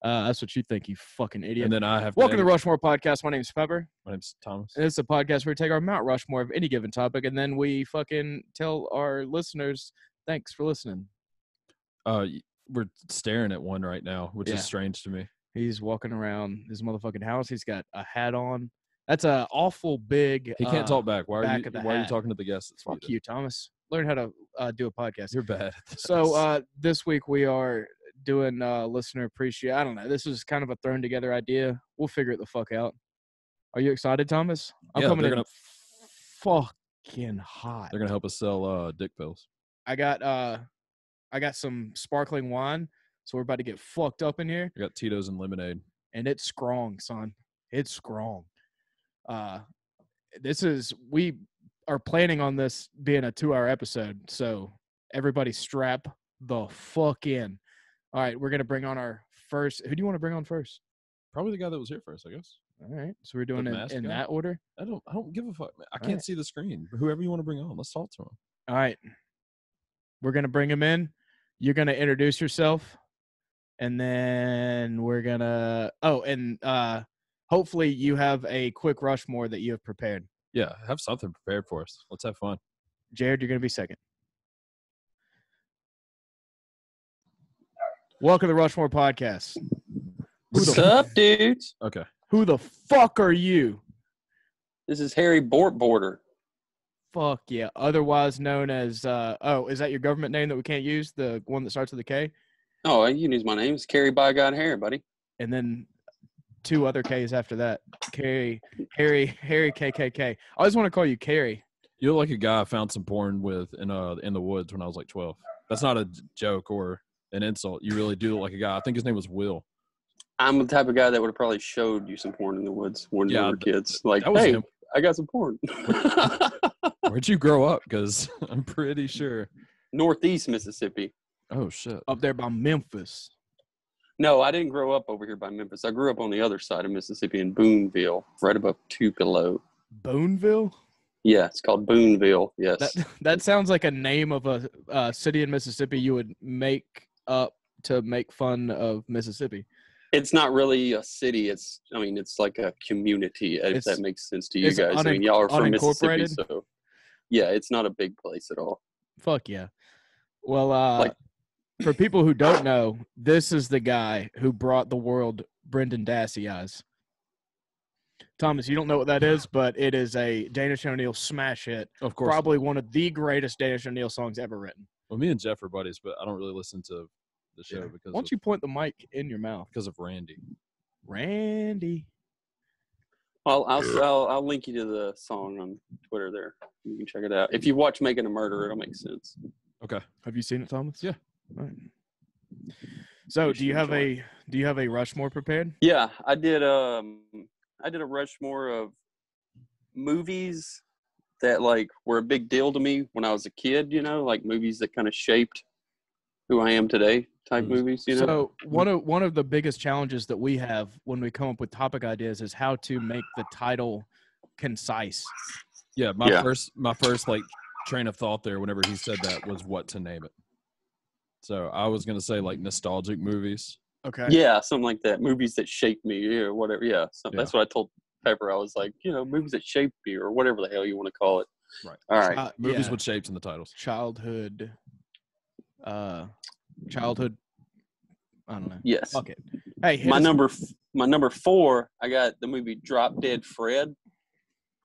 That's what you think, you fucking idiot. And then I have Welcome to the Rushmore Podcast. My name's Pepper. My name's Thomas. And it's a podcast where we take our Mount Rushmore of any given topic, and then we fucking tell our listeners, thanks for listening. We're staring at one right now, which is strange to me. He's walking around his motherfucking house. He's got a hat on. That's an awful big. He can't talk back. Why are you hat. talking to the guests? Fuck you, Thomas. Learn how to do a podcast. You're bad. So this week we are doing listener appreciate. I don't know. This is kind of a thrown together idea. We'll figure it the fuck out. Are you excited, Thomas? I'm coming in fucking hot. They're gonna help us sell dick pills. I got some sparkling wine, so we're about to get fucked up in here. I got Tito's and lemonade. And it's strong, son. It's strong. We are planning on this being a 2-hour episode, so everybody strap the fuck in. All right, we're going to bring on our first. Who do you want to bring on first? Probably the guy that was here first, I guess. All right, so we're doing it in that order? I don't give a fuck. I can't see the screen. Whoever you want to bring on, let's talk to him. All right. We're going to bring him in. You're going to introduce yourself. And then we're going to hopefully you have a quick Rushmore that you have prepared. Yeah, have something prepared for us. Let's have fun. Jared, you're going to be second. Welcome to the Rushmore Podcast. What's up, dudes? Okay. Who the fuck are you? This is Harry Bortborder. Fuck yeah. Otherwise known as, is that your government name that we can't use? The one that starts with a K? Oh, you can use my name. It's Carrie By God Harry, buddy. And then 2 other Ks after that. Harry, KKK. I always want to call you Carrie. You look like a guy I found some porn with in the woods when I was like 12. That's not a joke or an insult. You really do look like a guy. I think his name was Will. I'm the type of guy that would have probably showed you some porn in the woods when you were kids. Like, hey, him. I got some porn. Where'd you grow up? Because I'm pretty sure. Northeast Mississippi. Oh, shit. Up there by Memphis. No, I didn't grow up over here by Memphis. I grew up on the other side of Mississippi in Booneville, right above Tupelo. Booneville? Yeah, it's called Booneville, yes. That sounds like a name of a city in Mississippi you would make up to make fun of Mississippi. It's not really a city. It's like a community, if that makes sense to you guys. Y'all are from Mississippi, so yeah, it's not a big place at all. Fuck yeah. Well, for people who don't know, this is the guy who brought the world Brendan Dassey eyes. Thomas, you don't know what that is, but it is a Danish O'Neill smash hit. Of course. Probably one of the greatest Danish O'Neill songs ever written. Well, me and Jeff are buddies, but I don't really listen to the show because. Why don't you point the mic in your mouth? Because of Randy. Well, I'll link you to the song on Twitter there. You can check it out. If you watch Making a Murder, it'll make sense. Okay. Have you seen it, Thomas? Yeah. All right. So, do you have a Rushmore prepared? Yeah, I did a Rushmore of movies that were a big deal to me when I was a kid, like movies that kind of shaped who I am today type movies, So one of the biggest challenges that we have when we come up with topic ideas is how to make the title concise. Yeah, my first train of thought there whenever he said that was what to name it. So I was going to say nostalgic movies. Okay. Yeah, something like that. Movies that shaped me or whatever. Yeah, that's what I told Pepper. I was like, movies that shaped me or whatever the hell you want to call it. Right. All right. Movies with shapes in the titles. Childhood. I don't know. Yes. Fuck it. Hey, my number 4, I got the movie Drop Dead Fred.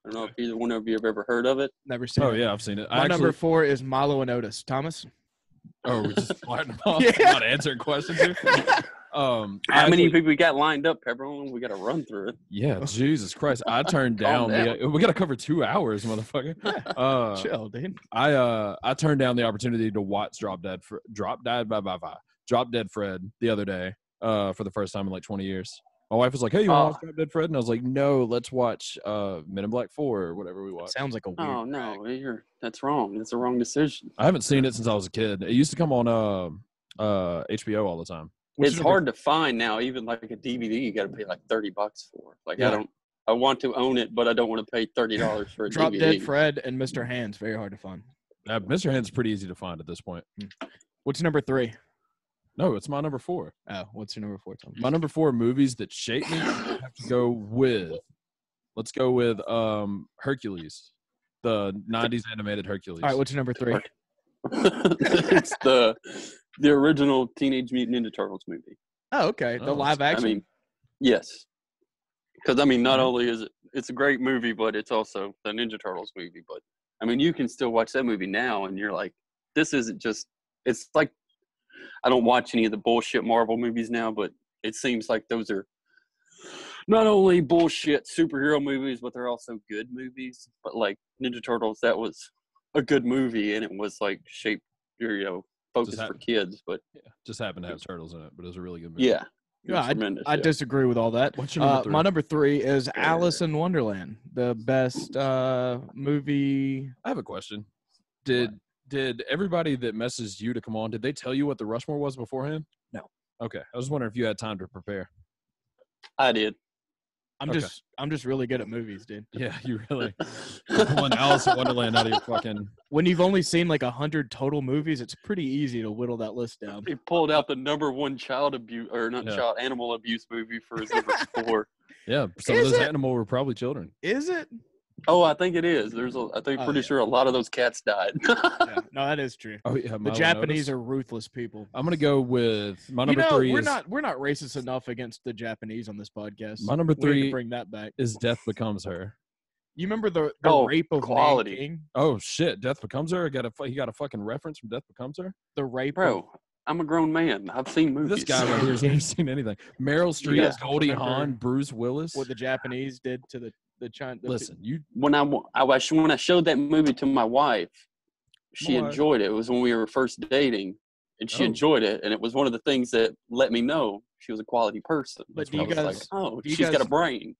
I don't know if either one of you have ever heard of it. Never seen it. Oh, yeah, I've seen it. My number 4 is Milo and Otis. Thomas? Oh, we're just fighting off. Yeah. Not answering questions here. How many people we got lined up, Pepper? We got to run through it. Yeah, Jesus Christ. I turned down we got to cover 2 hours, motherfucker. Chill, dude. I turned down the opportunity to watch Drop Dead Fred the other day for the first time in 20 years. My wife was like, "Hey, you want to watch Drop Dead Fred?" And I was like, "No, let's watch Men in Black 4 or whatever we watch." Sounds like a weird. Oh no, that's wrong. That's a wrong decision. I haven't seen it since I was a kid. It used to come on HBO all the time. It's hard to find now. Even a DVD, you got to pay $30 for. I want to own it, but I don't want to pay $30 for a Drop DVD. Dead Fred and Mr. Hands, very hard to find. Mr. Hands is pretty easy to find at this point. What's number 3? No, it's my number 4. Oh, what's your number 4, Tom? My number 4 movies that shape me have to go with. Let's go with Hercules, the '90s animated Hercules. All right, what's your number 3? It's the original Teenage Mutant Ninja Turtles movie. Oh, okay. The live action. I mean, yes, because I mean, not only is it's a great movie, but it's also the Ninja Turtles movie. But I mean, you can still watch that movie now, and you're like, this isn't just. It's like I don't watch any of the bullshit Marvel movies now, but it seems like those are not only bullshit superhero movies, but they're also good movies. But like Ninja Turtles, that was a good movie, and it was like shaped, focused for kids. But just happened to have turtles in it, but it was a really good movie. Yeah. I disagree with all that. What's your number 3? My number 3 is Alice in Wonderland, the best movie. I have a question. Did everybody that messaged you to come on, did they tell you what the Rushmore was beforehand? No. Okay. I was wondering if you had time to prepare. I did. I'm just really good at movies, dude. Yeah, you really pulling Alice in Wonderland out of your fucking. When you've only seen like 100 total movies, it's pretty easy to whittle that list down. He pulled out the number 1 child abuse animal abuse movie for his number 4. Yeah, some of those animals were probably children. Is it? Oh, I think it is. Pretty sure a lot of those cats died. Yeah. No, that is true. Oh yeah, the Japanese are ruthless people. I'm gonna go with my number 3. We're not racist enough against the Japanese on this podcast. My number 3 bring that back. is Death Becomes Her. You remember the rape of quality. Nanking? Oh shit, Death Becomes Her. He got a fucking reference from Death Becomes Her. The rape, bro. I'm a grown man. I've seen movies. This guy right here has never seen anything. Meryl Streep, Goldie Hawn, Bruce Willis. What the Japanese did to the China. Listen, when I showed that movie to my wife, she enjoyed it. It was when we were first dating, and she enjoyed it, and it was one of the things that let me know she was a quality person. But do you guys? She's got a brain.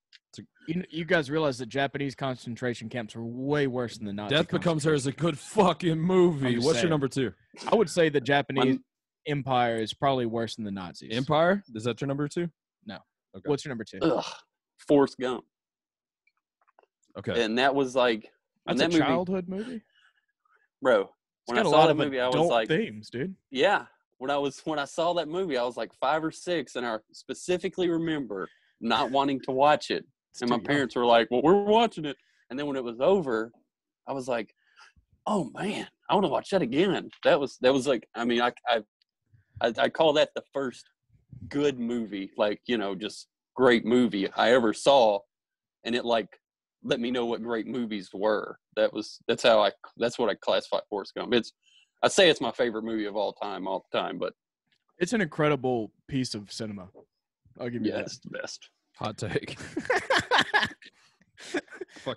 You guys realize that Japanese concentration camps were way worse than the Nazi. Death Becomes Her is a good fucking movie. What's your number 2? I would say the Japanese Empire is probably worse than the Nazis. Empire? Is that your number 2? No. Okay. What's your number 2? Forrest Gump. Okay. And that was like that's a childhood movie, bro. When I saw that movie, I was like, themes, dude. Yeah. When I saw that movie, I was like 5 or 6, and I specifically remember not wanting to watch it. And my parents were like, "Well, we're watching it." And then when it was over, I was like, "Oh man, I want to watch that again." That was like, I mean, I call that the first good movie, like, just great movie I ever saw, and it like let me know what great movies were. That's what I classify Forrest Gump. I'd say it's my favorite movie of all time, but it's an incredible piece of cinema. I'll give you that. It's the best. Hot take.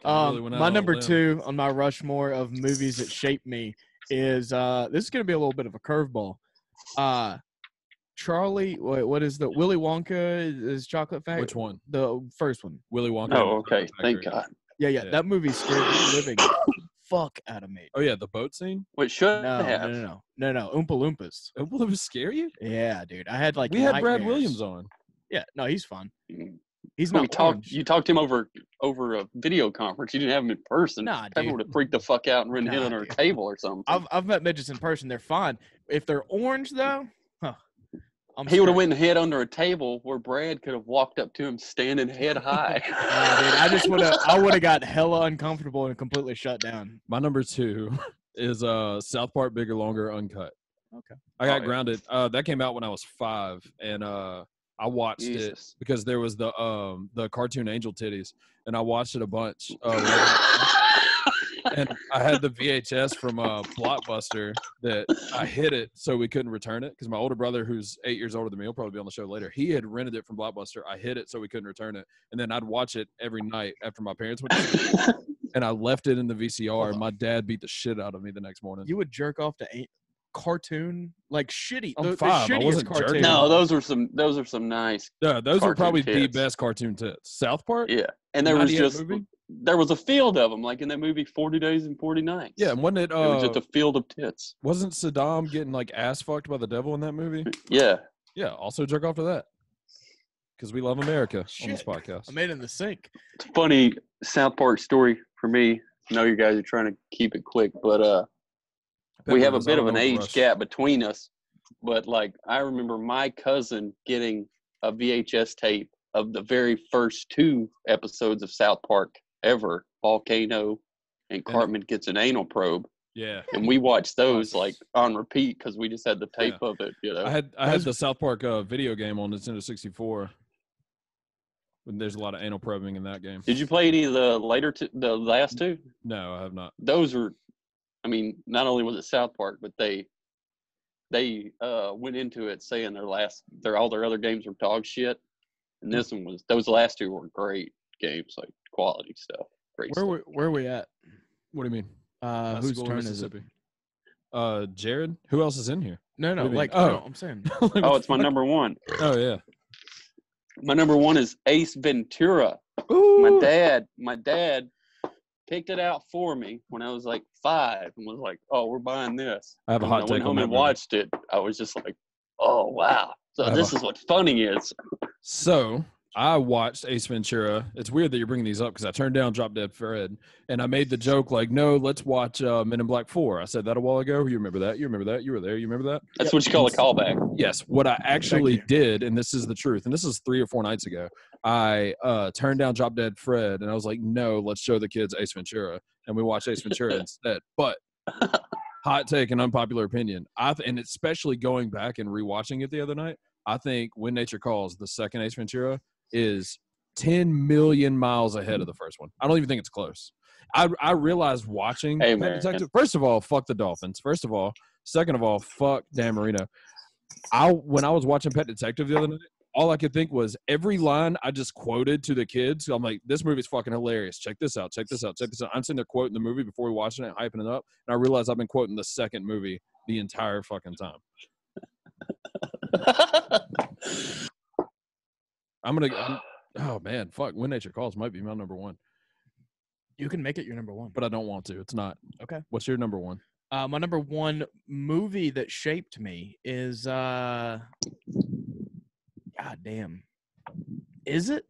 My number 2 on my Rushmore of movies that shaped me is this is going to be a little bit of a curveball. Charlie, what is the Willy Wonka is Chocolate Factory? Which one? The first one. Willy Wonka. Oh, okay. Thank God. Yeah. That movie scared the living fuck out of me. Oh yeah, the boat scene. What should have? No. Oompa Loompas. Oompa Loompas scare you? Yeah, dude. I had we had Brad Williams on. Yeah, no, he's fun. He's not. You talked to him over a video conference. You didn't have him in person. Nah, dude. Would have freaked the fuck out and ridden hit under a table or something. I've met midgets in person. They're fine. If they're orange though, he would have went and hid under a table where Brad could have walked up to him standing head high. Dude, I would have got hella uncomfortable and completely shut down. My number 2 is South Park Bigger, Longer, Uncut. Okay. I got grounded. That came out when I was 5, and I watched it because there was the cartoon Angel Titties, and I watched it a bunch. And I had the VHS from Blockbuster that I hid it so we couldn't return it because my older brother, who's 8 years older than me, will probably be on the show later. He had rented it from Blockbuster. I hid it so we couldn't return it, and then I'd watch it every night after my parents went to sleep. And I left it in the VCR. And my dad beat the shit out of me the next morning. You would jerk off to cartoon like shitty. I'm 5. I wasn't cartoon. No, those are some nice. Yeah, those were probably the best cartoon tits. South Park. Yeah, and there was a field of them, like in that movie 40 Days and 40 Nights. Yeah, and wasn't it? It was just a field of tits. Wasn't Saddam getting like ass fucked by the devil in that movie? Yeah. Yeah. Also jerk off to that because we love America on this podcast. I made it in the sink. It's a funny South Park story for me. I know you guys are trying to keep it quick, but we have a bit of an age gap between us. but like I remember my cousin getting a VHS tape of the very first 2 episodes of South Park ever, Volcano and Cartman Gets an Anal Probe. Yeah. And we watched those like on repeat because we just had the tape of it, you know. I had the South Park video game on Nintendo 64. There's a lot of anal probing in that game. Did you play any of the the last 2? No, I have not. Those were, I mean, not only was it South Park, but they went into it saying all their other games were dog shit, and this one was. Those last 2 were great games, like quality stuff. Great. Where are we at? What do you mean? Whose turn is it? Jared. Who else is in here? No, What do you mean? no, I'm saying. Oh, it's my number 1. Oh yeah. My number 1 is Ace Ventura. Ooh. My dad picked it out for me when I was like 5 and was like, "Oh, we're buying this." I have a And hot when I take went on home that and movie. watched it. I was just like, "Oh wow!" So have this is what funny is. So I watched Ace Ventura. It's weird that you're bringing these up because I turned down Drop Dead Fred, and I made the joke like, "No, let's watch Men in Black 4." I said that a while ago. You remember that? You remember that? You were there. You remember that? That's what you call a callback. Yes. What I actually did, and this is the truth, and this is 3 or 4 nights ago, I turned down Drop Dead Fred, and I was like, "No, let's show the kids Ace Ventura," and we watched Ace Ventura instead. But hot take and unpopular opinion, and especially going back and rewatching it the other night, I think When Nature Calls, the second Ace Ventura, is 10 million miles ahead of the first one. I don't even think it's close. I realized watching Hey, Pet man. Detective. First of all, fuck the Dolphins. First of all, second of all, fuck Dan Marino. When I was watching Pet Detective the other night, all I could think was every line I just quoted to the kids. I'm like, this movie's fucking hilarious. Check this out. Check this out. Check this out. I'm sitting there quoting the movie before we watching it, hyping it up, and I realized I've been quoting the second movie the entire fucking time. Oh man, fuck. When Nature Calls might be my number 1, You can make it your number 1. but I don't want to. It's not. Okay. What's your number 1? My number 1 movie that shaped me is God damn. Is it?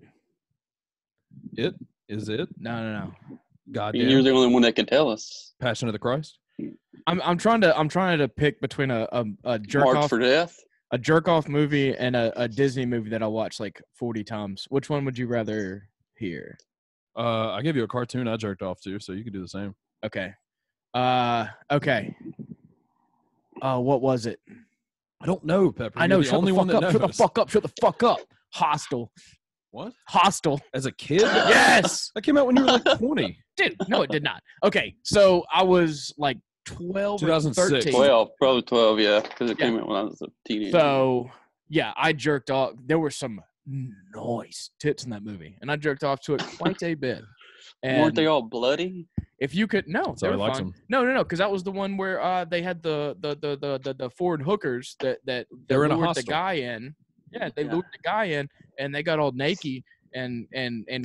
It is it. No. Goddamn. You're the only one that can tell us. Passion of the Christ. I'm trying to pick between a jerk Marked off for Death. a jerk off movie and a Disney movie that I watched like 40 times. Which one would you rather hear? I gave you a cartoon I jerked off to, so you could do the same. Okay. Okay. What was it? I don't know, Pepper. I know. You're the only one that knows. Shut the fuck up. Shut the fuck up. Hostel. What? Hostel. As a kid? Yes. That came out when you were like 20. Dude, no, it did not. Okay, so I was like 12 or 2006. 13. 12, probably 12, yeah, because it Yeah. came out when I was a teenager. So, yeah, I jerked off. There were some nice tits in that movie, and I jerked off to it quite a bit. And weren't they all bloody? if you could, no, So they he were likes fine. them. No, because that was the one where they had the Ford hookers that They were in a lured the hostel. guy in. Yeah, they lured the guy in, and they got all naked and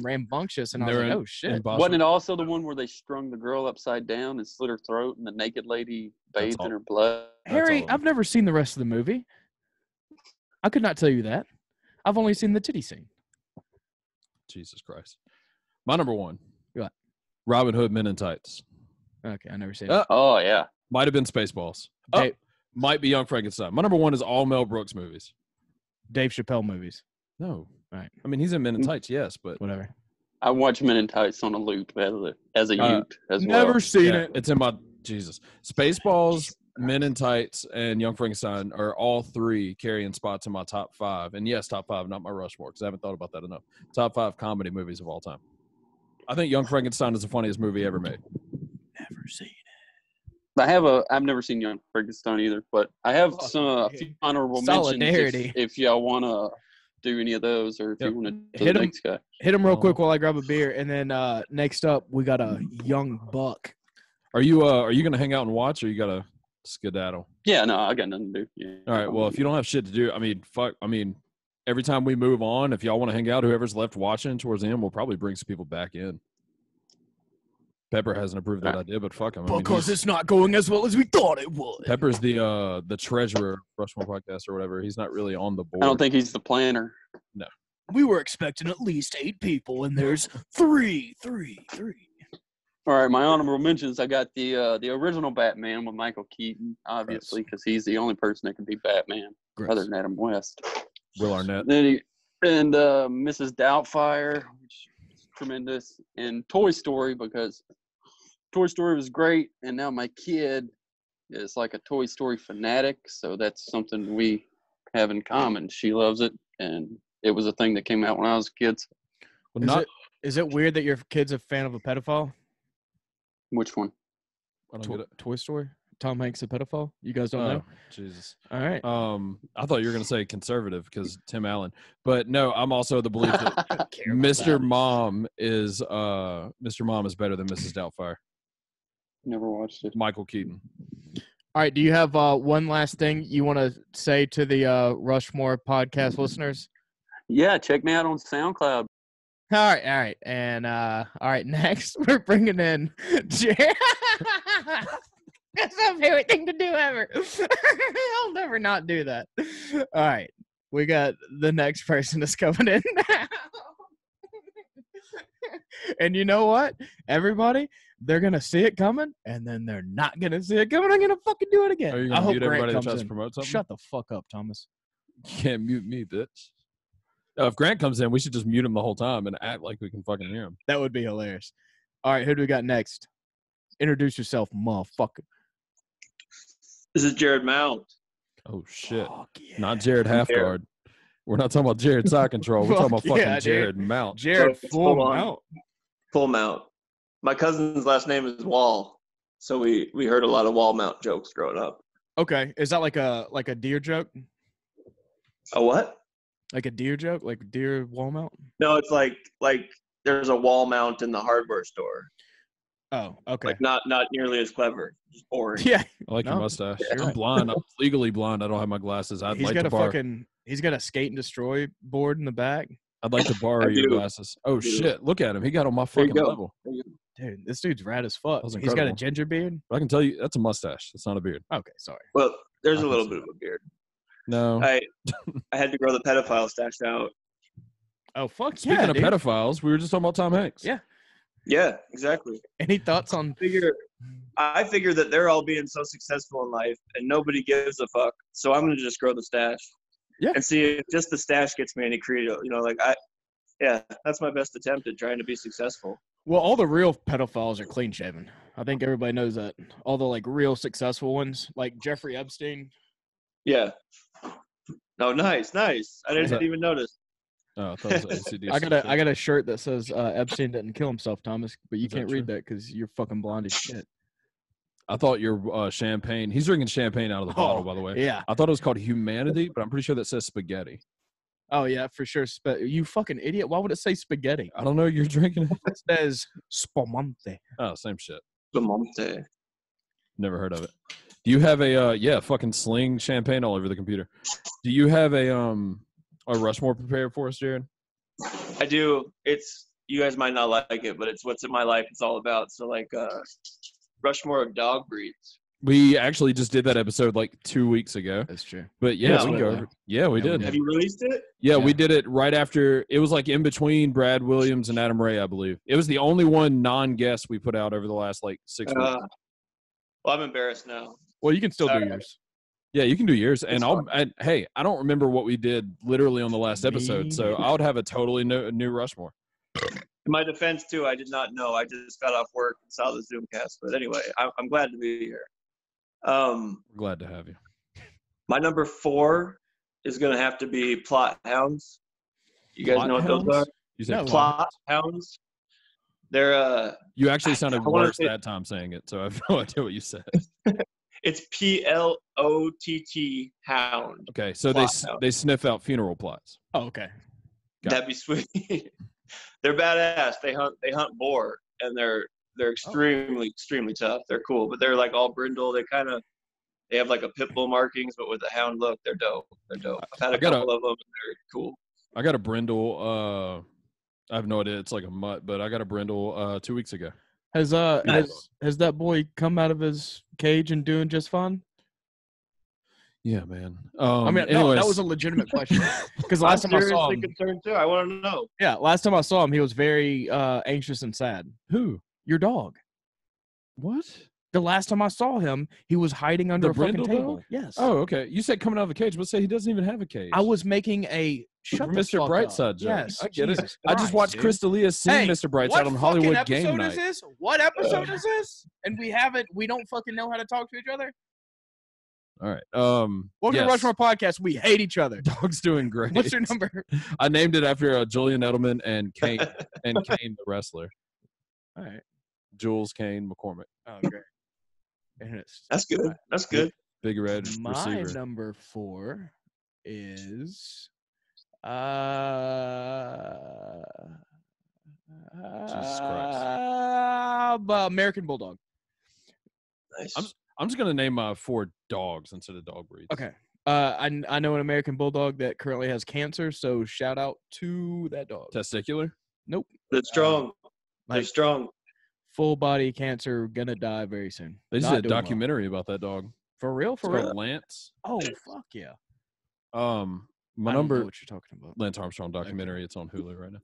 rambunctious, and I was They were like, in- oh shit. in Boston. Wasn't it also the one where they strung the girl upside down and slit her throat, and the naked lady bathed all. in her blood? Harry, all. I've never seen the rest of the movie. I could not tell you that. I've only seen the titty scene. Jesus Christ. My number 1. What? Robin Hood Men in Tights. Okay, I never seen Uh, it. Oh, yeah. Might have been Spaceballs. Oh, Dave, might be Young Frankenstein. My number 1 is all Mel Brooks movies. Dave Chappelle movies. No. Right. I mean, he's in Men in Tights, yes, but Whatever. I watched Men in Tights on a loop as a youth as Never well. seen yeah, it. it's in my Jesus. Spaceballs, Men in Tights, and Young Frankenstein are all 3 carrying spots in my top 5. And yes, top 5, not my Rushmore, because I haven't thought about that enough. Top 5 comedy movies of all time. I think Young Frankenstein is the funniest movie ever made. Never seen it. I've never seen Young Frankenstein either, but I have a few honorable Solidarity. mentions if y'all want to do any of those, or if Yep. you want to do Hit the 'em. next guy. Hit him real quick while I grab a beer, and then next up we got a young buck. Are you gonna hang out and watch, or you gotta skedaddle? Yeah, no, I got nothing to do. Yeah. All right. Well, if you don't have shit to do, I mean, fuck. I mean, every time we move on, if y'all want to hang out, whoever's left watching towards the end, we'll probably bring some people back in. Pepper hasn't approved that idea, but fuck him. I mean, Because it's not going as well as we thought it would. Pepper's the treasurer of Rushmore Podcast or whatever. He's not really on the board. I don't think he's the planner. We were expecting at least 8 people, and there's 3. All right, my honorable mentions. I got the original Batman with Michael Keaton, obviously, because he's the only person that can be Batman other than Adam West. Will Arnett. And Mrs. Doubtfire, which is tremendous, and Toy Story, because Toy Story was great, and now my kid is like a Toy Story fanatic, so that's something we have in common. She loves it, and it was a thing that came out when I was a kid. Well, is it weird that your kid's a fan of a pedophile? Which one? I don't get it. Toy Story? Tom Hanks a pedophile? You guys don't know? Jesus. All right. I thought you were going to say conservative because Tim Allen. But no, I'm also the belief that Mr. Mom is better than Mrs. Doubtfire. Never watched it. Michael Keaton. All right. Do you have one last thing you want to say to the Rushmore podcast listeners? Yeah, check me out on SoundCloud. All right. And all right, next we're bringing in Jared. That's my favorite thing to do ever. I'll never not do that. All right. We got the next person that's coming in now. And you know what? Everybody, they're going to see it coming, and then they're not going to see it coming. I'm going to fucking do it again. Are you going to mute everybody that tries to promote something? Shut the fuck up, Thomas. You can't mute me, bitch. If Grant comes in, we should just mute him the whole time and act like we can fucking hear him. That would be hilarious. All right, who do we got next? Introduce yourself, motherfucker. This is Jared Mount. Oh, shit. Yeah. Not Jared Halfguard. We're not talking about Jared Side Control. We're talking about fucking Jared Mount. Jared full mount. Full mount. My cousin's last name is Wall, so we heard a lot of wall mount jokes growing up. Okay, is that like a deer joke? A what? Like a deer joke, like deer wall mount? No, it's like there's a wall mount in the hardware store. Oh, okay. Like not nearly as clever, just boring. Yeah, I like your mustache. I'm blind. I'm legally blind. I don't have my glasses. He's got a skate and destroy board in the back. I'd like to borrow your glasses. Oh shit! Look at him. He got on my fucking level. Dude, this dude's rad as fuck. He's got a ginger beard. But I can tell you that's a mustache. It's not a beard. Okay, sorry. Well, there's a little bit of a beard. No. I had to grow the pedophile stash out. Oh fuck Speaking yeah! Speaking of pedophiles, we were just talking about Tom Hanks. Yeah. Yeah, exactly. Any thoughts on? I figure that they're all being so successful in life, and nobody gives a fuck. So I'm gonna just grow the stash. Yeah. And see if just the stash gets me any creative. That's my best attempt at trying to be successful. Well, all the real pedophiles are clean shaven. I think everybody knows that. All the like real successful ones, like Jeffrey Epstein. Yeah. No, nice. I didn't even notice. Oh, I thought it was ACDC. I got a shirt that says Epstein didn't kill himself, Thomas, but you can't read that because you're fucking blind as shit. I thought your champagne. He's drinking champagne out of the bottle, by the way. Yeah. I thought it was called Humanity, but I'm pretty sure that says spaghetti. Oh yeah, for sure. You fucking idiot! Why would it say spaghetti? I don't know. You're drinking it. It says spumante. Oh, same shit. Spumante. Never heard of it. Do you have a fucking sling champagne all over the computer? Do you have a Rushmore prepared for us, Jared? I do. You guys might not like it, but it's what's in my life. It's all about. So like Rushmore of dog breeds. We actually just did that episode like 2 weeks ago. That's true. But we did. Have you released it? Yeah, we did it right after. It was like in between Brad Williams and Adam Ray, I believe. It was the only one non-guest we put out over the last like 6 weeks. Well, I'm embarrassed now. Well, you can still do yours. Yeah, you can do yours. And hey, I don't remember what we did literally on the last episode, so I would have a totally new Rushmore. In my defense, too, I did not know. I just got off work and saw the Zoomcast. But anyway, I'm glad to be here. We're glad to have you. My number 4 is going to have to be Plot Hounds. You guys know what those are? You said Plot Hounds. They're You actually sounded worse that time saying it, so I have no idea what you said. It's PLOTT Hound. Okay, so they sniff out funeral plots. Oh, okay. That'd be sweet. They're badass. They hunt boar, and they're extremely tough. They're cool, but they're like all brindle. They have like a pit bull markings, but with a hound look. They're dope. I've had a couple of them, and they're cool. I got a brindle. I have no idea. It's like a mutt, but I got a brindle 2 weeks ago. Has that boy come out of his cage and doing just fine? Yeah, man. I mean, no, that was a legitimate question. Because last time I saw him, concerned too. I want to know. Yeah, last time I saw him, he was very anxious and sad. Who? Your dog. What? The last time I saw him, he was hiding under The a fucking brindle table. dog? Yes. Oh, okay. You said coming out of the cage, but say he doesn't even have a cage. I was making a shut the Mr. fuck Brightside up. joke. Yes, I get Jesus it. I just Christ, watched dude. Chris D'Elia sing Mr. Brightside on Hollywood What Game episode Night. is this? What episode is this? And we don't fucking know how to talk to each other. All right. Welcome to Rushmore Podcast. We hate each other. Dog's doing great. What's your number? I named it after Julian Edelman and Kane the wrestler. All right. Jules Kane McCormick. Oh, great. And it's That's good. That's good. Big red my receiver. number 4 is Jesus Christ. American Bulldog. Nice. I'm just gonna name 4 dogs instead of dog breeds. Okay. I know an American Bulldog that currently has cancer, so shout out to that dog. Testicular. Nope. They're strong. They're Like strong. full body cancer, gonna die very soon. They just Not did a doing well. documentary about that dog. For real? It's For called real? Lance. Oh fuck yeah. My I don't know number what you're talking about. Lance Armstrong documentary. It's on Hulu right now.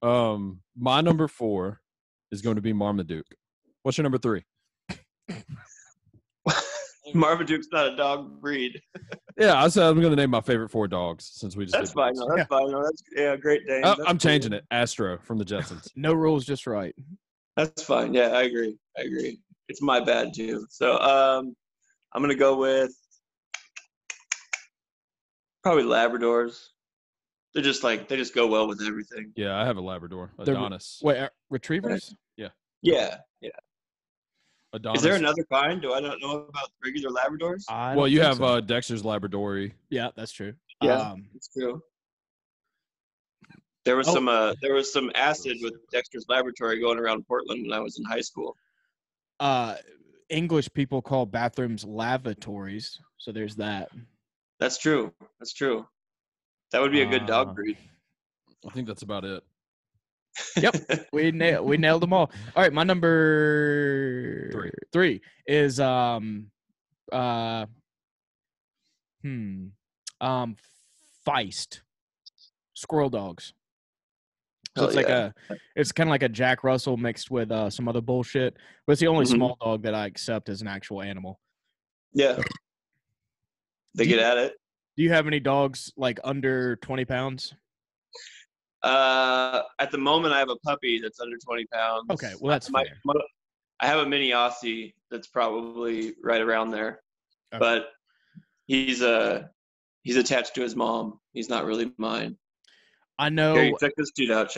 Alright. My number 4 is going to be Marmaduke. What's your number 3? Marmaduke's not a dog breed. Yeah, I said I'm going to name my favorite 4 dogs since we just That's did fine. dogs. No, that's fine. No, that's Great Dane. Oh, That's I'm cool. changing it. Astro from the Jetsons. No rules, just right. That's fine. Yeah, I agree. It's my bad too. So I'm gonna go with probably Labradors. They just go well with everything. Yeah, I have a Labrador. They're- Adonis. Wait, retrievers? Yeah. Adonis. Is there another kind? Do I not know about regular Labradors? I Well, don't you think have so. Dexter's Labradori. Yeah, that's true. Yeah. It's true. There was some acid with Dexter's Laboratory going around Portland when I was in high school. English people call bathrooms lavatories, so there's that. That's true. That would be a good dog breed. I think that's about it. Yep, we nailed them all. All right, my number 3 is Feist squirrel dogs. So it's it's kind of like a Jack Russell mixed with some other bullshit, but it's the only small dog that I accept as an actual animal. Yeah. They get at it. Do you have any dogs like under 20 pounds? At the moment, I have a puppy that's under 20 pounds. Okay, well that's fair. I have a mini Aussie that's probably right around there, Okay. but he's attached to his mom. He's not really mine. I know. Here, check this dude out.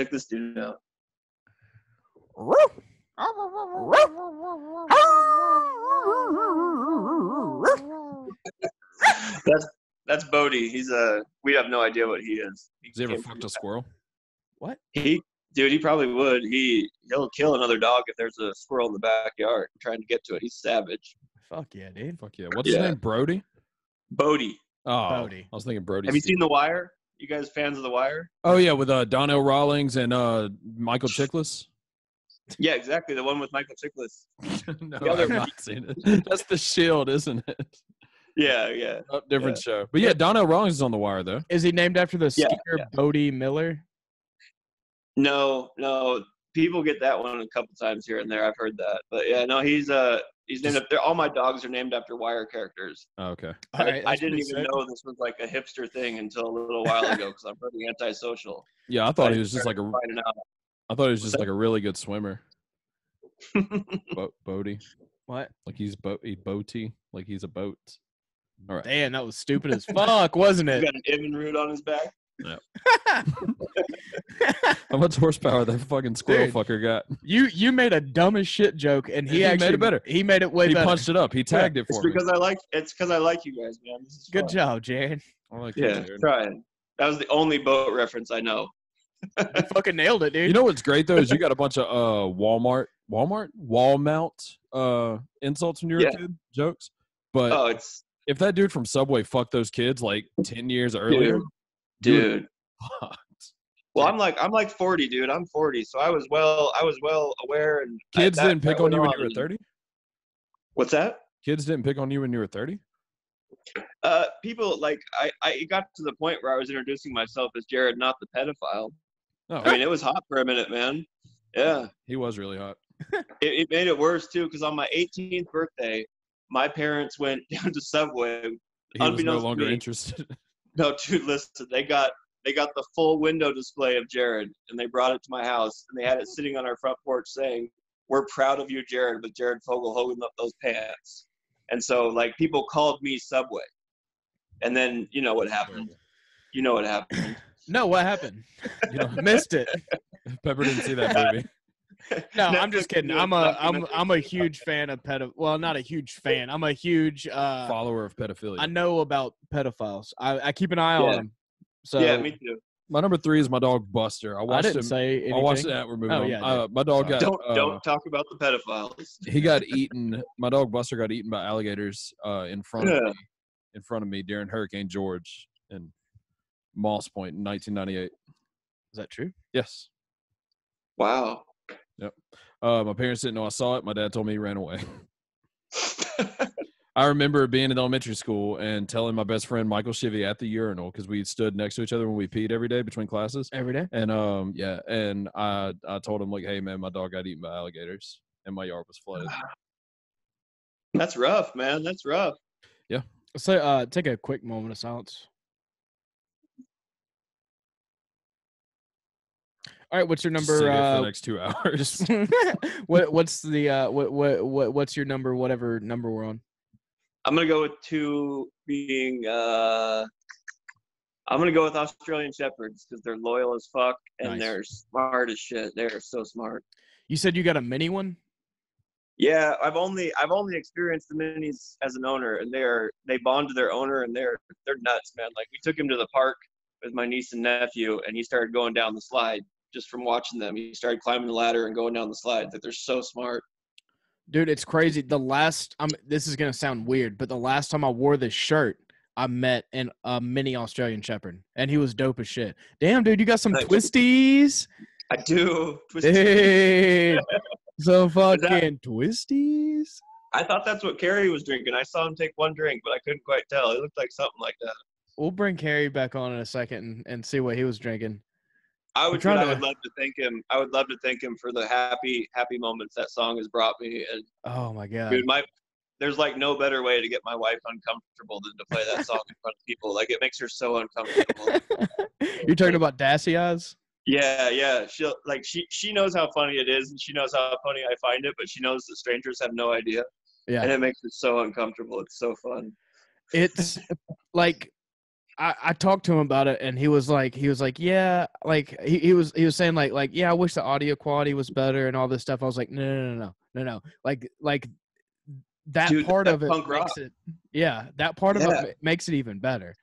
That's Bodie. We have no idea what he is. Has he ever fucked a squirrel? What? He probably would. He'll kill another dog if there's a squirrel in the backyard trying to get to it. He's savage. Fuck yeah, dude. Fuck yeah. What's his name? Brody? Bodie. Oh, Bodie. I was thinking Brody. Have you seen The Wire? You guys fans of The Wire? Oh, yeah, with Donnell Rawlings and Michael Chiklis? Yeah, exactly. The one with Michael Chiklis. No, The I other have one. not seen it. That's The Shield, isn't it? Yeah. Oh, different show. But yeah, Donnell Rawlings is on The Wire, though. Is he named after the Yeah, skier Bodie Miller? No. People get that one a couple times here and there. I've heard that. But yeah, no, he's named after. All my dogs are named after Wire characters. Oh, okay. All right, I that's didn't pretty even sick. know this was like a hipster thing until a little while ago because I'm pretty antisocial. Yeah, I thought he was just like Finding out. I thought he was just like a really good swimmer. Bodie. What? Like he's boaty. Like he's a boat. All right. Damn, that was stupid as fuck, wasn't He's it? got an Evinrude on his back. How much horsepower that fucking squirrel Dude. fucker got? You made a dumb as shit joke, and he He made actually it better. He made it way He better. punched it up. He tagged it It's for me. because I like you guys, man. This is Good fun. job, Jared. I like Yeah, that, Jared. trying. That was the only boat reference I know. You fucking nailed it, dude. You know what's great though is you got a bunch of wall mount insults when you were Yeah. a kid, jokes. But Oh, it's if that dude from Subway fucked those kids like 10 years earlier, dude. fucked. Well, I'm like 40, dude. I'm 40, so I was well aware. And Kids that- didn't pick that on you when went you were on. 30? What's that? Kids didn't pick on you when you were 30? People like I it got to the point where I was introducing myself as Jared, not the pedophile. Oh, I mean, it was hot for a minute, man. Yeah. he was really hot. It made it worse too, because on my 18th birthday, my parents went down to Subway. He was no Unbeknownst to longer me. interested. No, dude, listen. They got the full window display of Jared, and they brought it to my house, and they had it sitting on our front porch saying, "We're proud of you, Jared," with Jared Fogle holding up those pants. And so, like, people called me Subway. And then you know what happened. You know what happened. No, what happened? Missed it. Pepper didn't see that movie. No, I'm Netflix just kidding. did a I'm documentary. a huge fan of Well, not a huge fan. I'm a huge Follower of pedophilia. I know about pedophiles. I keep an eye on Yeah. them. So Yeah, me too. My number 3 is my dog Buster. I didn't say anything. I watched that. We're moving Oh, on. yeah, My dog got Don't talk about the pedophiles. he got eaten. My dog Buster got eaten by alligators in front of me. In front of me during Hurricane George in Moss Point in 1998. Is that true? Yes. Wow. Yep. My parents didn't know I saw it. My dad told me he ran away. I remember being in elementary school and telling my best friend Michael Shivy at the urinal, because we stood next to each other when we peed every day between classes. Every day? And and I told him, like, hey man, my dog got eaten by alligators and my yard was flooded. That's rough, man. That's rough. So take a quick moment of silence. All right, what's your Just sit here for the number? next 2 hours. What's the what's your number? Whatever number we're on. I'm gonna go with 2 being. I'm gonna go with Australian Shepherds because they're loyal as fuck and Nice. they're smart as shit. They're so smart. You said you got a mini one. Yeah, I've only experienced the minis as an owner, and they bond to their owner, and they're nuts, man. Like, we took him to the park with my niece and nephew, and he started going down the slide just from watching them. He started climbing the ladder and going down the slide. That they're so smart. Dude, it's crazy. This is gonna sound weird, but the last time I wore this shirt, I met a mini Australian Shepherd, and he was dope as shit. Damn, dude, you got some Nice. twisties. I do. Twisted. Hey, some that- fucking twisties. I thought that's what Carrie was drinking. I saw him take one drink, but I couldn't quite tell. It looked like something like that. We'll bring Carrie back on in a second and see what he was drinking. I would trying to- love to thank him. I would love to thank him for the happy moments that song has brought me. And Oh my god. dude, there's like no better way to get my wife uncomfortable than to play that song in front of people. Like, it makes her so uncomfortable. You're talking about Dassy Eyes? Yeah. She knows how funny it is, and she knows how funny I find it, but she knows that strangers have no idea. Yeah. And it makes her so uncomfortable. It's so fun. It's like I talked to him about it, and he was like, yeah, like he was saying like, yeah, I wish the audio quality was better and all this stuff. I was like, no. Like that Dude, part that's of it punk rock. makes it, yeah, that part of it makes it even better.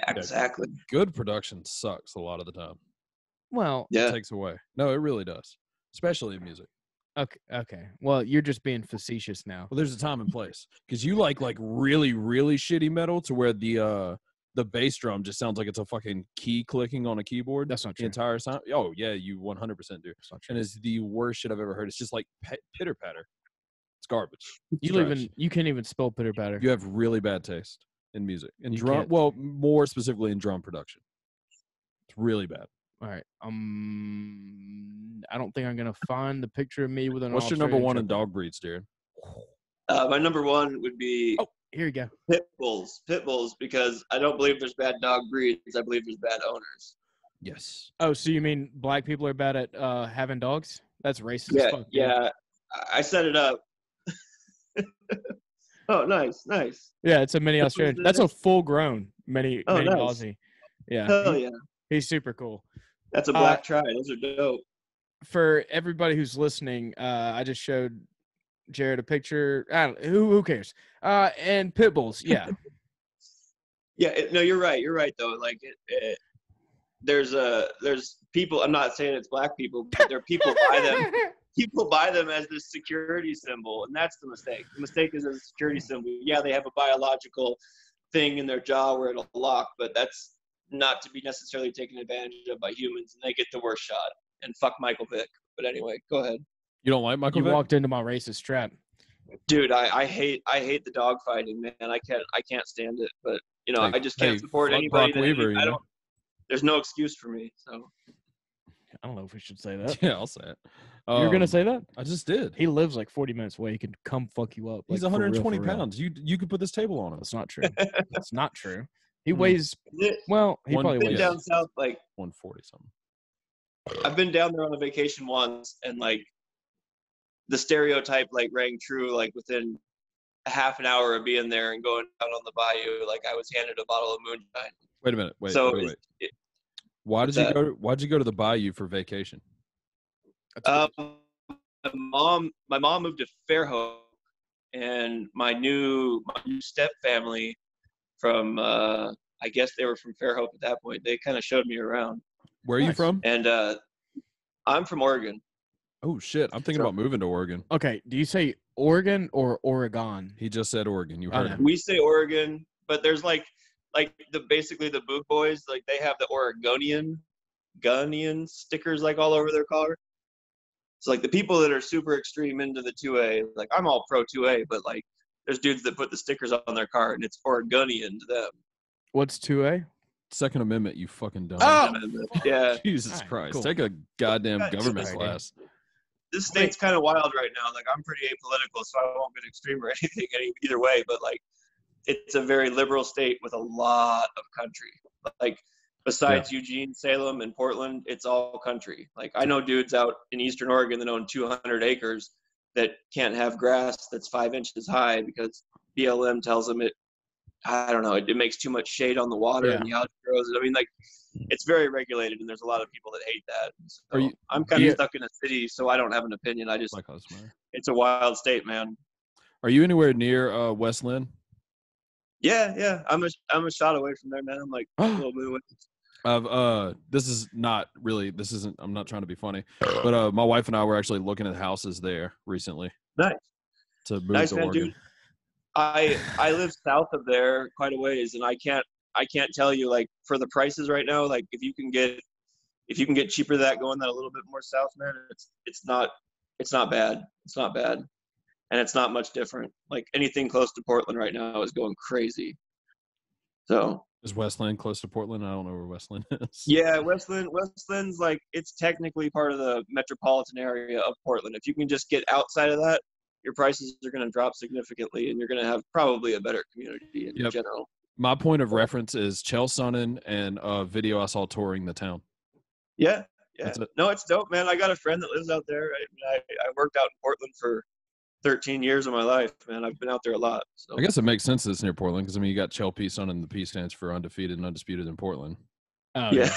Exactly. Good production sucks a lot of the time. Well, It Yeah. takes away. No, it really does, especially in music. okay. Well, you're just being facetious now. Well, there's a time and place, because you like really, really shitty metal to where the bass drum just sounds like it's a fucking key clicking on a keyboard. That's not The true. entire sound. Oh yeah, you 100% do. That's not true. And it's the worst shit I've ever heard. It's just like pitter patter. It's garbage. You can't even spell pitter patter. You have really bad taste in music and You drum. can't. Well, more specifically in drum production. It's really bad. All right. I don't think I'm gonna find the picture of me with an. What's your number Australian one in Shepherd. dog breeds, Darren? My number 1 would be Oh, here you go. pit bulls, because I don't believe there's bad dog breeds. I believe there's bad owners. Yes. Oh, so you mean black people are bad at having dogs? That's racist as fuck. dude. Yeah. I set it up. Oh, nice. Yeah, it's a mini That's what Australian. it That's a is? full-grown mini Oh, nice. Aussie. Yeah, Hell yeah. he's super cool. That's a black tri. Those are dope. For everybody who's listening, I just showed Jared a picture. I don't who cares? And pit bulls. Yeah, Yeah, no, you're right. You're right though. Like there's people. I'm not saying it's black people, but there are people buy them. People buy them as this security symbol, and that's the mistake. The mistake is as a security symbol. Yeah, they have a biological thing in their jaw where it'll lock, but that's not to be necessarily taken advantage of by humans, and they get the worst shot. And fuck Michael Vick. But anyway, go ahead, You don't like Michael you Vick? walked into my racist trap. dude. I hate the dog fighting, man. I can't stand it. But Hey, I just can't hey, support fuck anybody. Brock Weaver, you I know? don't. There's no excuse for me. So I don't know if we should say that. Yeah, I'll say it. You're gonna say that? I just did. He lives like 40 minutes away. He can come fuck you up. He's like, for real, 120 for real. pounds. You could put this table on him. That's not true. That's not true. He Hmm. weighs well. He One- probably Been weighs. down south, like 140 something. I've been down there on a vacation once, and like the stereotype like rang true. Like within a half an hour of being there and going out on the bayou, like I was handed a bottle of moonshine. Wait a minute. Wait. So wait. it- Why'd you go to the bayou for vacation? my mom moved to Fairhope, and my new step family from I guess they were from Fairhope at that point. They kind of showed me around. Where are you Nice. from? And I'm from Oregon. Oh shit! I'm thinking about moving to Oregon. Okay. Do you say Oregon or Oregon? He just said Oregon. You I heard know. him. We say Oregon, but there's like basically the Boot Boys, like they have the Oregonian stickers like all over their car. So like the people that are super extreme into the 2A, like I'm all pro 2A, but like there's dudes that put the stickers on their car and it's Oregonian to them. What's 2A? Second Amendment. You fucking dumb. Oh! Yeah. Jesus Alright, Christ! cool. Take a goddamn Yeah, government sorry, class. This state's kind of wild right now. Like I'm pretty apolitical, so I won't get extreme or anything either way. But like, it's a very liberal state with a lot of country. Like besides Eugene, Salem, and Portland, it's all country. Like I know dudes out in Eastern Oregon that own 200 acres that can't have grass that's 5 inches high because BLM tells them it. I don't know. It makes too much shade on the water and the algae grows. I mean, like, it's very regulated, and there's a lot of people that hate that. So I'm kind of stuck in a city, so I don't have an opinion. I just, it's a wild state, man. Are you anywhere near West Lynn? Yeah. I'm a shot away from there, man. I'm like a little bit away. This isn't, I'm not trying to be funny, but my wife and I were actually looking at houses there recently. Nice. To move Nice, to man, Oregon. dude. I live south of there quite a ways, and I can't tell you, like, for the prices right now, like if you can get cheaper than that going that a little bit more south, man, it's not bad. It's not bad. And it's not much different. Like anything close to Portland right now is going crazy. So is West Lynn close to Portland? I don't know where West Lynn is. Yeah, West Lynn's like, it's technically part of the metropolitan area of Portland. If you can just get outside of that, your prices are going to drop significantly, and you're going to have probably a better community in general. My point of reference is Chael Sonnen and a video I saw touring the town. Yeah. No, it's dope, man. I got a friend that lives out there. I worked out in Portland for 13 years of my life, man. I've been out there a lot. So. I guess it makes sense that it's near Portland because, I mean, you got Chael P. Sonnen, and the P stands for undefeated and undisputed in Portland. Oh, yeah.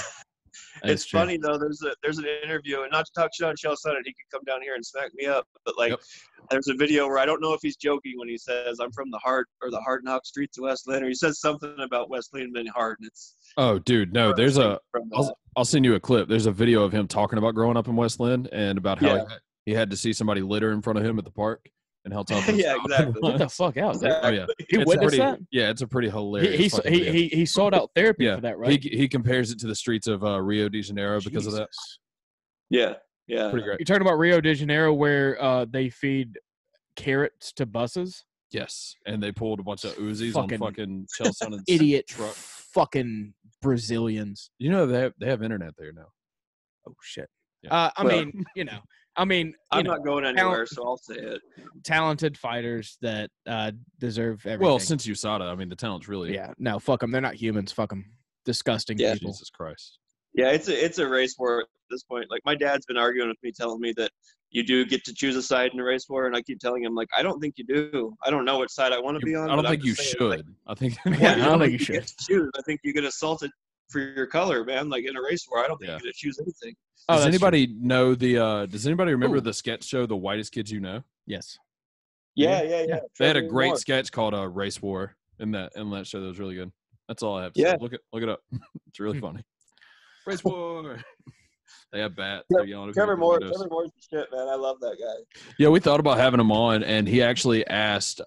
It's true. funny though. There's an interview, and not to talk shit on Chael Sonnen, he could come down here and smack me up. But like, there's a video where I don't know if he's joking when he says I'm from the hard knock streets of West Lynn, or he says something about West Lynn being hard, and it's. Oh, dude, no. There's I'll send you a clip. There's a video of him talking about growing up in West Lynn and about how he had to see somebody litter in front of him at the park. And how tough. Yeah, exactly. Get the fuck out. Oh yeah, He witnessed that. Yeah, it's a pretty hilarious. He sought out therapy for that, right? He compares it to the streets of Rio de Janeiro because of that. Yeah. Pretty great. You're talking about Rio de Janeiro where they feed carrots to buses? Yes, and they pulled a bunch of Uzis on fucking Chael Sonnen's idiot truck. Fucking Brazilians. You know they have internet there now. Oh shit. Yeah. I mean, I'm not going anywhere, so I'll say it. Talented fighters that deserve everything. Well, since USADA, I mean, the talent's really. Yeah, no, fuck them. They're not humans. Fuck them. Disgusting people. Jesus Christ. Yeah, it's a race war at this point. Like my dad's been arguing with me, telling me that you do get to choose a side in a race war, and I keep telling him like I don't think you do. I don't know which side I want to be on. I don't think you should. I think. I don't think you should. Get to choose. I think you get assaulted for your color, man. Like in a race war, I don't think you get to choose anything. Does anybody know the? Does anybody remember the sketch show, The Whitest Kids You Know? Yes. Yeah. They had a great sketch called Race War in that show. That was really good. That's all I have to say. Look it up. It's really funny. Race War. They have bats. They're yelling at Trevor people Moore's in the windows. the shit, man. I love that guy. Yeah, we thought about having him on, and he actually asked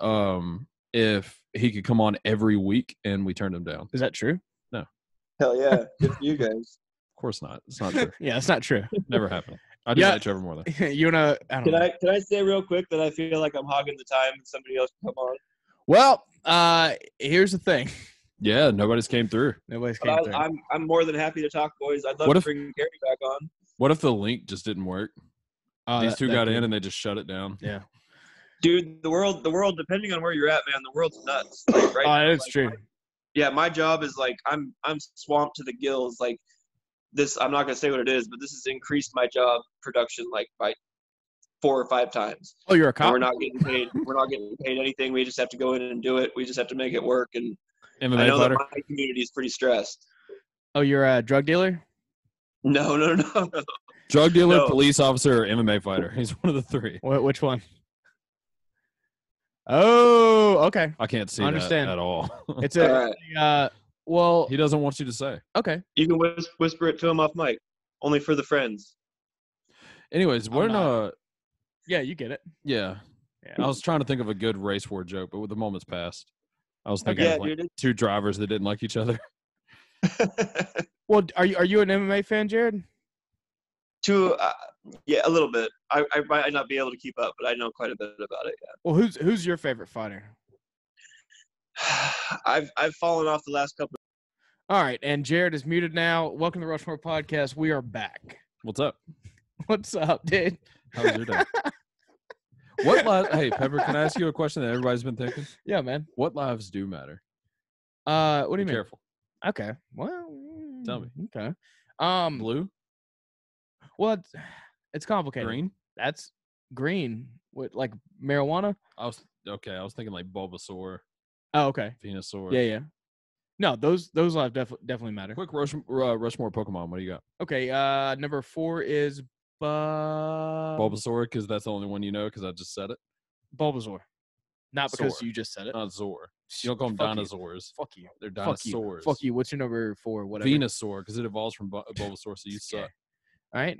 if he could come on every week, and we turned him down. Is that true? No. Hell yeah. Good for you guys. Of course not. It's not true. Yeah, it's not true. Never happened. I do like Trevor more though. You wanna? Can I say real quick that I feel like I'm hogging the time and somebody else can come on? Well, here's the thing. Yeah, nobody's came through. Nobody's came through. I'm more than happy to talk, boys. I'd love to bring Gary back on. What if the link just didn't work? These two got in and they just shut it down. Yeah. Dude, the world, depending on where you're at, man, the world's nuts. Like, right now, It's true. My job is like I'm swamped to the gills. Like this, I'm not gonna say what it is, but this has increased my job production like by 4 or 5 times. Oh, you're a cop? And we're not getting paid. We're not getting paid anything. We just have to go in and do it. We just have to make it work. And MMA I know fighter? that my community is pretty stressed. Oh, you're a drug dealer? No. Drug dealer, No. police officer, or MMA fighter. He's one of the 3. Which one? Oh, okay. I can't see Understand. that at all. It's All right. well, He doesn't want you to say. okay. You can whisper it to him off mic. Only for the friends. Anyways, we're not. Yeah, you get it. Yeah. Yeah. I was trying to think of a good race war joke, but with the moment's passed. I was thinking Yeah, of like dude. 2 drivers that didn't like each other. Well, are you an MMA fan, Jared? Yeah, a little bit. I might not be able to keep up, but I know quite a bit about it. Well, who's your favorite fighter? Yeah. I've fallen off the last couple. All right, and Jared is muted now. Welcome to the Rushmore Podcast. We are back. What's up? What's up, dude? How was your day? Hey, Pepper, can I ask you a question that everybody's been thinking? Yeah, man. What lives do matter? What do you Be mean? careful. Okay. Well, Tell me. Okay. Blue? Well, it's complicated. Green? That's green. What, like marijuana? I was thinking like Bulbasaur, Oh, okay. Venusaur. Yeah. No, those lives definitely matter. Quick Rushmore Pokemon. What do you got? Okay. Number 4 is Bulbasaur, because that's the only one you know, because I just said it. Bulbasaur. Not because Soar. you just said it. Not Zor. You don't call them Fuck you. dinosaurs. Fuck you. They're Fuck you. dinosaurs. Fuck you. What's your number 4? Whatever. Venusaur, because it evolves from Bulbasaur, so you suck. All right.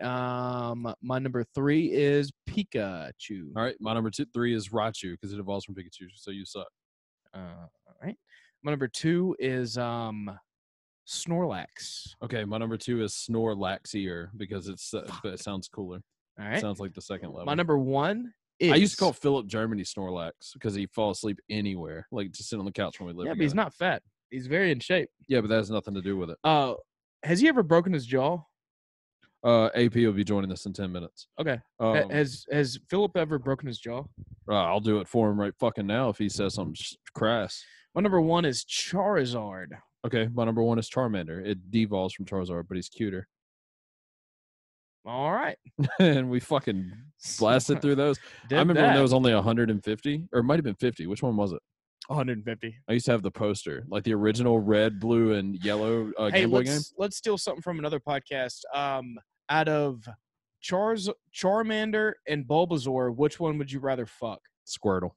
My number 3 is Pikachu. All right. My number 3 is Raichu, because it evolves from Pikachu, so you suck. All right. My number 2 is Snorlax. Okay. My number 2 is Snorlaxier, because it sounds cooler. All right. Sounds like the second level. My number 1 is. I used to call Philip Germany Snorlax because he'd fall asleep anywhere, like just sit on the couch when we lived Yeah, together. but he's not fat. He's very in shape. Yeah, but that has nothing to do with it. Has he ever broken his jaw? AP will be joining us in 10 minutes. Okay. Has Philip ever broken his jaw? I'll do it for him right fucking now if he says something crass. My number 1 is Charizard. Okay, my number 1 is Charmander. It devolves from Charizard, but he's cuter. All right. And we fucking blasted through those. I remember when there was only 150, or it might have been 50. Which one was it? 150. I used to have the poster, like the original red, blue, and yellow Hey, Game Boy game. let's steal something from another podcast. Out of Charmander and Bulbasaur, which one would you rather fuck? Squirtle.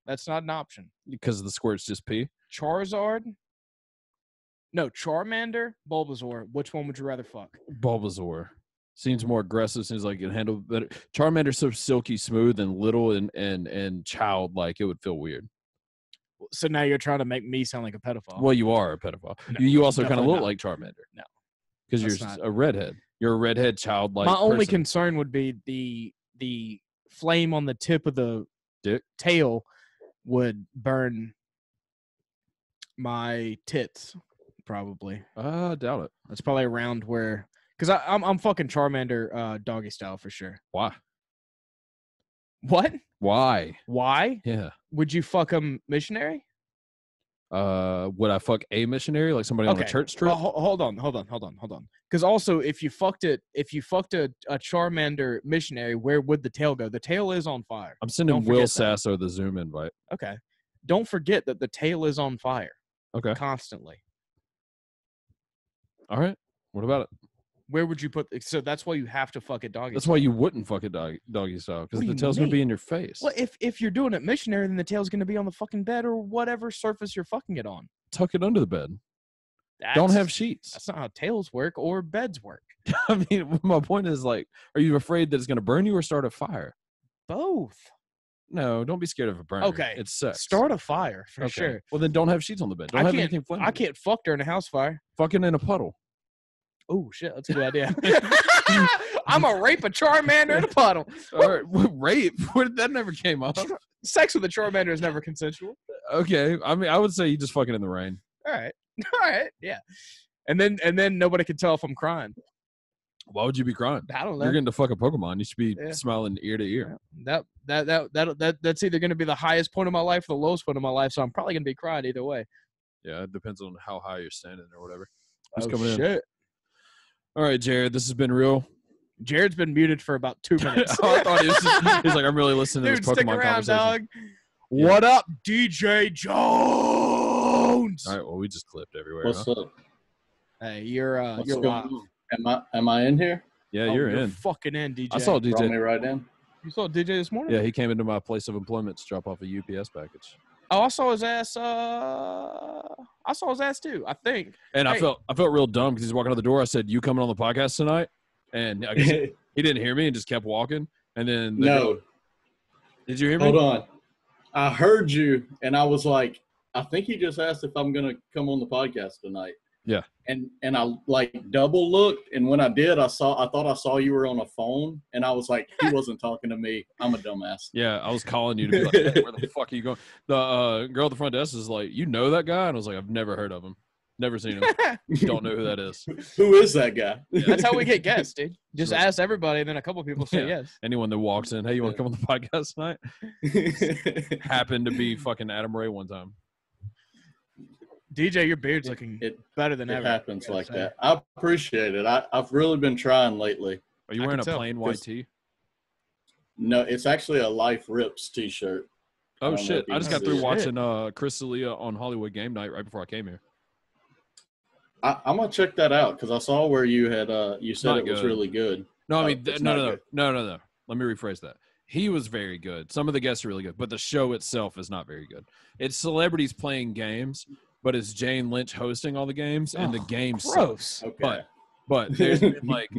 That's not an option. Because the squirt's just pee. Charmander, Bulbasaur. Which one would you rather fuck? Bulbasaur. Seems more aggressive. Seems like it can handle better. Charmander's so silky smooth and little and childlike. It would feel weird. So now you're trying to make me sound like a pedophile. Well, you are a pedophile. No, you also kind of definitely look not. like Charmander. No. Because That's you're not. a redhead. You're a redhead, childlike. My only person. concern would be the flame on the tip of the Dick? tail would burn my tits. Probably. I doubt it. That's probably around where. Because I'm fucking Charmander doggy style for sure. Why? What? Why? Why? Yeah. Would you fuck him missionary? Would I fuck a missionary, like somebody on a church trip? Hold on. Because also, if you fucked a Charmander missionary, where would the tail go? The tail is on fire. I'm sending Don't Will forget that. Sasso the Zoom invite. Okay. Don't forget that the tail is on fire Okay. constantly. All right. What about it? Where would you put? So that's why you have to fuck a doggy. That's why you wouldn't fuck a doggy style, because What do the you tail's gonna be mean? in your face. Well, if you're doing it missionary, then the tail's going to be on the fucking bed or whatever surface you're fucking it on. Tuck it under the bed. Don't have sheets. That's not how tails work or beds work. I mean, my point is, like, are you afraid that it's gonna burn you or start a fire? Both. No, don't be scared of a burn. Okay. It's sex. Start a fire for Okay. sure. Well, then don't have sheets on the bed. Don't I have can't- anything flammable. I can't fuck during a house fire. Fucking in a puddle. Oh shit, that's a good idea. I'm a rape a Charmander in a puddle. All right, rape? That never came up. Sex with a Charmander is never consensual. Okay, I mean, I would say you just fucking in the rain. All right, yeah. And then nobody can tell if I'm crying. Why would you be crying? I don't know. You're getting to fuck a Pokemon. You should be smiling ear to ear. That's either going to be the highest point of my life or the lowest point of my life. So I'm probably going to be crying either way. Yeah, it depends on how high you're standing or whatever. Who's coming in? All right, Jared, this has been real. Jared's been muted for about 2 minutes. I thought he's like, I'm really listening Dude, to this Pokemon stick around, conversation. dog. Yeah. What up, DJ Jones? All right, well, we just clipped everywhere. What's up? Hey, you're What's live. going on? Am I in here? Yeah, Oh, you're you're in. fucking in, DJ. I saw Brought me DJ. right in. You saw DJ this morning? Yeah, he came into my place of employment to drop off a UPS package. Oh, I saw his ass. I saw his ass too. I think. And Hey. I felt real dumb because he's walking out the door. I said, "You coming on the podcast tonight?" And I guess he didn't hear me and just kept walking. And then No. Did you hear me? Hold on. I heard you, and I was like, I think he just asked if I'm gonna come on the podcast tonight. Yeah. And I like double looked, and when I did, I thought I saw you were on a phone, and I was like, he wasn't talking to me. I'm a dumbass. Yeah, I was calling you to be like, "Hey, where the fuck are you going?" The girl at the front desk is like, "You know that guy?" And I was like, "I've never heard of him. Never seen him. Don't know who that is." Who is that guy? That's how we get guests, dude. Just Sure. ask everybody, and then a couple people say Yeah. yes. Anyone that walks in, "Hey, you want to come on the podcast tonight?" Happened to be fucking Adam Ray one time. DJ, your beard's looking It better than ever. happens I gotta like say. that. I appreciate it. I've really been trying lately. Are you I wearing a can tell, plain 'cause- white tee? No, it's actually a Life Rips T-shirt. I Oh don't know shit! if you I just can got see through it. watching Chris D'Elia on Hollywood Game Night right before I came here. I'm gonna check that out because I saw where you had you said Not it was good. really good. No, I Oh, mean it's no. not good. Let me rephrase that. He was very good. Some of the guests are really good, but the show itself is not very good. It's celebrities playing games, but it's Jane Lynch hosting all the games, and the Oh, games suck. Gross. Okay. But there's been like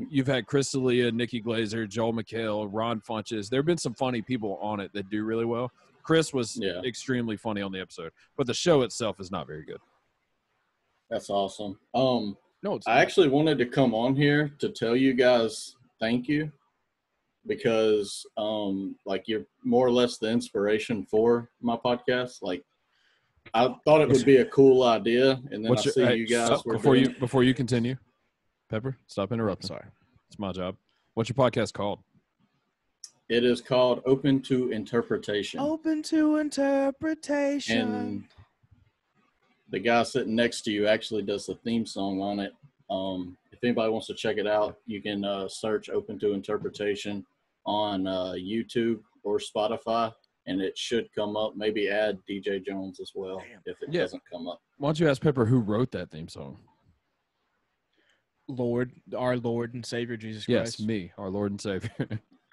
you've had Chris D'Elia, Nikki Glazer, Joel McHale, Ron Funches. There have been some funny people on it that do really well. Chris was Yeah. extremely funny on the episode, but the show itself is not very good. That's awesome. No, it's I actually wanted to come on here to tell you guys thank you because like you're more or less the inspiration for my podcast. Like I thought it would be a cool idea, and then I see you guys were doing it. before you continue, Pepper, stop Oh, interrupting. sorry. It's my job. What's your podcast called? It is called Open to Interpretation. Open to interpretation. And the guy sitting next to you actually does the theme song on it. If anybody wants to check it out, you can search Open to Interpretation on YouTube or Spotify, and it should come up. Maybe add DJ Jones as well if it Yeah. doesn't come up. Why don't you ask Pepper who wrote that theme song? Lord, our Lord and Savior Jesus Yes, Christ. me, our Lord and Savior.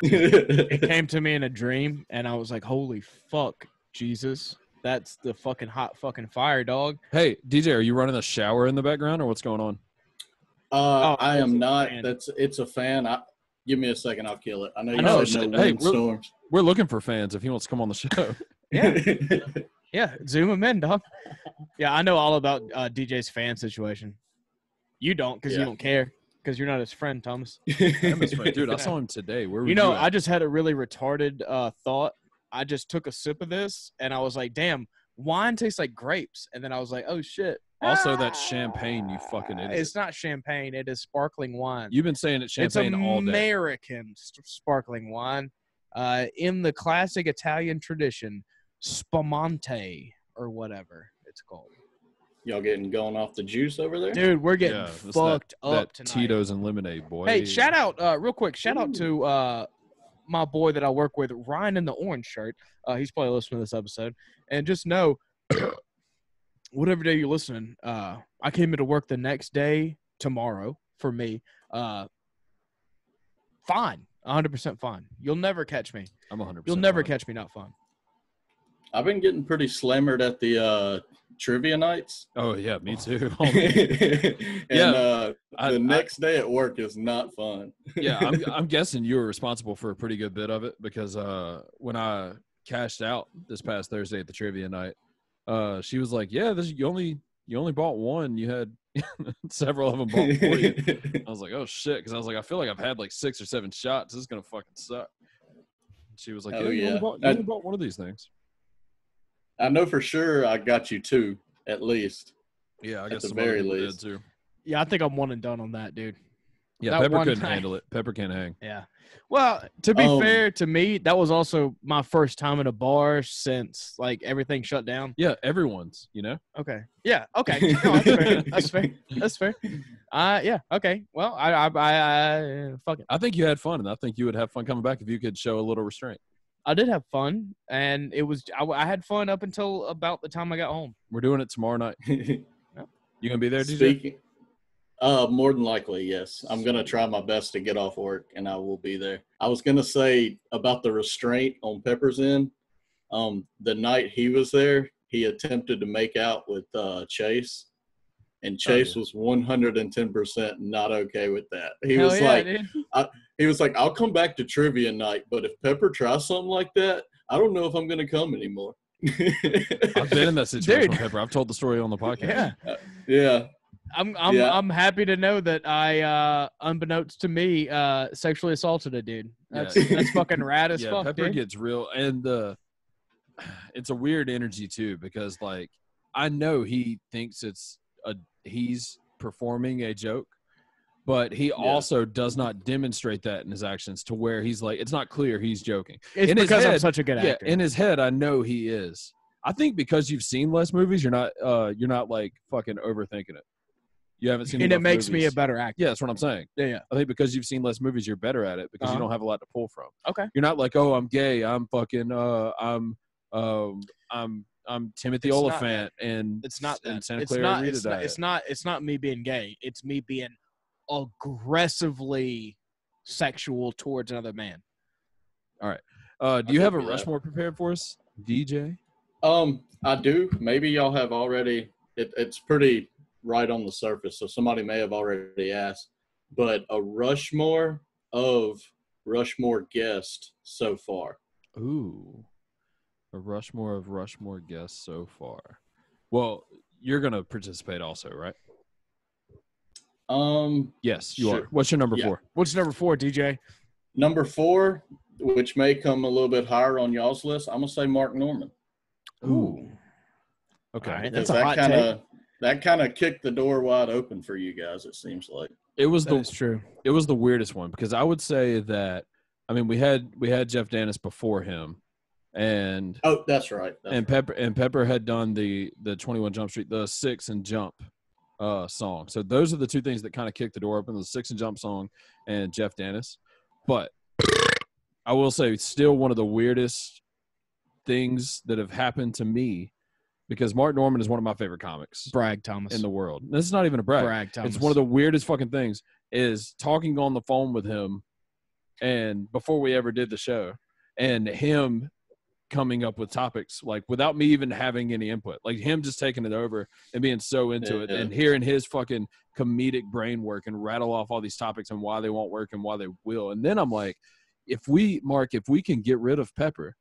It came to me in a dream, and I was like, "Holy fuck, Jesus! That's the fucking hot fucking fire, dog." Hey, DJ, are you running a shower in the background, or what's going on? I it's am a not. fan. It's a fan. Give me a second, I'll kill it. I know you know, said no hey, windstorms. We're looking for fans if he wants to come on the show. Yeah, zoom him in, dog. Yeah, I know all about DJ's fan situation. You don't, because you Yeah. don't care, because you're not his friend, Thomas. I'm his friend. Dude, I saw him today. Where were You know, at? I just had a really retarded thought. I just took a sip of this, and I was like, "Damn, wine tastes like grapes." And then I was like, "Oh shit!" Also, that's champagne, you fucking idiot. It's not champagne; it is sparkling wine. You've been saying it's It's champagne all day. American sparkling wine, in the classic Italian tradition, spumante or whatever it's called. Y'all getting going off the juice over there? Dude, we're getting Yeah, it's fucked that up tonight. Tito's and lemonade, boy. Hey, shout out, real quick, shout out to my boy that I work with, Ryan in the orange shirt. He's probably listening to this episode. And just know, whatever day you're listening, I came into work the next day, tomorrow, for me. Fine. 100% fine. You'll never catch me. I'm 100%. You'll never fine. catch me not fine. I've been getting pretty slammered at the trivia nights. Oh, yeah, me too. And Yeah, the next day at work is not fun. Yeah, I'm guessing you were responsible for a pretty good bit of it because when I cashed out this past Thursday at the trivia night, she was like, "Yeah, you only bought one. You had several of them bought for you." I was like, "Oh shit," because I was like, I feel like I've had like 6 or 7 shots. This is gonna fucking suck. She was like, Oh, "Yeah, you yeah. only bought one of these things." I know for sure I got you two, at least. Yeah, I guess the some other very people least. did too. Yeah, I think I'm one and done on that, dude. Yeah, That Pepper one couldn't night. handle it. Pepper can't hang. Yeah. Well, to be fair to me, that was also my first time in a bar since like everything shut down. Yeah, everyone's, Okay. Yeah. Okay. No, that's fair. That's fair. That's fair. Yeah. Okay. Well, I fuck it. I think you had fun, and I think you would have fun coming back if you could show a little restraint. I did have fun, and it was I had fun up until about the time I got home. We're doing it tomorrow night. You gonna be there, DJ? Speaking, more than likely, yes. I'm gonna try my best to get off work, and I will be there. I was gonna say about the restraint on Pepper's end. The night he was there, he attempted to make out with Chase, and Chase was 110% not okay with that. He Hell was yeah, like, dude. he was like, I'll come back to trivia night, but if Pepper tries something like that, I don't know if I'm gonna come anymore. I've been in that situation Dude. with Pepper. I've told the story on the podcast. Yeah. Yeah. I'm happy to know that I unbeknownst to me sexually assaulted a dude. That's fucking rad as Yeah, fuck, Pepper dude. gets real, and it's a weird energy too, because like I know he thinks he's performing a joke, but he also does not demonstrate that in his actions to where he's like, it's not clear he's joking. It's in his because I'm head- such a good Yeah, actor. in his head, I know he is. I think because you've seen less movies, you're not like fucking overthinking it. You haven't seen And it enough makes me a movies. better actor. Yeah, that's what I'm saying. Yeah. I think because you've seen less movies, you're better at it because you Uh-huh. don't have a lot to pull from. Okay. You're not like, oh, I'm gay. I'm fucking. I'm Timothy It's not Oliphant, and It's not and that. Santa It's Clara not, Rita it's not. diet. It's not me being gay. It's me being aggressively sexual towards another man. Do you have a could be that. Rushmore prepared for us, DJ? I do. Maybe y'all have already. It's pretty right on the surface, so somebody may have already asked. But a Rushmore of Rushmore guests so far. Ooh, a Rushmore of Rushmore guests so far. Well, you're gonna participate also, right? Yes, you Sure. are. What's your number Yeah. 4? What's number 4, DJ? Number 4, which may come a little bit higher on y'all's list, I'm gonna say Mark Norman. Ooh. Okay. All right, Because that's a hot that kind of kicked the door wide open for you guys. It seems like. It was That is true. it was the weirdest one because I would say that we had Jeff Dennis before him, and Oh, that's right. Pepper had done the 21 Jump Street, the 6 and Jump song. So those are the two things that kind of kicked the door open: the 6 and Jump song and Jeff Dennis. But I will say, still one of the weirdest things that have happened to me, because Mark Norman is one of my favorite comics Brag Thomas. in the world. This is not even a brag. Brag Thomas. It's one of the weirdest fucking things is talking on the phone with him, and before we ever did the show, and him coming up with topics like without me even having any input, like him just taking it over and being so into it, Yeah. and hearing his fucking comedic brain work and rattle off all these topics and why they won't work and why they will. And then I'm like, if we can get rid of Pepper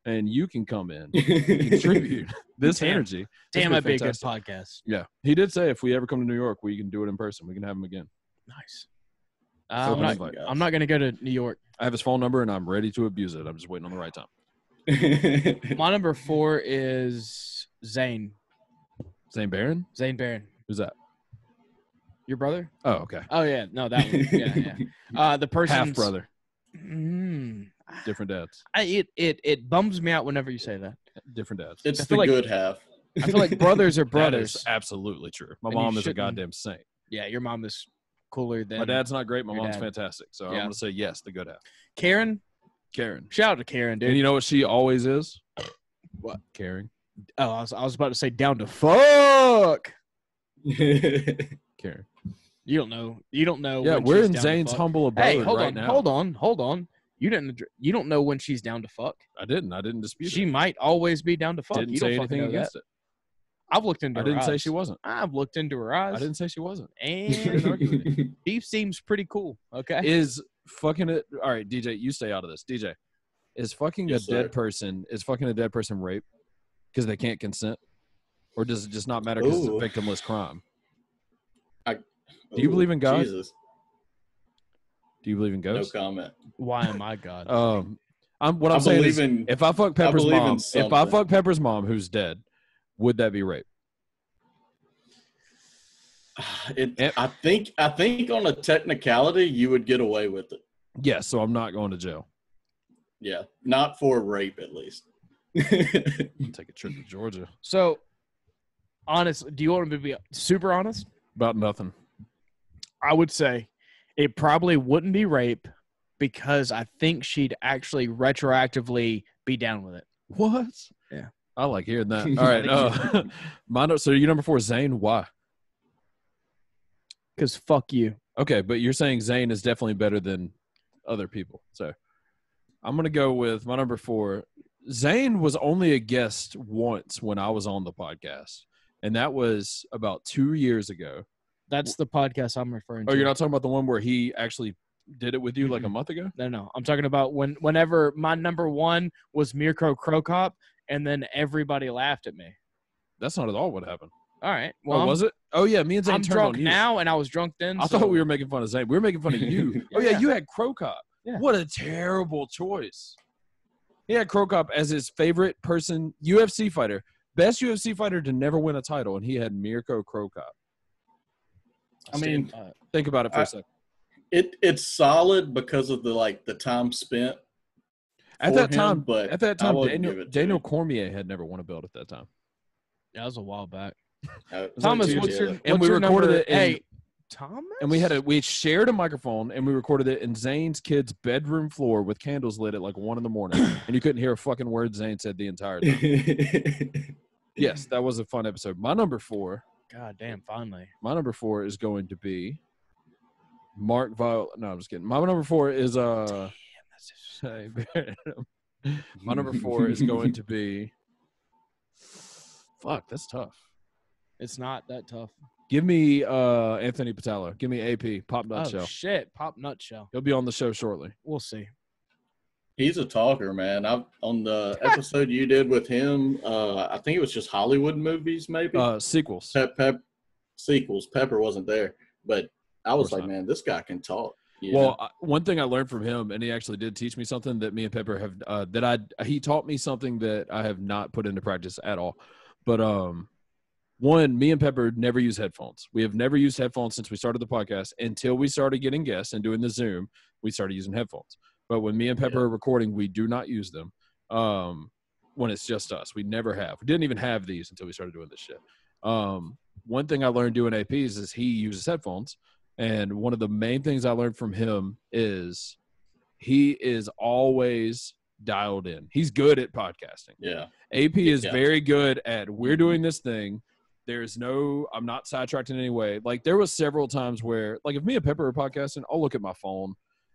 and you can come in and contribute this Damn. energy. Damn, that'd that'd be a good fantastic. podcast. Yeah, he did say if we ever come to New York, we can do it in person. We can have him again. Nice. So I'm not going to go to New York. I have his phone number and I'm ready to abuse it. I'm just waiting on the right time. My number 4 is Zane. Zane Barron? Zane Barron. Who's that? Your brother? Oh, okay. Oh yeah, no, that one. Yeah. The person's Half brother, Mm, different dads, it bums me out whenever you say that. different dads. It's I the feel like- good half. I feel like brothers are That brothers. is absolutely true. My And you mom is a shouldn't- goddamn saint. Yeah, your mom is cooler than My dad's not great. My your mom's dad. fantastic. So I'm Yeah. gonna say yes, the good half. Karen. Karen. Shout out to Karen, dude. And you know what she always is? What? Caring. Oh, I was about to say down to fuck. Caring. You don't know. You don't know. Yeah, when we're she's in down to Zane's fuck. humble abode Hey, hold right on, now. hold on. You don't know when she's down to fuck. I didn't dispute She it. might always be down to fuck. Didn't you say don't fucking anything know against that. it. I've looked into I her didn't say eyes. she wasn't. I've looked into her eyes. I didn't say she wasn't. And argue with it. she seems pretty cool. Okay. Is fucking it? All right, DJ, you stay out of this. DJ, is fucking Yes, a dead sir. person? Is fucking a dead person rape because they can't consent, or does it just not matter because it's a Ooh. victimless crime? Do Ooh, you believe in God? Jesus. Do you believe in No ghosts? comment. Why am I God? What I'm saying believe is, in- if I fuck Pepper's believe in mom, if I something. fuck Pepper's mom who's dead, would that be rape? I think on a technicality you would get away with it. Yeah, so I'm not going to jail. Yeah, not for rape at least. Take a trip to Georgia. So, honestly, do you want me to be super honest? About nothing. I would say it probably wouldn't be rape because I think she'd actually retroactively be down with it. What? Yeah. I like hearing that. All right. So your number 4 is Zane. Why? Because fuck you. Okay, but you're saying Zane is definitely better than other people. So I'm going to go with my number 4. Zane was only a guest once when I was on the podcast, and that was about 2 years ago. That's the podcast I'm referring to. Oh, you're not talking about the one where he actually did it with you like a month ago? No. I'm talking about whenever my number 1 was Mirko Krokop, and then everybody laughed at me. That's not at all what happened. All right. Well, was it? Oh, yeah. Me and Zane I'm turned drunk on you. now, and I was drunk then. I thought we were making fun of Zane. We were making fun of you. Oh, yeah. You had Krokop. Yeah. What a terrible choice. He had Krokop as his favorite person, UFC fighter. Best UFC fighter to never win a title, and he had Mirko Krokop. I mean, think about it for a second. It's solid because of the time spent. At that time, Daniel him. Cormier had never won a belt at that time. That was a while back. Thomas, what's your and we recorded number? it. Hey, Thomas. And we shared a microphone, and we recorded it in Zane's kid's bedroom floor with candles lit at like 1 a.m, and you couldn't hear a fucking word Zane said the entire time. Yes, that was a fun episode. My number 4. God damn! Finally, my number 4 is going to be Mark Viola. No, I'm just kidding. My number 4 is my number 4 is going to be. Fuck, that's tough. It's not that tough. Give me Anthony Patella. Give me AP Pop Nutshell. Oh shit, Pop Nutshell. He'll be on the show shortly. We'll see. He's a talker, man. On the episode you did with him, I think it was just Hollywood movies, maybe sequels. Sequels. Pepper wasn't there, but I was like, man, this guy can talk. Well, one thing I learned from him, and he actually did teach me something that me and Pepper have he taught me something that I have not put into practice at all. But one, me and Pepper never use headphones. We have never used headphones since we started the podcast until we started getting guests and doing the Zoom. We started using headphones. But when me and Pepper are recording, we do not use them when it's just us. We never have. We didn't even have these until we started doing this shit. One thing I learned doing APs is he uses headphones. And one of the main things I learned from him is he is always dialed in. He's good at podcasting. Yeah. AP is very good at we're doing this thing. I'm not sidetracked in any way. Like there was several times where like if me and Pepper are podcasting, I'll look at my phone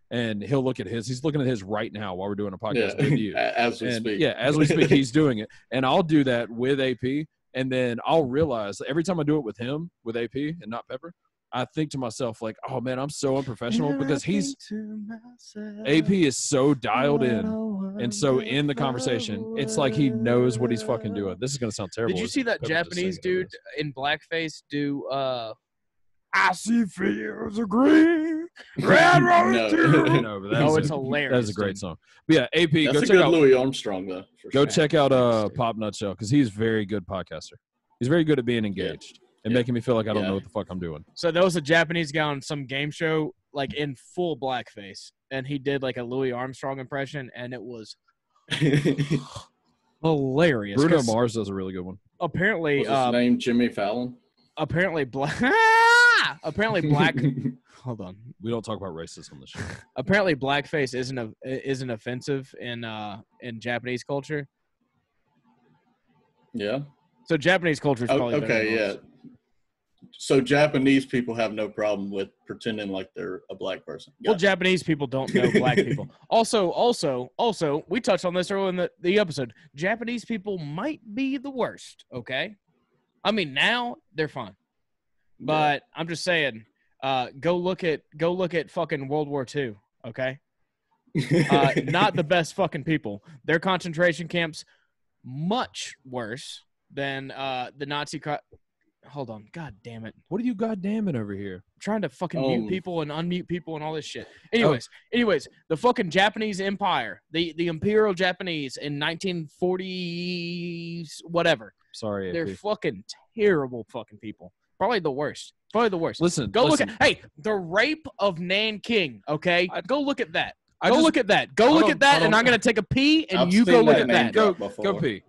and he'll look at his. He's looking at his right now while we're doing a podcast with you. As we speak. Yeah, as we speak, he's doing it. And I'll do that with AP. And then I'll realize every time I do it with him, with AP and not Pepper, I think to myself like, oh man, I'm so unprofessional because AP is so dialed in and so in the conversation. It's like he knows what he's fucking doing. This is gonna sound terrible. Did you see that Japanese dude in blackface do I see fields of green, red roses too. No, but it's hilarious. That's a great song. But yeah, AP, that's go a check good out Louis Armstrong though. Go check out Pop Nutshell because he's very good podcaster. He's very good at being engaged. And making me feel like I don't know what the fuck I'm doing. So there was a Japanese guy on some game show, like in full blackface, and he did like a Louis Armstrong impression, and it was hilarious. Bruno Mars does a really good one. Apparently, was his name Jimmy Fallon? Apparently black. Hold on, we don't talk about racism on the show. Apparently, blackface isn't offensive in Japanese culture. Yeah. So Japanese culture is probably okay. Yeah. So Japanese people have no problem with pretending like they're a black person. Well, Japanese people don't know black people. Also, we touched on this earlier in the episode. Japanese people might be the worst, okay? I mean, now they're fine. But I'm just saying, go look at fucking World War II, okay? Not the best fucking people. Their concentration camps much worse than the Nazi Hold on. God damn it. What are you goddamming over here? I'm trying to fucking mute people and unmute people and all this shit. Anyways, the fucking Japanese Empire, the Imperial Japanese in 1940s, whatever. Sorry, they're fucking terrible fucking people. Probably the worst. Probably the worst. Listen, Go look at the rape of Nanking. Okay, go look at that. Go just- look at that. Go look at that, and I'm gonna take a pee, and I've you go seen look that at name that. drop Go before. pee.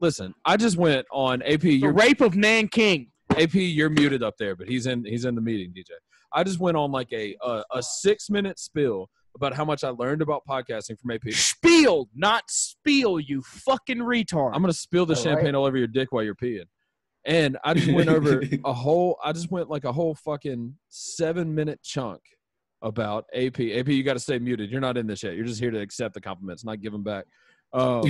Listen, I just went on AP. The rape of Nanking. AP, you're muted up there, but he's in the meeting, DJ. I just went on like a 6-minute spill about how much I learned about podcasting from AP. Spiel, not spiel, you fucking retard. I'm gonna spill the All champagne right. all over your dick while you're peeing. And I just went over a whole fucking 7-minute chunk about AP. AP, you got to stay muted. You're not in this yet. You're just here to accept the compliments, not give them back. I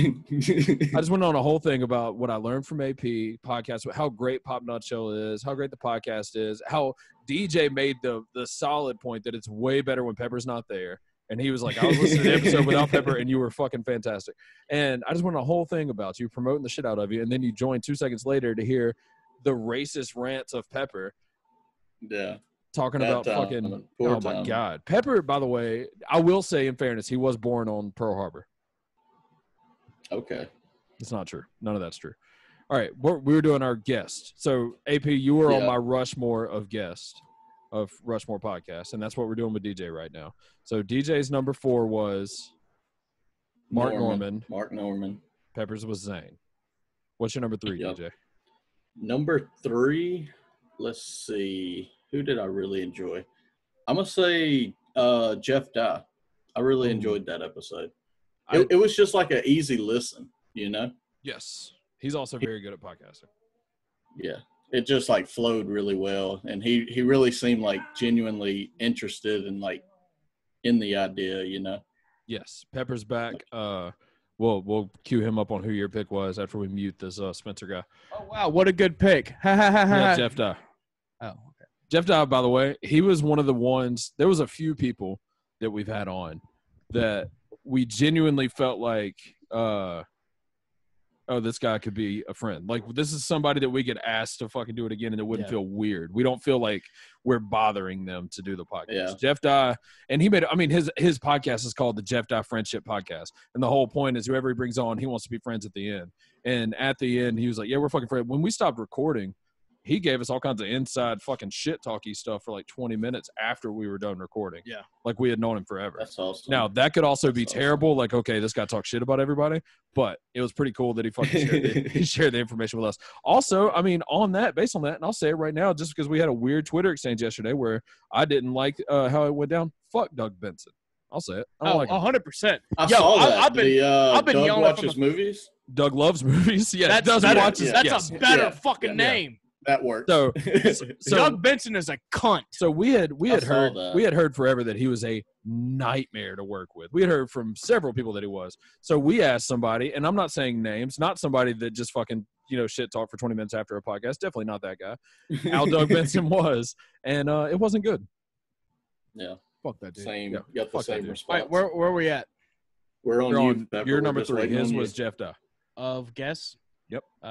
just went on a whole thing about what I learned from AP podcast, how great Pop Nutshell is, how great the podcast is, how DJ made the solid point that it's way better when Pepper's not there. And he was like, I was listening to the episode without Pepper, and you were fucking fantastic. And I just went on a whole thing about you, promoting the shit out of you, and then you joined 2 seconds later to hear the racist rants of Pepper. Yeah. Talking That about time, fucking – poor oh, my time. God. Pepper, by the way, I will say in fairness, he was born on Pearl Harbor. Okay. It's not true. None of that's true. All right. We were doing our guest. So, AP, you were on Yeah. my Rushmore of guests of Rushmore podcast, and that's what we're doing with DJ right now. So, DJ's number 4 was Mark Norman. Mark Norman. Peppers was Zane. What's your number 3, Yep. DJ? Number 3, let's see. Who did I really enjoy? I'm going to say Jeff Dye. I really Ooh. enjoyed that episode. I- It was just like an easy listen, you know? Yes. He's also very good at podcasting. Yeah. It just like flowed really well. And he really seemed like genuinely interested in like in the idea, you know? Yes. Pepper's back. We'll cue him up on who your pick was after we mute this Spencer guy. Oh wow, what a good pick! Ha ha ha Yeah, ha. Jeff Dye. Oh, okay. Jeff Dye, by the way, he was one of the ones. There was a few people that we've had on that we genuinely felt like, oh, this guy could be a friend. Like, this is somebody that we could ask to fucking do it again, and it wouldn't Yeah. feel weird. We don't feel like we're bothering them to do the podcast. Yeah. Jeff Dye, and he made. I mean, his podcast is called the Jeff Dye Friendship Podcast, and the whole point is whoever he brings on, he wants to be friends at the end. And at the end, he was like, "Yeah, we're fucking friends." When we stopped recording, he gave us all kinds of inside fucking shit talky stuff for like 20 minutes after we were done recording. Yeah. Like we had known him forever. That's awesome. Now, that could also be That's awesome. terrible. Like, okay, this guy talks shit about everybody, but it was pretty cool that he fucking he shared the information with us. Also, I mean, based on that, and I'll say it right now, just because we had a weird Twitter exchange yesterday where I didn't like how it went down. Fuck Doug Benson. I'll say it. I don't like him. 100%. I Yo, saw that. I've been Doug yelling at watches from movies. Doug loves movies. Yeah, That's does better. watches. Yeah. That's yes. a better Yeah. fucking Yeah. name. That works. So, Doug Benson is a cunt. So we had saw that. heard forever that he was a nightmare to work with. We had heard from several people that he was. So we asked somebody, and I'm not saying names, not somebody that just fucking shit talk for 20 minutes after a podcast. Definitely not that guy. How Doug Benson was, and it wasn't good. Yeah. Fuck that dude. Same. Yeah, Got the fuck that same dude. response. All right, where are we at? We're on You're you. on Pepper. your We're number just 3. waiting His on you. was Jeff Dye. Of guess? Yep. Uh,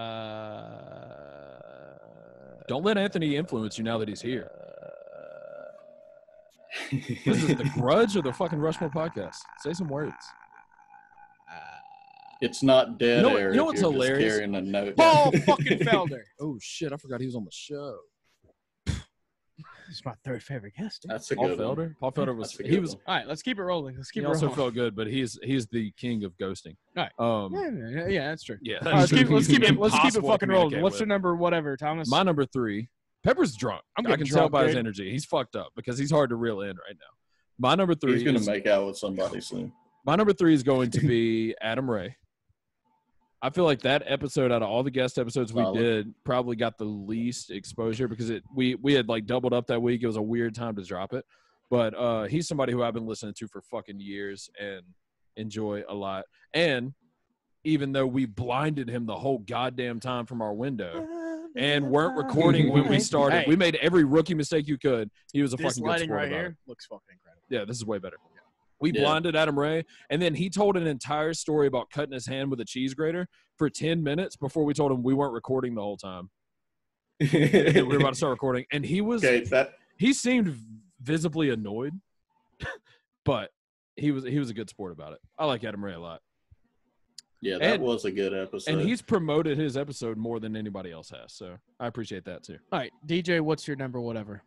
Don't let Anthony influence you now that he's here. This is the Grudge or the fucking Rushmore podcast. Say some words. It's not dead You know what- air. you know if what's you're just hilarious? carrying a note. Paul fucking Felder. Oh shit! I forgot he was on the show. He's my third favorite guest. Dude. That's a Paul good one. Felder. Paul Felder was That's a he good was one. All right, let's keep it rolling. Let's keep he it also rolling. felt good, but he's the king of ghosting. Right. Yeah, that's true. Yeah. All right, let's keep it Impossible to fucking rolling. communicate What's with. your number? Whatever, Thomas. My number 3. Pepper's drunk. I'm I getting can tell drunk, by his dude. energy. He's fucked up because he's hard to reel in right now. My number 3 He's gonna is, make out with somebody soon. my number 3 is going to be Adam Ray. I feel like that episode out of all the guest episodes we Solid. did probably got the least exposure because we had like doubled up that week. It was a weird time to drop it. But he's somebody who I've been listening to for fucking years and enjoy a lot. And even though we blinded him the whole goddamn time from our window and weren't recording when we started, Hey. we made every rookie mistake you could. He was a this fucking good lighting sport right about it. here looks fucking incredible. Yeah, this is way better. We Yeah. blinded Adam Ray, and then he told an entire story about cutting his hand with a cheese grater for 10 minutes before we told him we weren't recording the whole time. We were about to start recording, and he seemed visibly annoyed, but he was a good sport about it. I like Adam Ray a lot. Yeah, that And- was a good episode. And he's promoted his episode more than anybody else has. So I appreciate that too. All right, DJ, what's your number? Whatever.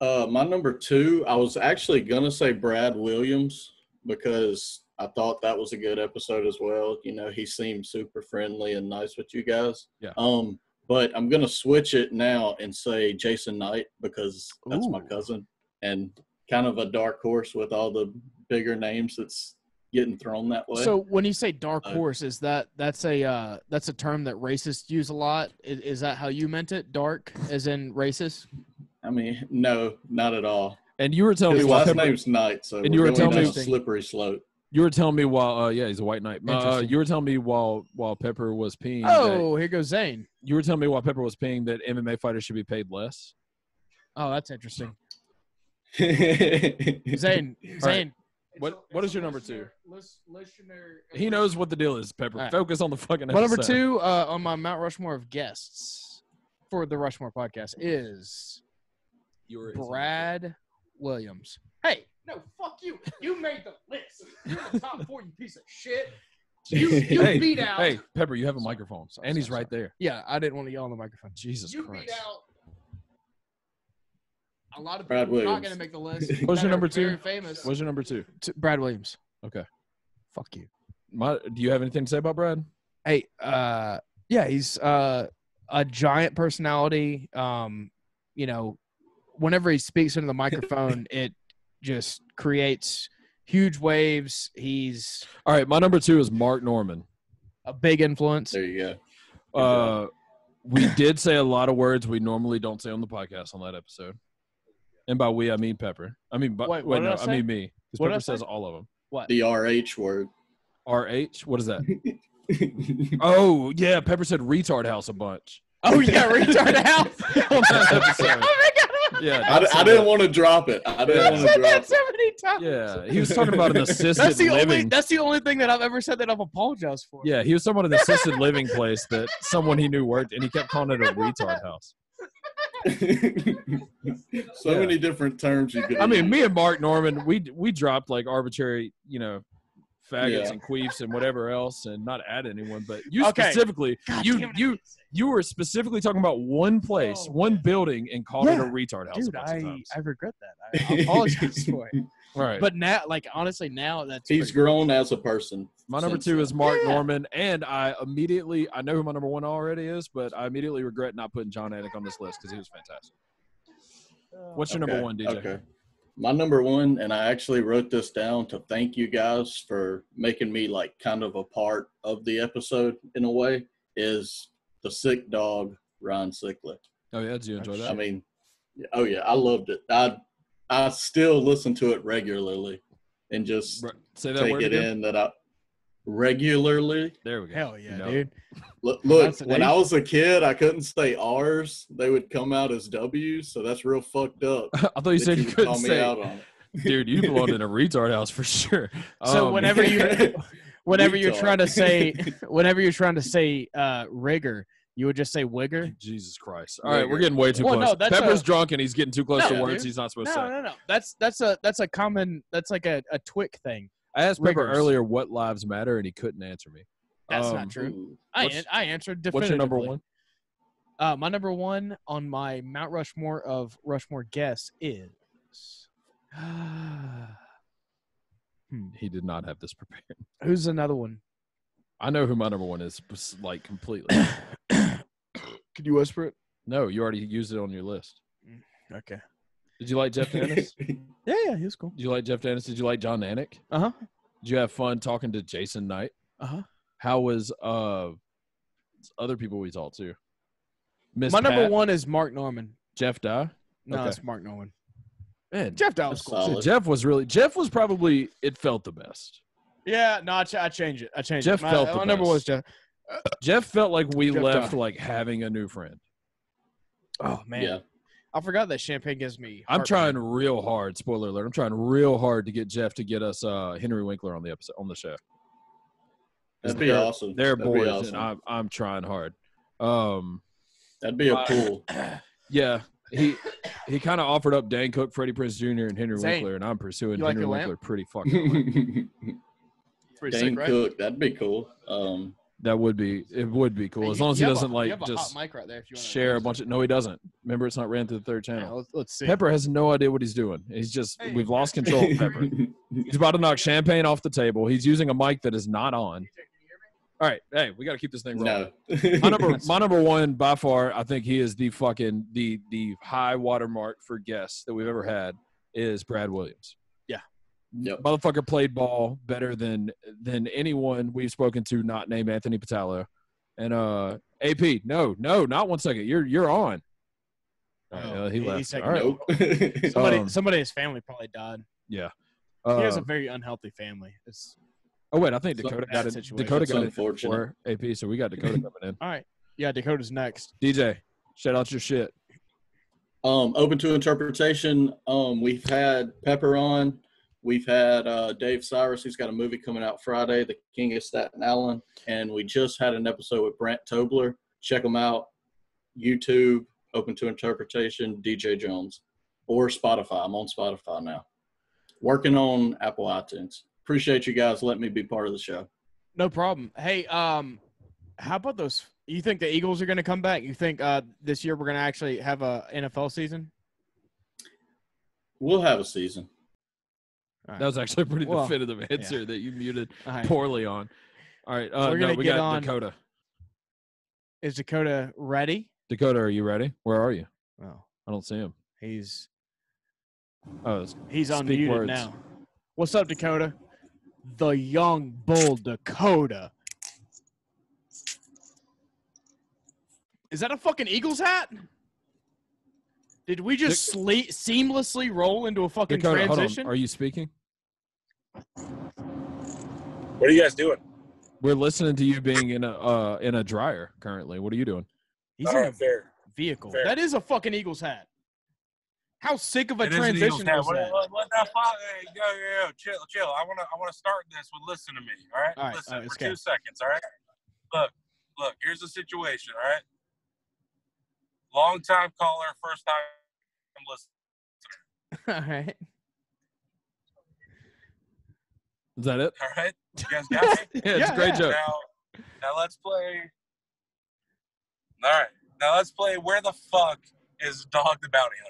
My number 2, I was actually gonna say Brad Williams because I thought that was a good episode as well. You know, he seemed super friendly and nice with you guys. Yeah. But I'm gonna switch it now and say Jason Knight because that's my Ooh. cousin and kind of a dark horse with all the bigger names that's getting thrown that way. So when you say dark Uh, horse, is that's a term that racists use a lot? Is that how you meant it? Dark, as in racist? I mean, no, not at all. And you were telling His me last while name's Knight, so and we're you were going telling down me- a slippery slope. you were telling me while he's a white knight. Interesting. You were telling me while Pepper was peeing. Oh, here goes Zane. You were telling me while Pepper was peeing that MMA fighters should be paid less. Oh, that's interesting. Zane. Zane. What is your number 2? Listener. He knows what the deal is, Pepper. All right. Focus on the fucking My episode. number 2 on my Mount Rushmore of guests for the Rushmore podcast is Brad Williams. Hey, no, fuck you. You made the list. You're in the top 4, you piece of shit. You Hey, beat out. Hey, Pepper, you have a Sorry. microphone, Sorry, and he's sorry, right there. Yeah, I didn't want to yell on the microphone. Jesus You Christ. beat out a lot of Brad people who are not Williams. going to make the list. What was your that are number 2? Very famous. What's your number 2? Brad Williams. Okay. Fuck you. Do you have anything to say about Brad? Hey, yeah, he's a giant personality. You know, whenever he speaks into the microphone, it just creates huge waves. He's All right, my number 2 is Mark Norman. a big influence. There you go. We did say a lot of words we normally don't say on the podcast on that episode. And by we, I mean Pepper. I mean, Wait, what did I I say? mean me. Because What did I Pepper say? says all of them. What? The RH word. RH? What is that? Oh, yeah. Pepper said retard house a bunch. Oh yeah, retard house. On that Oh episode. my god! Yeah. I didn't want to drop it. I didn't want to said drop that it. so many times. Yeah. He was talking about an assisted living. That's the only thing that I've ever said that I've apologized for. Yeah, he was talking about an assisted living place that someone he knew worked, and he kept calling it a retard house. So Yeah. many different terms you could. I mean, use. me and Mark Norman, we dropped like arbitrary, faggots Yeah. and queefs and whatever else, and not at anyone, but you Okay. specifically, God damn it. you were specifically talking about one place, Oh. one building, and called it a Yeah. retard house. Dude, a bunch of times. I regret that. I apologize for it. All right, But now, like honestly, now that's He's pretty- grown as a person. my number since 2 then. is Mark Yeah. Norman, and I know who my number 1 already is, but I immediately regret not putting John Anik on this list because he was fantastic. What's your number Okay, 1, DJ? Okay. My number 1, and I actually wrote this down to thank you guys for making me like kind of a part of the episode in a way, is the sick dog, Ryan Sicklick. Oh yeah, did you enjoy that? I mean, oh yeah, I loved it. I still listen to it regularly and just Say that take word it again. in that I regularly. There we go. Hell yeah, You know. dude. Look, That's when I was a kid, I couldn't say R's. They would come out as W's, so that's real fucked up. I thought you that said you would couldn't call me say out on it. Dude, you belong in a retard house for sure. So whenever whenever you're Retard. trying to say rigor, you would just say wigger. Jesus Christ! All right, we're Rigor. getting way too Well, close. no, that's Pepper's drunk and he's getting too close No, to words dude. he's not supposed No, to say. no, no. That's a common. That's like a Twic thing. I asked Pepper Riggers. earlier what lives matter, and he couldn't answer me. That's Um, not true. Ooh. I what's- answered definitively. What's your number 1? My number 1 on my Mount Rushmore of Rushmore guests is. He did not have this prepared. Who's another one? I know who my number 1 is, like completely. Could you whisper it? No, you already used it on your list. Okay. Did you like Jeff Dennis? Yeah, he was cool. Did you like Jeff Dennis? Did you like John Anik? Uh huh. Did you have fun talking to Jason Knight? Uh-huh. How was other people we talked to? Miss My number Pat, 1 is Mark Norman. Jeff Dye. No, Okay. it's Mark Norman. Man, Jeff Dow was That's cool. solid. So Jeff was probably it felt the best. Yeah, no, I changed it. I changed Jeff it. felt the my number best. was Jeff. Jeff felt like we Jeff left Dye. like having a new friend. Oh man, Yeah. I forgot that champagne gives me. I'm heartburn. trying real hard. Spoiler alert! I'm trying real hard to get Jeff to get us Henry Winkler on the episode on the show. That'd be They're- awesome. They're That'd be boys, awesome. and I'm trying hard. That'd be a pool. Yeah, he kind of offered up Dan Cook, Freddie Prinze Jr., and Henry Zane, Winkler, and I'm pursuing you like Henry your Winkler pretty fucking hard. pretty Dane sick, right? Cook, that'd be cool. It would be cool Hey, as long as he you have doesn't you like have a just hot mic right there if you want share a bunch of. No, he doesn't. Remember, it's not ran through the third Yeah, channel. let's see. Pepper has no idea what he's doing. He's just Hey, we've lost control of Pepper. He's about to knock champagne off the table. He's using a mic that is not on. All right, hey, we got to keep this thing rolling. No. My number one by far, I think he is the fucking the high watermark for guests that we've ever had is Brad Williams. Yep. Motherfucker played ball better than anyone we've spoken to, not named Anthony Patello. And AP, no, not 1 second. You're on. All right, he left. He's taking All right. Nope. Somebody in his family probably died. Yeah. He has a very unhealthy family. It's Oh wait, I think So- Dakota bad got it. situation. Dakota It's got it unfortunate. for AP, so we got Dakota coming in. all right. Yeah, Dakota's next. DJ, shout out your shit. Open to interpretation. We've had Pepper on. We've had Dave Cyrus, who's got a movie coming out Friday, The King of Staten Island. And we just had an episode with Brant Tobler. Check them out. YouTube, Open to Interpretation, DJ Jones. Or Spotify. I'm on Spotify now. Working on Apple iTunes. Appreciate you guys letting me be part of the show. No problem. Hey, how about those? You think the Eagles are going to come back? You think this year we're going to actually have a NFL season? We'll have a season. All right. That was actually a pretty Well, definitive answer that you muted All right. poorly on. All right, So we're gonna we get got on- Dakota. Is Dakota ready? Dakota, are you ready? Where are you? Oh, I don't see him. he's Oh, he's Speak unmuted words. now. What's up, Dakota? The young bull Dakota. Is that a fucking Eagles hat? Did we just seamlessly roll into a fucking Dakota, hold transition? on. Are you speaking? What are you guys doing? We're listening to you being in a dryer currently. What are you doing? He's All in right, a fair. vehicle. Fair. That is a fucking Eagles hat. How sick of a It is an Eagles transition hat. was What, that? what the fuck? Hey, yo, chill. I wanna start this with listen to me. All right, All right, listen all right, for let's go. 2 seconds. All right, look. Here's the situation. All right, long time caller, first time listener. All right. Is that it? All right, you guys got me. Yeah, it's a great joke. Now let's play. All right, now let's play. Where the fuck is Dog the Bounty Hunter?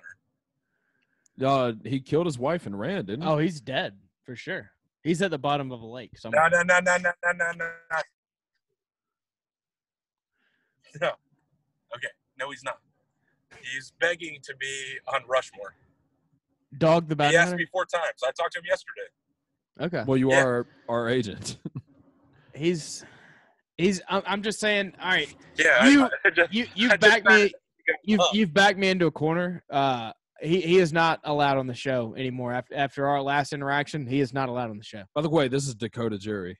He killed his wife and ran, didn't he? Oh, he's dead for sure. He's at the bottom of a lake. No. Somewhere. No. Okay. No, he's not. He's begging to be on Rushmore. Dog the He bounty asked hunter. me 4 times. I talked to him yesterday. Okay. Well, you Yeah. are our agent. He's. I'm just saying. All right. Yeah. You- I just- You've I just backed found me. it. He got up. You've backed me into a corner. He is not allowed on the show anymore. After our last interaction, he is not allowed on the show. By the way, this is Dakota Jury.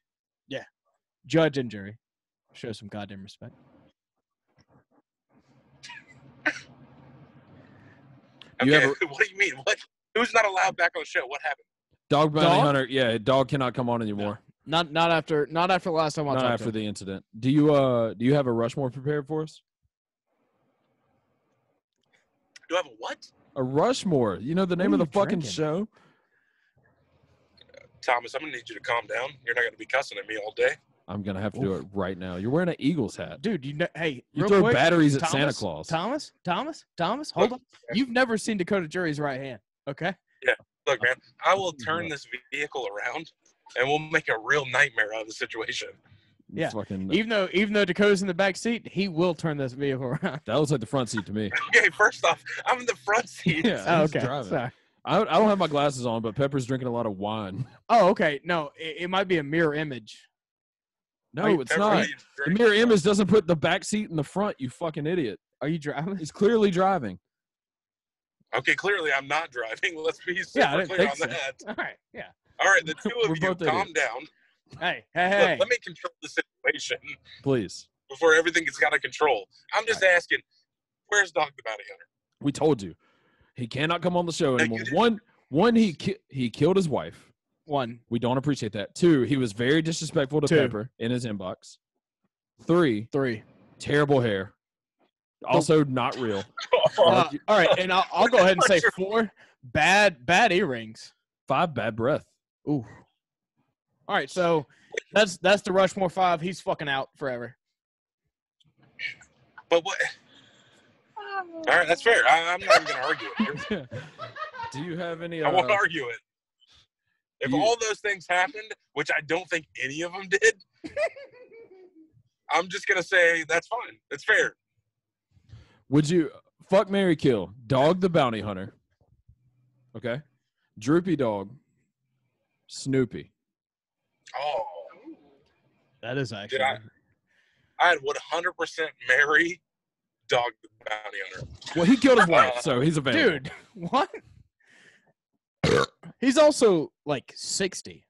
Judge and jury. Show some goddamn respect. You Okay. have What do you mean? What? Who's not allowed back on the show? What happened? Dog Bounty Dog? Hunter. Yeah, dog cannot come on anymore. Not after the last time I Not talked after to him. the incident. Do you have a Rushmore prepared for us? Do I have a what? A Rushmore. You know the name are of the you fucking drinking? show? Thomas, I'm going to need you to calm down. You're not going to be cussing at me all day. I'm gonna have to do it right now. You're wearing an Eagles hat. Dude, hey, You real throw quick, batteries at Thomas, Santa Claus. Thomas, hold on. You've never seen Dakota Jury's right hand, okay? Look, man, I will turn this vehicle around, and we'll make a real nightmare out of the situation. Yeah. Fucking, Even though Dakota's in the back seat, he will turn this vehicle around. that looks like the front seat to me. Okay, first off, I'm in the front seat. Yeah, Oh, he's okay. driving. Sorry. I don't have my glasses on, but Pepper's drinking a lot of wine. Oh, okay. No, it might be a mirror image. No, Are you- it's not. The mirror image doesn't put the back seat in the front. You fucking idiot. Are you driving? He's clearly driving. Okay, clearly I'm not driving. Let's be super Yeah, I didn't clear think on so. that. All right. Yeah. All right, the two We're of you, both calm idiots. down. Hey. Look, let me control the situation Please. before everything gets out of control. I'm just asking, where's Dog the Bounty Hunter? We told you. He cannot come on the show Hey, anymore. you didn't- One, he killed his wife. One. We don't appreciate that. 2, he was very disrespectful to 2. Pepper in his inbox. 3, 3. terrible hair. Also not real. All right, and I'll go ahead and say 4. Bad earrings. 5, bad breath. Ooh. All right, so That's the Rushmore 5. He's fucking out forever. But what? All right, that's fair. I'm not even gonna argue it. Do you have any? I won't argue it. If You- all those things happened, which I don't think any of them did, I'm just gonna say that's fine. It's fair. Would you fuck, marry, kill? Dog the bounty hunter. Okay. Droopy dog. Snoopy. Oh, That is actually. did I'd 100% marry Dog the Bounty Hunter. Well, he killed his wife, so he's available. Dude, what? He's also like 60.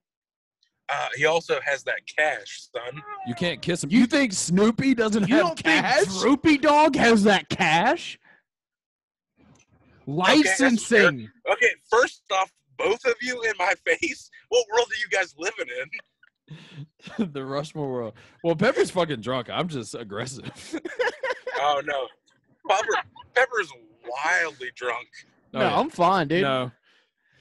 He also has that cash, son. You can't kiss him. You think Snoopy doesn't You have don't cash? think Droopy Dog has that cash? Licensing. Okay, first off, both of you in my face. What world are you guys living in? The Rushmore world. Well, Pepper's fucking drunk. I'm just aggressive. Oh no, Pepper's wildly drunk. Oh, No, yeah. I'm fine, dude. No.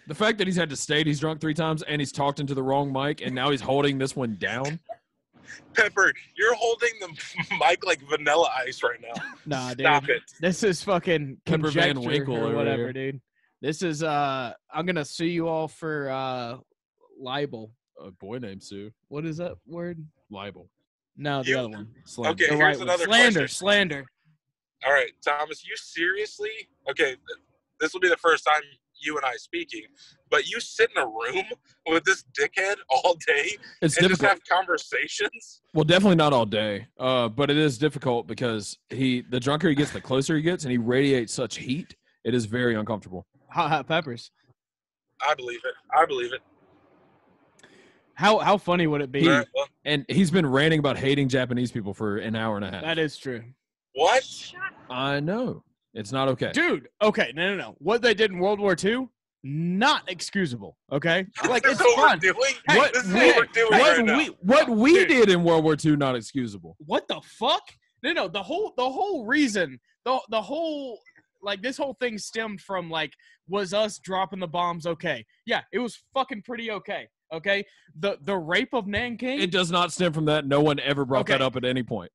The fact that he's had to state he's drunk 3 times and he's talked into the wrong mic and now he's holding this one down. Pepper, you're holding the mic like Vanilla Ice right now. Nah, dude. Stop it. This is fucking Pepper Van conjecture Winkle or over whatever, here. dude. This is I'm gonna sue you all for libel. A boy named Sue. What is that word? Libel. No, the You- other one. Slander. Okay, The here's right one. another Slander, question. slander. All right, Thomas, you seriously? Okay, this will be the first time you and I speaking, but you sit in a room with this dickhead all day It's and just difficult. have conversations? Well, definitely not all day. But it is difficult because the drunker he gets, the closer he gets, and he radiates such heat. It is very uncomfortable. Hot peppers. I believe it. I believe it. How funny would it be? All right, well, And he's been ranting about hating Japanese people for an hour and a half. That is true. what? I know. It's not okay. Dude, okay, no. What they did in World War II, not excusable, okay? Like, This it's is what fun. we're doing. Hey, This is hey, what we're doing right now. What we Dude. did in World War II, not excusable. What the fuck? No, the whole reason, the whole, like, this whole thing stemmed from, like, was us dropping the bombs okay? Yeah, it was fucking pretty okay, okay? The rape of Nanking, It does not stem from that. No one ever brought Okay. that up at any point.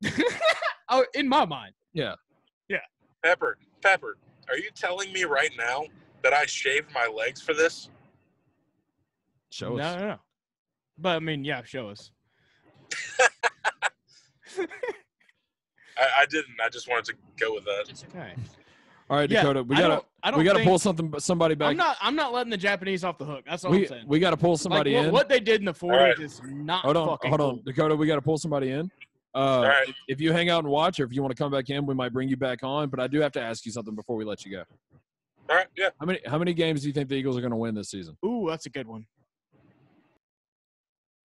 oh, in my mind. Pepper, are you telling me right now that I shaved my legs for this? Show us. No. But, I mean, yeah, show us. I didn't. I just wanted to go with that. Okay. All right, Yeah, Dakota. We I gotta don't pull think- somebody back. I'm not letting the Japanese off the hook. That's all I'm saying. We gotta pull somebody like, in. what they did in the 40s right. is not Hold on, fucking hold on, cool. Dakota. We gotta pull somebody in. All right. If you hang out and watch, or if you want to come back in, we might bring you back on. But I do have to ask you something before we let you go. All right. Yeah. How many games do you think the Eagles are going to win this season? Ooh, that's a good one.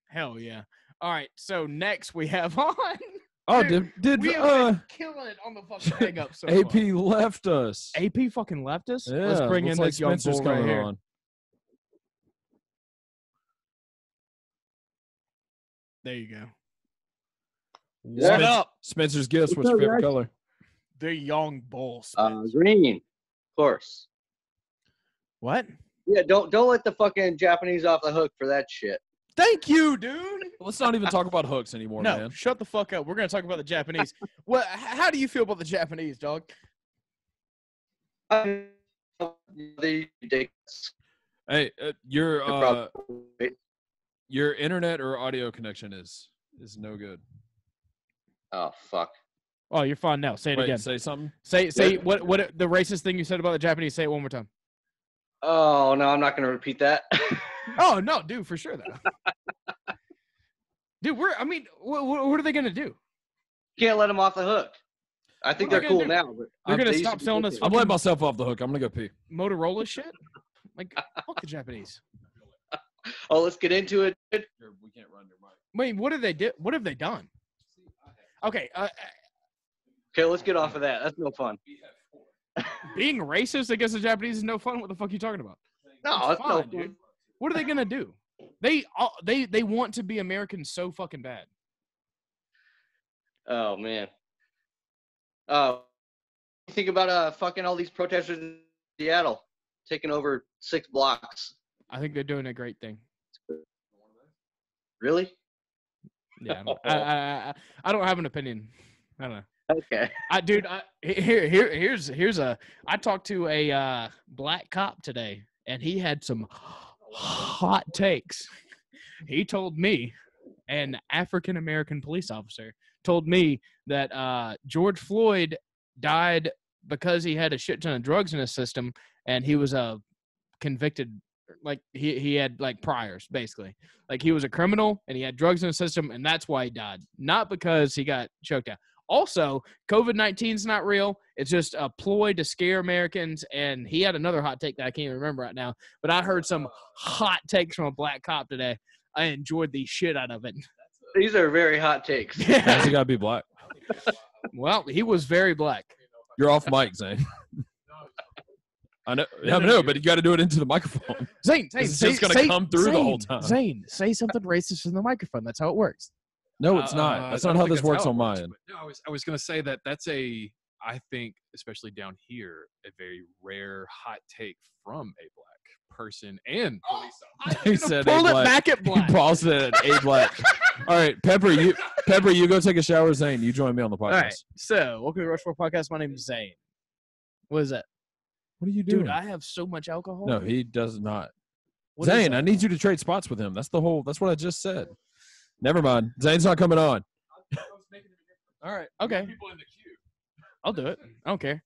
Hell yeah. All right, so next we have on. Oh, Dude, did we have been killing it on the fucking hang up so AP far. left us? AP fucking left us? Yeah, Let's bring looks in like this young Spencer's bull right coming here. on. There you go. What What up? Spencer's gifts. What's What's your up, favorite guys? color? The young bull. Spence. Green, of course. What? Yeah, don't let the fucking Japanese off the hook for that shit. Thank you, dude. Let's not even talk about hooks anymore, No, man. shut the fuck up. We're gonna talk about the Japanese. How do you feel about the Japanese, dog? The Hey, your internet or audio connection is no good. Oh fuck. Oh, you're fine now. Say it Wait, again. say something. Say what the racist thing you said about the Japanese. Say it one more time. Oh no, I'm not gonna repeat that. Oh no, dude, for sure though. Dude, what are they gonna do? Can't let them off the hook. I think What are they're they cool gonna now. But They're gonna they used stop to be selling us wicked. I'm letting myself off the hook. I'm gonna go pee. Motorola shit? Like, fuck the Japanese. Oh, let's get into it. We can't run your mic. Wait, what have they did? What have they done? Okay, Okay, let's get off of that. That's no fun. being racist against the Japanese is no fun. What the fuck are you talking about? No, It's that's no fine, fun. dude. What are they gonna do? They want to be Americans so fucking bad. Oh man. What do you think about fucking all these protesters in Seattle taking over 6 blocks? I think they're doing a great thing. Really? Yeah, I don't have an opinion. I don't know. Okay. Here's a. I talked to a black cop today, and he had some hot takes. He told me, an African American police officer told me that George Floyd died because he had a shit ton of drugs in his system, and he was convicted. Like he had like priors, basically. Like he was a criminal and he had drugs in his system, and that's why he died, not because he got choked out. Also, COVID-19 is not real. It's just a ploy to scare Americans. And he had another hot take that I can't even remember right now. But I heard some hot takes from a black cop today. I enjoyed the shit out of it. These are very hot takes. How's he got to be black? Well, he was very black. You're off mic, Zane. I know, but you got to do it into the microphone. Zane, It's just going to come through the whole time. Zane, say something racist in the microphone. That's how it works. No, it's not. That's not how this works on my end. No, I was going to say that's I think, especially down here, a very rare hot take from a black person and police officer. He said Pull a it black. back at black. He paused it at a black. All right, Pepper, you go take a shower. Zane, you join me on the podcast. All right. So, welcome to Rushmore Podcast. My name is Zane. What is that? What are you doing? Dude, I have so much alcohol. No, he does not. What is Zane, that? I need you to trade spots with him. That's what I just said. Never mind. Zane's not coming on. All right. Okay. I'll do it. I don't care.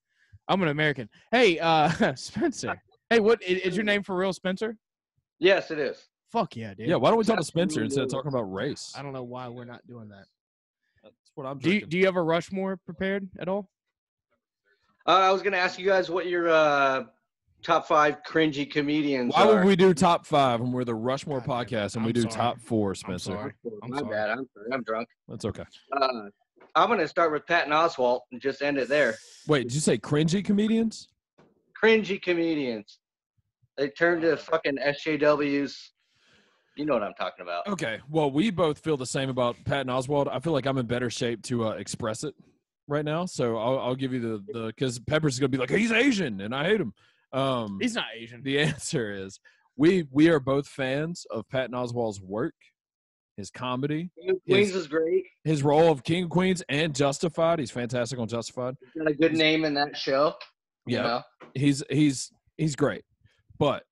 I'm an American. Hey, Spencer. Hey, what is your name for real, Spencer? Yes, it is. Fuck yeah, dude. Yeah, why don't we talk to Spencer instead of talking about race? I don't know why we're not doing that. That's what I'm Do drinking. you have a Rushmore prepared at all? I was going to ask you guys what your top 5 cringy comedians Why are. would we do top 5 when we're the Rushmore God, podcast and I'm we do sorry. top 4, I'm Spencer? sorry. My sorry. bad. I'm sorry. I'm drunk. That's okay. I'm going to start with Patton Oswalt and just end it there. Wait, did you say cringy comedians? Cringy comedians. They turn to fucking SJWs. You know what I'm talking about. Okay. Well, we both feel the same about Patton Oswalt. I feel like I'm in better shape to express it right now. So I'll give you the because Pepper's going to be like, he's Asian and I hate him. He's not Asian. The answer is we are both fans of Patton Oswalt's work, his comedy, Queens is great. his role of King of Queens and Justified. He's fantastic on Justified. He's got a good name in that show. Yeah. You know? He's great. But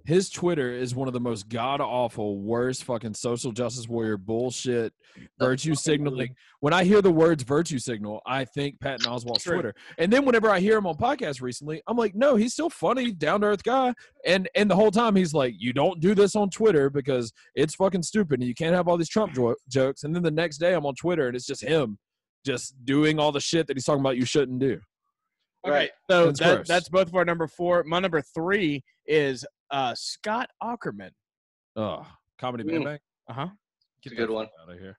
his Twitter is one of the most god-awful, worst fucking social justice warrior bullshit, virtue signaling. When I hear the words virtue signal, I think Patton Oswalt's True. Twitter. And then whenever I hear him on podcasts recently, I'm like, no, he's still funny, down-to-earth guy. And the whole time he's like, you don't do this on Twitter because it's fucking stupid and you can't have all these Trump jokes. And then the next day I'm on Twitter and it's just him just doing all the shit that he's talking about you shouldn't do. Okay, Right. so That's gross. that's both of our number 4. My number 3 is Scott Aukerman. Oh, Comedy Bang Bang? Uh-huh. It's a good one. Out of here.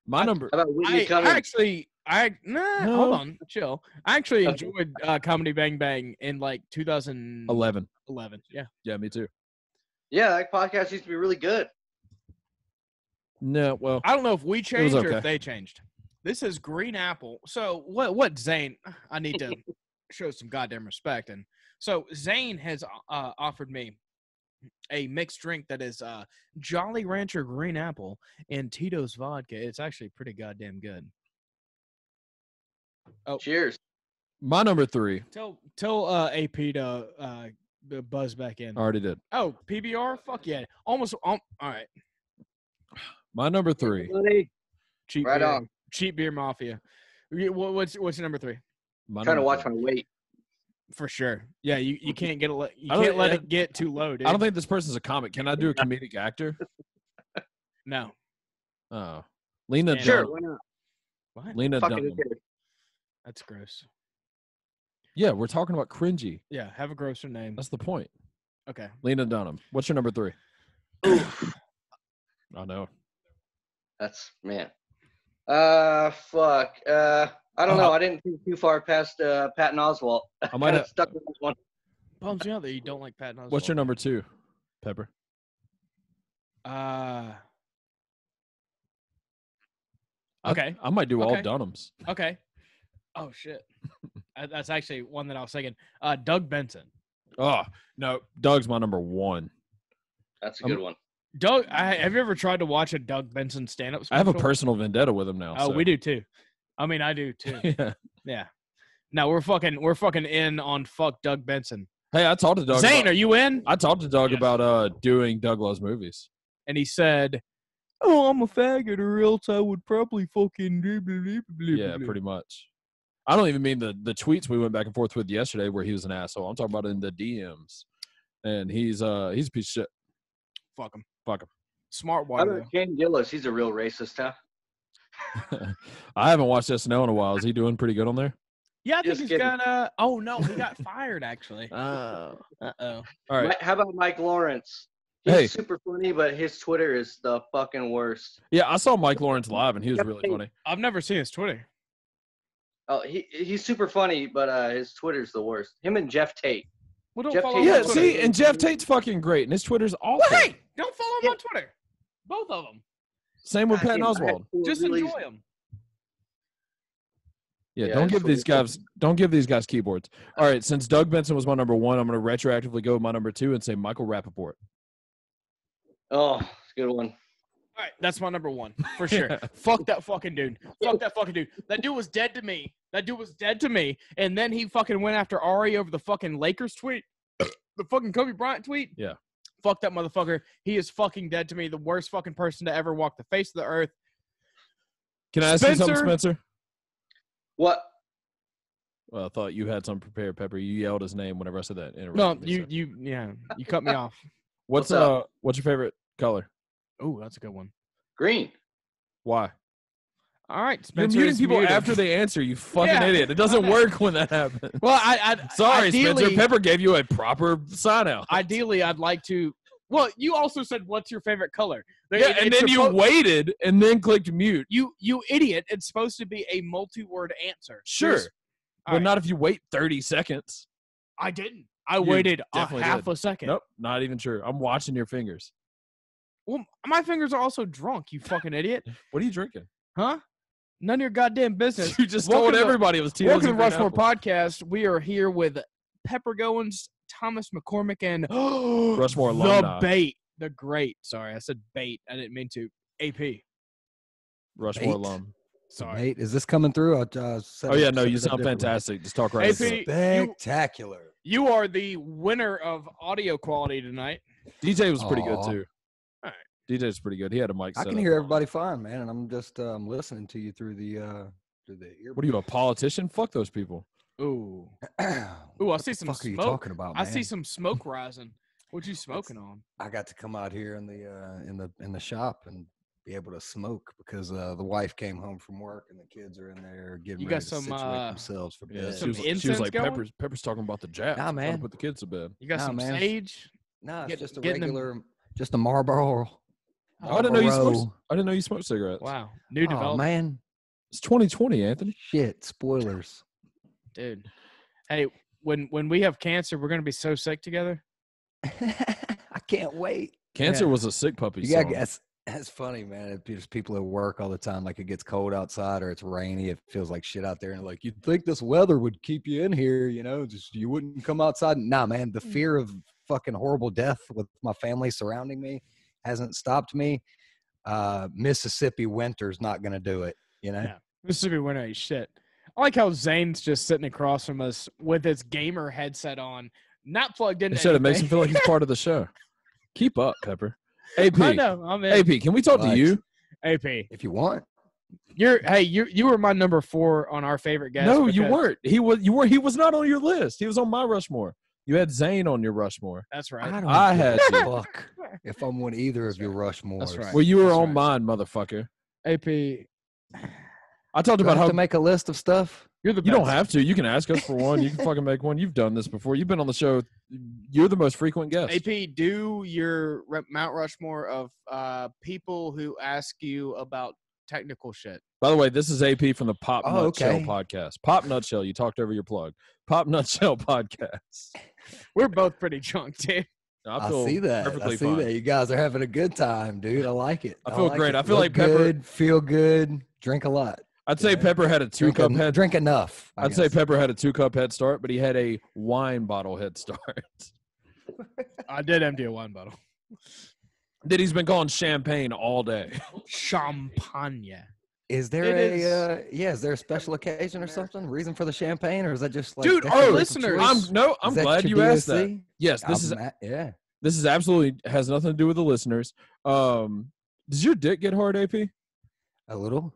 My number. How about Whitney I Cummings? No. hold on, chill. I actually Okay. enjoyed Comedy Bang Bang in like 2011. 11. Yeah. Yeah, me too. Yeah, that podcast used to be really good. No, well, I don't know if we changed or okay. if they changed. This is Green Apple. So what Zane, I need to show some goddamn respect. And so Zane has offered me a mixed drink that is Jolly Rancher Green Apple and Tito's vodka. It's actually pretty goddamn good. Oh, Cheers. my number 3. tell AP to buzz back in. Already did. Oh, PBR? Fuck yeah. Almost all right. My number 3. Buddy. Cheap Right beer. on. Cheap beer mafia. What's your number 3? My Trying to number watch 3. my weight. For sure. Yeah, you can't get it. You I don't- can't let yeah. it get too low, dude. I don't think this person's a comic. Can I do a comedic actor? No. Oh, Lena Yeah. Sure, Dunham. why not? What? Lena Fucking Dunham. okay. That's gross. Yeah, we're talking about cringy. Yeah, have a grosser name. That's the point. Okay. Lena Dunham. What's your number 3? Oof. I know. That's man. Fuck. I don't know. I didn't think too far past Patton Oswalt. I might Kinda have. stuck with this one. Bums me out that you don't like Patton Oswalt. What's your number 2, Pepper? Okay. I might do all Okay. Dunhams. Okay. Oh shit. That's actually one that I was thinking. Doug Benson. Oh no, Doug's my number 1. That's a good one. Doug, have you ever tried to watch a Doug Benson stand-up special? I have a personal vendetta with him now. Oh, so. we do too. I mean, I do too. Yeah. Yeah. No, we're fucking in on fuck Doug Benson. Hey, I talked to Doug. Zane, are you in? I talked to Doug about doing Doug Loves Movies. And he said, "Oh, I'm a faggot, or else I would probably fucking blah, blah, blah, blah, Yeah, blah." pretty much. I don't even mean the tweets we went back and forth with yesterday where he was an asshole. I'm talking about in the DMs. And he's a piece of shit. Fuck him. Fuck him. Smart How water. about Ken Gillis? He's a real racist, huh? I haven't watched SNL in a while. Is he doing pretty good on there? Yeah, I think Just he's kidding. got oh no, he got fired actually. Oh. Uh-oh. All right. How about Mike Lawrence? He's Hey. super funny, but his Twitter is the fucking worst. Yeah, I saw Mike Lawrence live, and he was really funny. I've never seen his Twitter. Oh, he's super funny, but his Twitter's the worst. Him and Jeff Tate. Well, don't Jeff follow Tate- him Yeah, on Twitter. see, and Jeff Tate's fucking great, and his Twitter's awful. Well, hey, don't follow him Yeah. on Twitter. Both of them. Same with God Patton damn, I had Oswald. four Just really- enjoy them. Yeah, Yeah, don't it's give these really guys keyboards. All right, since Doug Benson was my number one, I'm going to retroactively go with my number two and say Michael Rappaport. Oh, it's a good one. All right, that's my number one for sure. Fuck that fucking dude. Fuck that fucking dude. That dude was dead to me. And then he fucking went after Ari over the fucking Lakers tweet, the fucking Kobe Bryant tweet. Yeah. Fuck that motherfucker. He is fucking dead to me. The worst fucking person to ever walk the face of the earth. Can I ask you something, Spencer? Spencer? What? Well, I thought you had something prepared, Pepper. You yelled his name whenever I said that. No, Interrupted me, so. you cut me off. What's What's up? what's your favorite color? Oh, that's a good one. Green. Why? All right, You're Spencer muting is people muted. after they answer, you fucking Yeah. idiot. It doesn't work when that happens. Well, I Sorry, ideally, Spencer. Pepper gave you a proper sign out. Ideally, I'd like to. Well, you also said, "What's your favorite color?" Yeah, and then you waited and then clicked mute. You idiot! It's supposed to be a multi-word answer. Sure. There's- But all right. not if you wait 30 seconds. I didn't. I You waited a definitely half did. a second. Nope, not even sure. I'm watching your fingers. Well, my fingers are also drunk. You fucking idiot. What are you drinking? Huh? None of your goddamn business. You just Welcome told to- everybody it was Tito's. Welcome to and Green Rushmore Apple. Podcast. We are here with Pepper Goins, Thomas McCormick, and Rushmore the alumni. bait, the great. Sorry, I said bait. I didn't mean to. AP. Rushmore Bait? alum. Sorry. Nate, is this coming through? Oh, yeah, no, you sound fantastic. Just talk right AP, into it. Spectacular. You are the winner of audio quality tonight. DJ was pretty good, Aw. too. All right. DJ's pretty good. He had a mic I set can up. hear everybody fine, man, and I'm just listening to you through the ear. What are you, a politician? Fuck those people. Ooh. Ooh, I see some fuck are you smoke. talking about, I man? see some smoke rising. What you smoking on? I got to come out here in the shop and be able to smoke because the wife came home from work and the kids are in there getting You ready got to some, situate themselves for Yeah, bed. Some she was incense like, going? Pepper's talking about the jab. Nah, Trying to man. Put the kids to bed. You got Nah, some man. sage? No, it's Get- just a getting them- regular, just a Marlboro. Oh, I didn't know you smoked. Marlboro. I didn't know you smoked cigarettes. Wow. New Oh development. man, It's 2020, Anthony. shit! Spoilers. Dude. Hey, when we have cancer, we're gonna be so sick together. I can't wait. Cancer Yeah. was a sick puppy Yeah, song. that's funny, man. There's people at work all the time. Like it gets cold outside or it's rainy. It feels like shit out there, and like you'd think this weather would keep you in here, you know, just you wouldn't come outside. Nah, man. The fear of fucking horrible death with my family surrounding me hasn't stopped me. Mississippi winter's not gonna do it, you know. Yeah. Mississippi winter ain't shit. I like how Zane's just sitting across from us with his gamer headset on, not plugged into He said it makes him anything. feel like he's part of the show. Keep up, Pepper. AP. I know. I'm in. AP, can we talk to What? you? AP. If you want, You were my number 4 on our favorite guest. No, you because- weren't. He was not on your list. He was on my Rushmore. You had Zane on your Rushmore. That's right. I don't I give had a you. fuck if I'm on either of your Rushmores. That's right. Well, you were That's on right. mine, motherfucker. AP. I talked Do I about have how to make a list of stuff? You're the you best. don't have to. You can ask us for one. You can fucking make one. You've done this before. You've been on the show. You're the most frequent guest. AP, do your Mount Rushmore of people who ask you about technical shit. By the way, this is AP from the Pop Oh, Nutshell okay. podcast. Pop Nutshell. You talked over your plug. Pop Nutshell podcast. We're both pretty drunk, dude. I feel see that. Perfectly I see fine. that. You guys are having a good time, dude. I like it. I feel like great. it. I feel Look like Pepper- good, feel good, drink a lot. I'd say Yeah. Pepper had a two-cup head. Drink enough. I I'd say guess. Pepper had a 2-cup head start, but he had a wine bottle head start. I did empty a wine bottle. that he's been calling champagne all day. Champagne. Is there is there a special occasion or something? Reason for the champagne, or is that just like Dude, that's your listeners, choice? I'm Is that glad your you asked that. DOC? Yes, this is absolutely has nothing to do with the listeners. Does your dick get hard, AP? A little.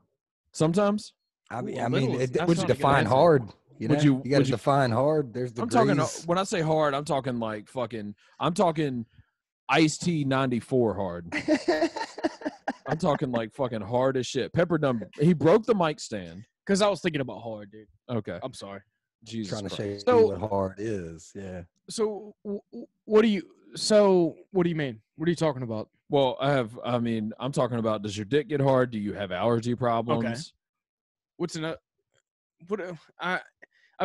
Sometimes. I mean, that's would you not a good define answer. hard? You know? Would you- You got would to you- define hard. There's I'm degrees. talking when I say hard, I'm talking like fucking. I'm talking Ice-T 94 hard. I'm talking like fucking hard as shit. Pepper done. He broke the mic stand. Because I was thinking about hard, dude. Okay. I'm sorry. Jesus trying to Christ. show you So- what hard is. Yeah. So what do you? So what do you mean? What are you talking about? Well, I'm talking about, does your dick get hard? Do you have allergy problems? What's another? What? I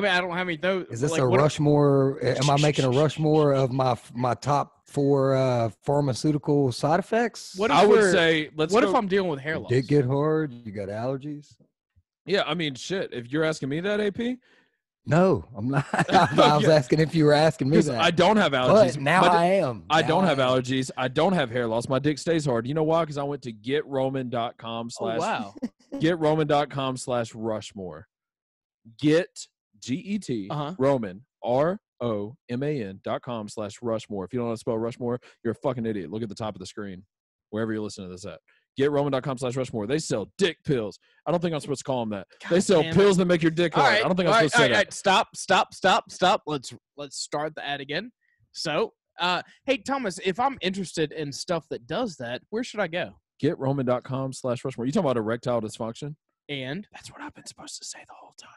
mean, I don't have any of those. Is this like, a what- Rushmore? Am I making a Rushmore of my top 4 pharmaceutical side effects? What if I would we're- say, let's What go. if I'm dealing with hair Your loss? dick get hard? You got allergies? Yeah, I mean, shit. If you're asking me that, AP, No, I'm not. I was asking if you were asking me because that. I don't have allergies. But now My di- I am. I Now don't have am. allergies. I don't have hair loss. My dick stays hard. You know why? Because I went to getroman.com Oh wow. getroman.com/Rushmore. Get GET Uh-huh. Roman ROMAN.com/Rushmore. If you don't know how to spell Rushmore, you're a fucking idiot. Look at the top of the screen, wherever you're listening to this at. GetRoman.com/Rushmore. They sell dick pills. I don't think I'm supposed to call them that. They God sell damn it. pills that make your dick All hard. right. I don't think I'm all supposed to say right, that. all right. Stop. Let's start the ad again. So, hey Thomas, if I'm interested in stuff that does that, where should I go? GetRoman.com/Rushmore. You talking about erectile dysfunction? And That's what I've been supposed to say the whole time.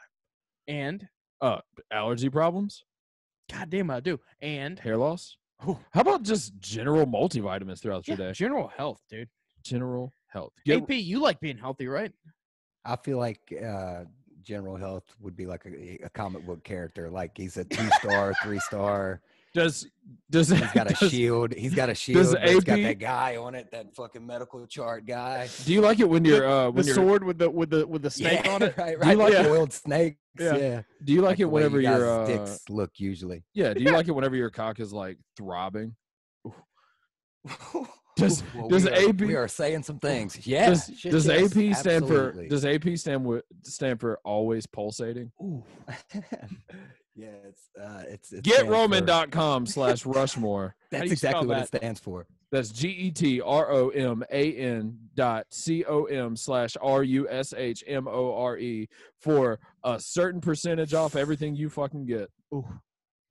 Allergy problems, God damn, I do. And hair loss. Whew. How about just general multivitamins throughout your yeah, day? general health, dude. General health. AP, you like being healthy, right? I feel like General Health would be like a comic book character. Like he's a 2-star, 3-star. Does He's got a shield. He's got a shield. does It's got AP that guy on it. That fucking medical chart guy. do you like it when you're the when you're sword with the snake on it. Right, Do you right. like the it- oiled snakes. Yeah. Yeah. do you like the it way whenever you your guys' dicks look usually. yeah, do you like it whenever your cock is like throbbing? Does Well, does we are, AP we are saying some things. Yeah. does, shit, does yes, AP stand for absolutely. does AP stand for always pulsating? Yeah, it's stands for- GetRoman.com/Rushmore. How That's do you spell exactly what it that? stands for. That's GetRoman.com/RushMore for a certain percentage off everything you fucking get. Ooh,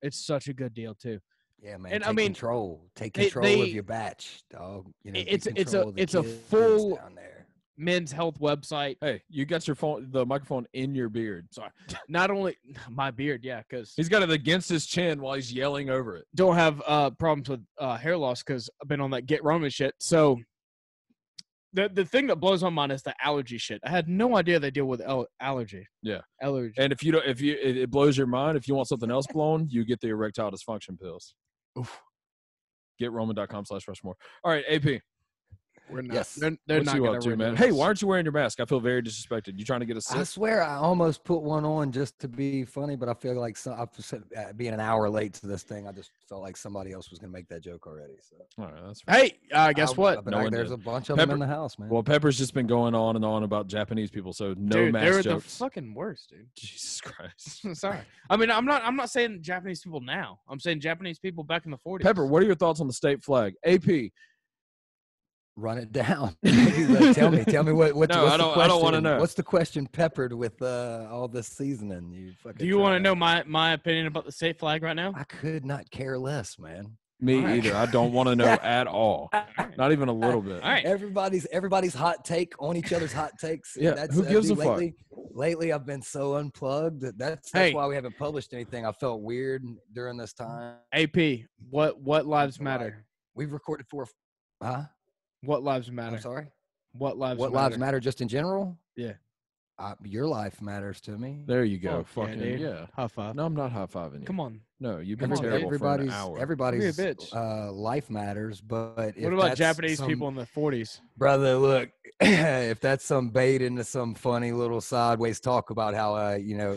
it's such a good deal too. Yeah, man. And I take mean, control. Take they- control they- of your batch, dog. You know, It's- get it's a- control of the it's a kids full- down there. Men's health website. Hey, you got the microphone in your beard. Sorry. Not only my beard, yeah, because He's got it against his chin while he's yelling over it. don't have problems with hair loss because I've been on that Get Roman shit. So the thing that blows my mind is the allergy shit. I had no idea they deal with allergy. Yeah. Allergy. And if you don't, it blows your mind. If you want something else blown, you get the erectile dysfunction pills. Oof. GetRoman.com/Rushmore. All right, AP. We're not. Yes. They're What not you gonna up to, renew man? Hey, us. why aren't you wearing your mask? I feel very disrespected. You trying to get a I sip? swear I almost put one on just to be funny, but I feel like being an hour late to this thing, I just felt like somebody else was going to make that joke already. So All right, that's fine. Hey, guess what? But No one there's did. a bunch of them Pepper- in the house, man. Well, Pepper's just been going on and on about Japanese people, so no Dude, mask they're jokes. the fucking worst, dude. Jesus Christ. Sorry. I mean, I'm not saying Japanese people now. I'm saying Japanese people back in the 40s. Pepper, what are your thoughts on the state flag? AP. Run it down. tell me what. What's No, the I don't wanna question? know. What's the question peppered with all this seasoning? You fucking. Do you want to try know my opinion about the state flag right now? I could not care less, man. Me All right. either. I don't want to know at all. Not even a little bit. All right. Everybody's hot take on each other's hot takes. Yeah, who gives a fuck? Lately, I've been so unplugged. That's Hey. why we haven't published anything. I felt weird during this time. AP, what lives matter? We've recorded huh? What lives matter? I'm sorry. What lives What matter? lives matter just in general? Yeah. Your life matters to me. There you go. Fuck yeah, Fucking dude. yeah. High five. No, I'm not high-fiving you. Come on. No, you've been Come on, terrible for an hour. Everybody's bitch. Life matters, but if What about that's Japanese some- people in the 40s? brother? Look, if that's some bait into some funny little sideways talk about how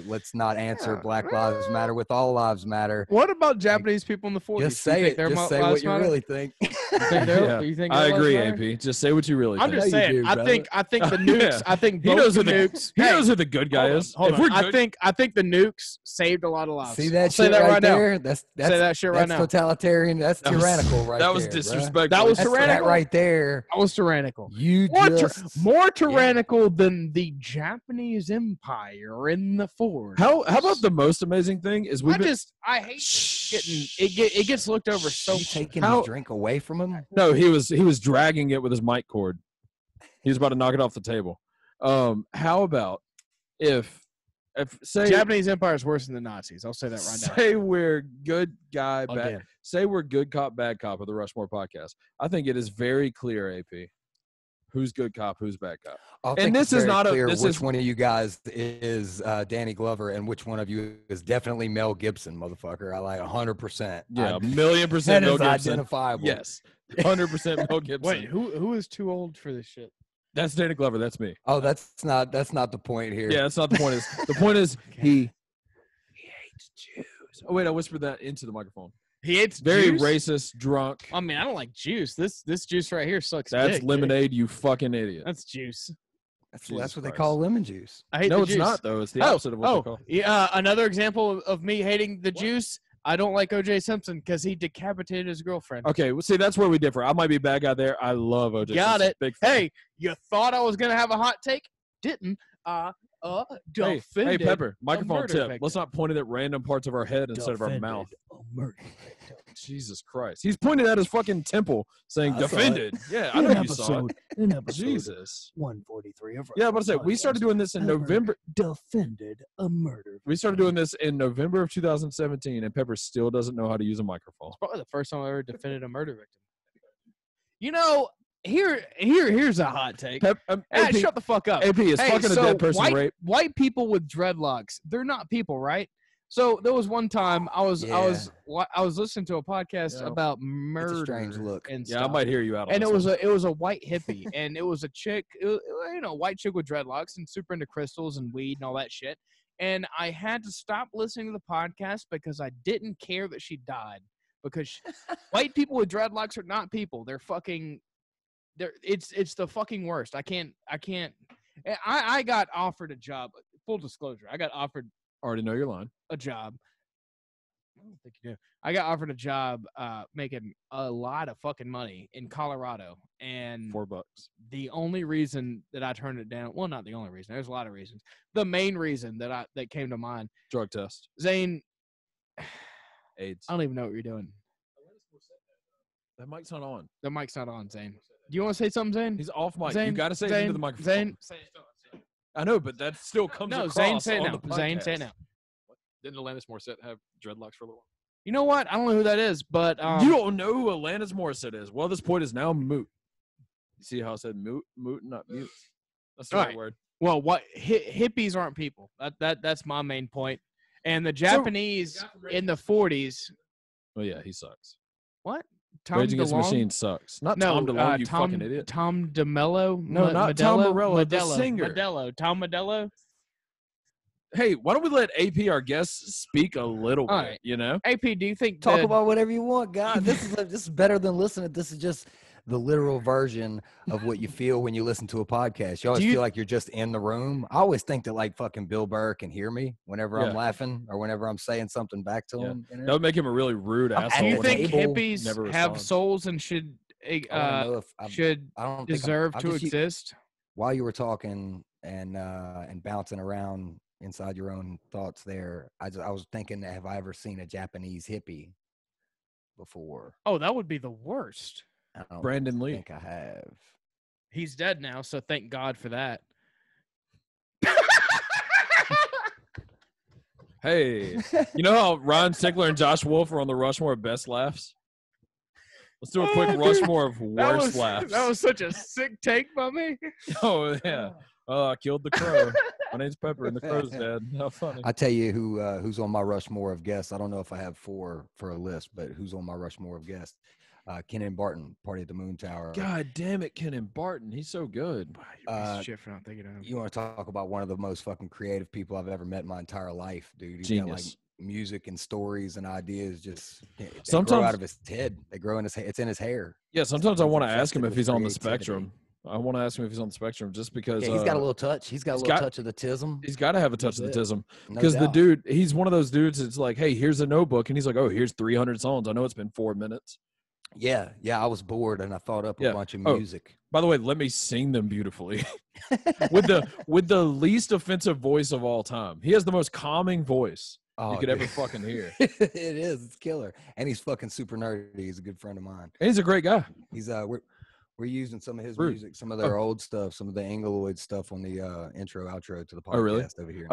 let's not answer Black Lives Matter with all lives matter. What about Japanese people in the 40s? Just say it. Just say what you really think. You think I their agree, lives matter? AP. Just say what you really I'm think. just saying. do, I think the nukes. Yeah. I think He both knows the who the nukes. he knows who the good guy is. Hold If on. we're I good, think the nukes saved a lot of lives. See that I'll say shit that right now. there? That's Say that shit right that's now. totalitarian. That's That was- tyrannical right that there. was bruh. disrespectful. That was That's tyrannical. that right there. I was tyrannical. You More tyrannical than the Japanese Empire in the 40s. How about the most amazing thing is I hate it gets looked over so You much. taking How- the drink away from him? No, he was dragging it with his mic cord. He was about to knock it off the table. How about if say Japanese Empire is worse than the Nazis. I'll say that right now. say we're good guy bad. Again. Say we're good cop bad cop of the Rushmore podcast. I think it is very clear, AP, who's good cop, who's bad cop. I think this it's is very not a- clear this which is- one of you guys is Danny Glover and which one of you is definitely Mel Gibson, motherfucker. I like 100%. Yeah, I- a million that percent Mel is Gibson. identifiable. Yes, 100% Mel Gibson. Wait, who is too old for this shit? That's Danny Glover. That's me. Oh, that's not the point here. Yeah, that's not the point. The point is he hates Jews. Oh wait, I whispered that into the microphone. He hates Very juice? racist, drunk. I mean, I don't like juice. This juice right here sucks. That's dick, dude. lemonade, you fucking idiot. That's juice. That's Jesus what they Christ. call lemon juice. I hate No, the it's juice. not though. It's the opposite of what they call. Yeah, another example of me hating the juice. I don't like O.J. Simpson because he decapitated his girlfriend. Okay, well, see, that's where we differ. I might be a bad guy there. I love OJ. Got Simpson. it. Big fan. Hey, you thought I was gonna have a hot take? Didn't. Hey, Defended Pepper, a microphone murder tip. victim. Let's not point it at random parts of our head instead of our Defended mouth. a murder Jesus Christ. He's pointing at his fucking temple saying I saw it. defended. Yeah, I know you saw it. In episode Jesus. 143 of Yeah, but I say we started doing this in November. defended a murder. We started doing this in November of 2017, and Pepper still doesn't know how to use a microphone. Probably the first time I ever defended a murder victim. You know, here's a hot take. AP, Shut the fuck up. AP is Hey, fucking a so dead person rape. white people with dreadlocks, they're not people, right? So there was one time I was listening to a podcast Yeah. about murder. strange look. And Yeah, I stuff. might hear you out on And this it was a white hippie, and it was a chick, white chick with dreadlocks and super into crystals and weed and all that shit. And I had to stop listening to the podcast because I didn't care that she died. Because white people with dreadlocks are not people. They're fucking. It's the fucking worst. I can't. I got offered a job. Full disclosure, I got offered Already know your line. a job. I don't think you do. I got offered a job making a lot of fucking money in Colorado. And $4. the only reason that I turned it down, well, not the only reason. There's a lot of reasons. The main reason that came to mind, Drug test. Zane, AIDS. I don't even know what you're doing. That mic's not on. The mic's not on, Zane. Do you want to say something, Zane? He's off mic. Zane, You got to say it Zane, into the microphone. Zane, I know, but that still comes no, across Zane, say it on now. the Zane, say it podcast. now. Didn't Alanis Morissette have dreadlocks for a little while? You know what? I don't know who that is, but You don't know who Alanis Morissette is. Well, this point is now moot. You see how I said moot, not mute. That's the All right right. word. well, what hippies aren't people. That's my main point. And the Japanese in the 40s, Oh yeah, he sucks. what? Rage Against the DeLonge? Machine sucks. Not No, Tom DeLonge, you Tom, fucking idiot. Tom DeMello? No, not Tom Morello, the Modelo, singer. Modelo. Tom Modelo? Hey, why don't we let AP, our guest, speak a little All bit? right. You know, AP, do you think Talk that- about whatever you want, God. This is better than listening. This is just the literal version of what you feel when you listen to a podcast. You always Do you- feel like you're just in the room. I always think that like fucking Bill Burr can hear me whenever Yeah. I'm laughing or whenever I'm saying something back to Yeah. him. You know? that would make him a really rude I'm asshole. do you at think table, hippies never have responds. souls and should I wanna know if should I don't think I'm- deserve I'm to just u- exist? While you were talking and bouncing around inside your own thoughts there, I was thinking, have I ever seen a Japanese hippie before? Oh, that would be the worst. I don't Brandon Lee. think I have. He's dead now, so thank God for that. Hey, you know how Ryan Sickler and Josh Wolf are on the Rushmore of best laughs? Let's do a quick Oh, dude. Rushmore of worst laughs. That was such a sick take by me. Oh yeah. Oh, I killed the crow. My name's Pepper, and the crow's dead. How funny. I tell you who's on my Rushmore of guests. I don't know if I have four for a list, but who's on my Rushmore of guests? Kenan Barton, Party at the Moon Tower. God damn it, Kenan Barton. He's so good. Shit for not thinking of him. You want to talk about one of the most fucking creative people I've ever met in my entire life, dude. He's got like Genius. music and stories and ideas just they Sometimes- grow out of his head. They grow in his it's in his hair. Yeah, sometimes I want to ask him infected if he's with on the creativity. spectrum. I want to ask him if he's on the spectrum just because Yeah, he's got a little touch. He's got a he's little got- touch of the tism. he's got to have a touch of That's the it. tism. No Because the doubt. dude, he's one of those dudes that's like, hey, here's a notebook. And he's like, oh, here's 300 songs. I know it's been 4 minutes. Yeah, I was bored and I thought up Yeah. a bunch of Oh. music. By the way, let me sing them beautifully with the least offensive voice of all time. He has the most calming voice Oh, you could ever dude. fucking hear. It is. It's killer. And he's fucking super nerdy. He's a good friend of mine. And he's a great guy. He's we're using some of his Rude. music, some of their old stuff, some of the Inglewood stuff on the intro, outro to the podcast Oh, really? over here.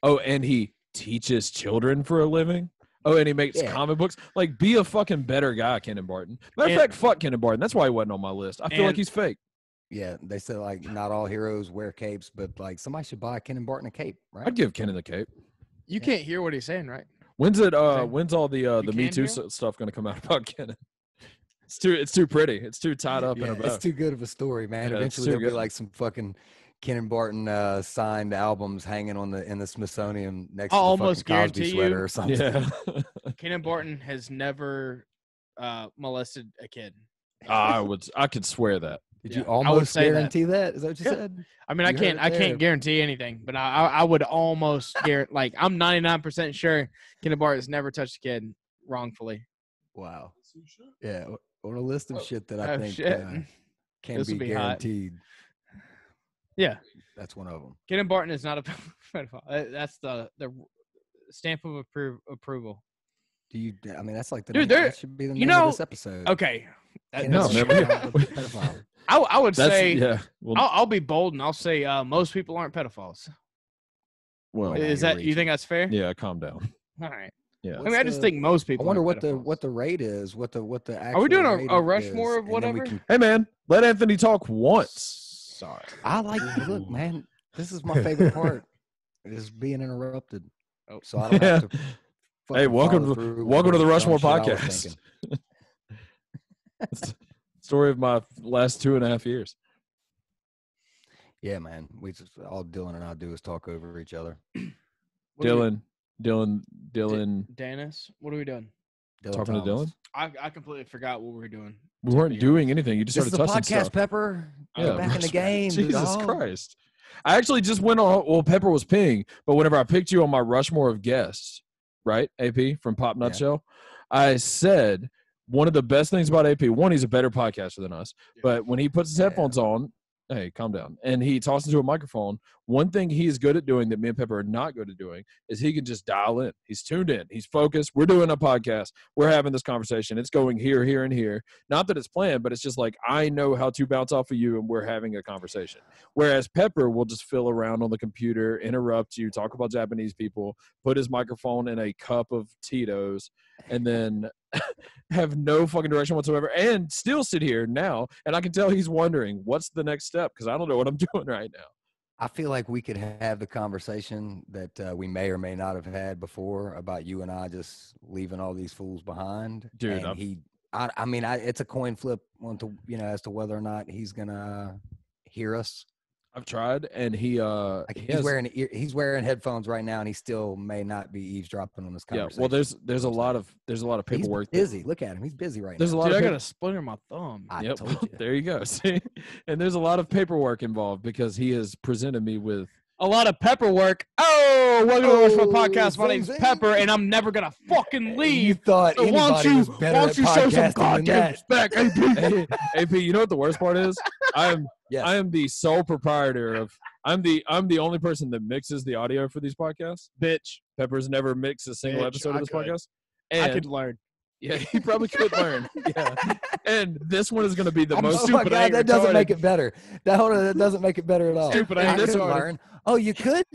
Oh, and he teaches children for a living. Oh, and he makes Yeah. comic books. Like, be a fucking better guy, Kenan Barton. Matter of And- fact, fuck Kenan Barton. That's why he wasn't on my list. I feel like And- he's fake. Yeah, they said like not all heroes wear capes, but like somebody should buy Kenan Barton a cape, right? I'd give Kenan the cape. You can't hear what he's saying, right? When's it? Okay. When's all the You Me can Too hear? stuff going to come out about Kenan? It's too pretty. It's too tied up in Yeah, a bow. it's too good of a story, man. Yeah, it's Eventually too there'll be good. like some fucking Kenan Barton signed albums hanging on in the Smithsonian next I'll to the almost fucking Cosby guarantee sweater you- or something. Yeah. Kenan Barton has never molested a kid. I could swear that. Did Yeah, you I would almost say that. guarantee that? Is that what you Yeah. said? I mean, You heard it I there. can't guarantee anything, but I would almost guarantee. Like, I'm 99% sure Kenan Barton's never touched a kid wrongfully. Wow. Yeah, on a list of shit that I Oh, think shit. can This be would be hot. guaranteed. Yeah, That's one of them. Kenan Barton is not a pedophile. That's the stamp of approval. Do you? I mean, that's like the Dude, name, there- that should be the you name know- of this episode. Okay, Kenan No, Barton, never. pedophile. I would That's say yeah. Well, I'll be bold and I'll say most people aren't pedophiles. well, now Is you're that you think that's fair? yeah. Calm down. All right. Yeah. I mean, I just think most I people. wonder aren't what the pedophiles. rate is. What the actual. Are we doing rating a Rushmore is, of and then we whatever? can- Hey man, let Anthony talk once. Sorry. I like. Look, man, this is my favorite part. Is being interrupted. Oh. So I don't have to. Hey, fucking welcome follow to through welcome to with the dumb Rushmore shit I was podcast. thinking. Story of my last 2.5 years. Yeah, man. We just all Dylan and I do is talk over each other. What are we- Dylan. Dennis, what are we doing? Dylan Talking to Thomas. I completely forgot what we were doing. We weren't doing anything. You just This is started a touching podcast, stuff. Pepper. Yeah, Get back in the game. Jesus dog. Christ. I actually just went on. Well, Pepper was peeing, but whenever I picked you on my Rushmore of guests, right, AP from Pop Yeah. Nutshell, I said one of the best things about AP. One, he's a better podcaster than us. But when he puts his Yeah. headphones on, hey, calm down, and he talks into a microphone. One thing he is good at doing that me and Pepper are not good at doing is he can just dial in. He's tuned in. He's focused. We're doing a podcast. We're having this conversation. It's going here, here, and here. Not that it's planned, but it's just like I know how to bounce off of you, and we're having a conversation. Whereas Pepper will just fill around on the computer, interrupt you, talk about Japanese people, put his microphone in a cup of Tito's, and then have no fucking direction whatsoever, and still sit here now. And I can tell he's wondering what's the next step because I don't know what I'm doing right now. I feel like we could have the conversation that we may or may not have had before about you and I just leaving all these fools behind. Dude, And I mean, it's a coin flip on to, as to whether or not he's gonna hear us. I've tried, and he Like he he's has- he's wearing headphones right now, and he still may not be eavesdropping on this yeah. conversation. Well, there's a lot of He's paperwork. that- busy. Look at him. He's busy right There's a now. lot Dude, I of got a splinter in my thumb. I Yep. told you. There you go. See, and there's a lot of paperwork involved because he has presented me with. A lot of pepper work. Oh, welcome to the Rushmore Oh, Podcast. My zing, name's zing. Pepper, and I'm never gonna fucking You leave. thought So why don't anybody you, was why better don't at you show some podcasting than goddamn that? respect, AP? Hey, AP, you know what the worst part is? Yes. I am the sole proprietor of. I'm the only person that mixes the audio for these podcasts. Bitch, Pepper's never mixed a single Bitch, episode I of this could. podcast. I And could learn. yeah, he probably could learn. Yeah, and this one is going to be the most Oh my stupid. God, ain't that doesn't retarded. make it better. That doesn't make it better at all. Stupid I ain't could retarded. learn. Oh, you could?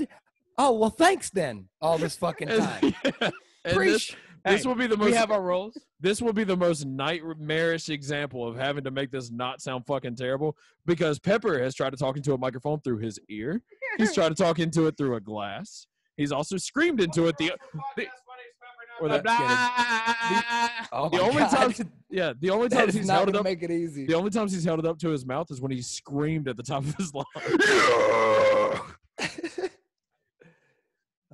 Oh, well, thanks then. All this fucking time. And this Preach. this Hey, will be the We most. have our roles. This will be the most nightmarish example of having to make this not sound fucking terrible because Pepper has tried to talk into a microphone through his ear. He's tried to talk into it through a glass. He's also screamed into it. or that. Oh The my only God. times, yeah, the only That times is he's not held it gonna up. make it easy. The only times he's held it up to his mouth is when he screamed at the top of his lungs.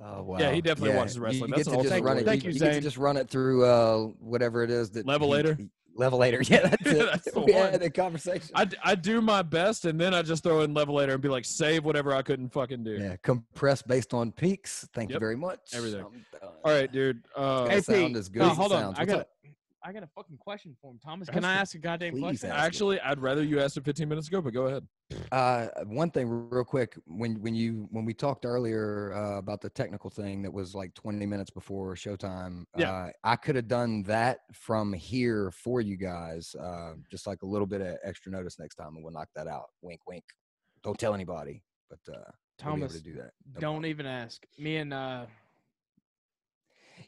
Oh wow! Yeah, he definitely watches wrestling. You That's get an to just ultimate run it. warrior. Thank You you, get to Zane. just run it through whatever it is that Levelator? Levelator. Yeah, that's it. That's the We one. had a conversation. I do my best, and then I just throw in Levelator and be like, save whatever I couldn't fucking do. Yeah, compress based on peaks. Thank you Yep. very much. Everything. I'm done. All right, dude. Hey, sound as good no, as it hold on. sounds. I What's got up? I got a fucking question for him, Thomas. Can I ask a goddamn Please question? ask. Actually, I'd rather you asked it 15 minutes ago, but go ahead. One thing real quick, when we talked earlier about the technical thing that was like 20 minutes before showtime, Yeah. I could have done that from here for you guys, just like a little bit of extra notice next time, and we'll knock that out. Wink, wink. Don't tell anybody, but we'll be able Thomas, to do that. No don't problem. even ask. Me and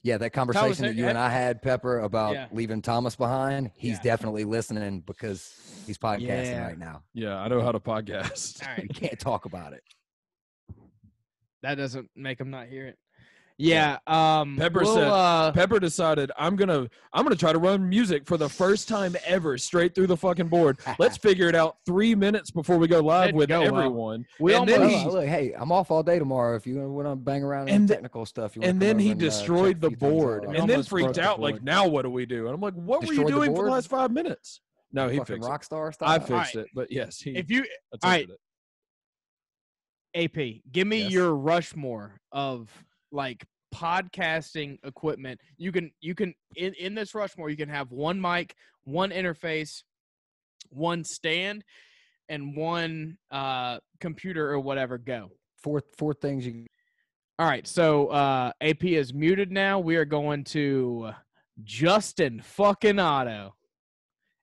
Yeah, that conversation Thomas, that you and I had, Pepper, about Yeah. leaving Thomas behind, he's Yeah. definitely listening because he's podcasting Yeah. right now. Yeah, I know how to podcast. all We right, can't talk about it. that doesn't make him not hear it. Yeah. Pepper we'll, said- Pepper decided I'm gonna try to run music for the first time ever straight through the fucking board. Let's figure it out 3 minutes before we go live Didn't with go well. everyone. We and then almost- he Look, hey, I'm off all day tomorrow. If you want to bang around in And the- technical stuff, you wanna and come then over he and, destroyed check the a few things board out. We and then almost broke freaked the out like, board. now what do we do? And I'm like, what were you Destroyed the doing for the board? last 5 minutes? No, he Fucking fixed it. rock star style. I fixed Alright. it, but yes, he if you attempted alright. it. AP, give me Yes. your Rushmore of like podcasting equipment. You can in this Rushmore you can have one mic, one interface, one stand, and one computer or whatever. Go. Four things you. All right, so AP is muted now. We are going to Justin fucking Otto.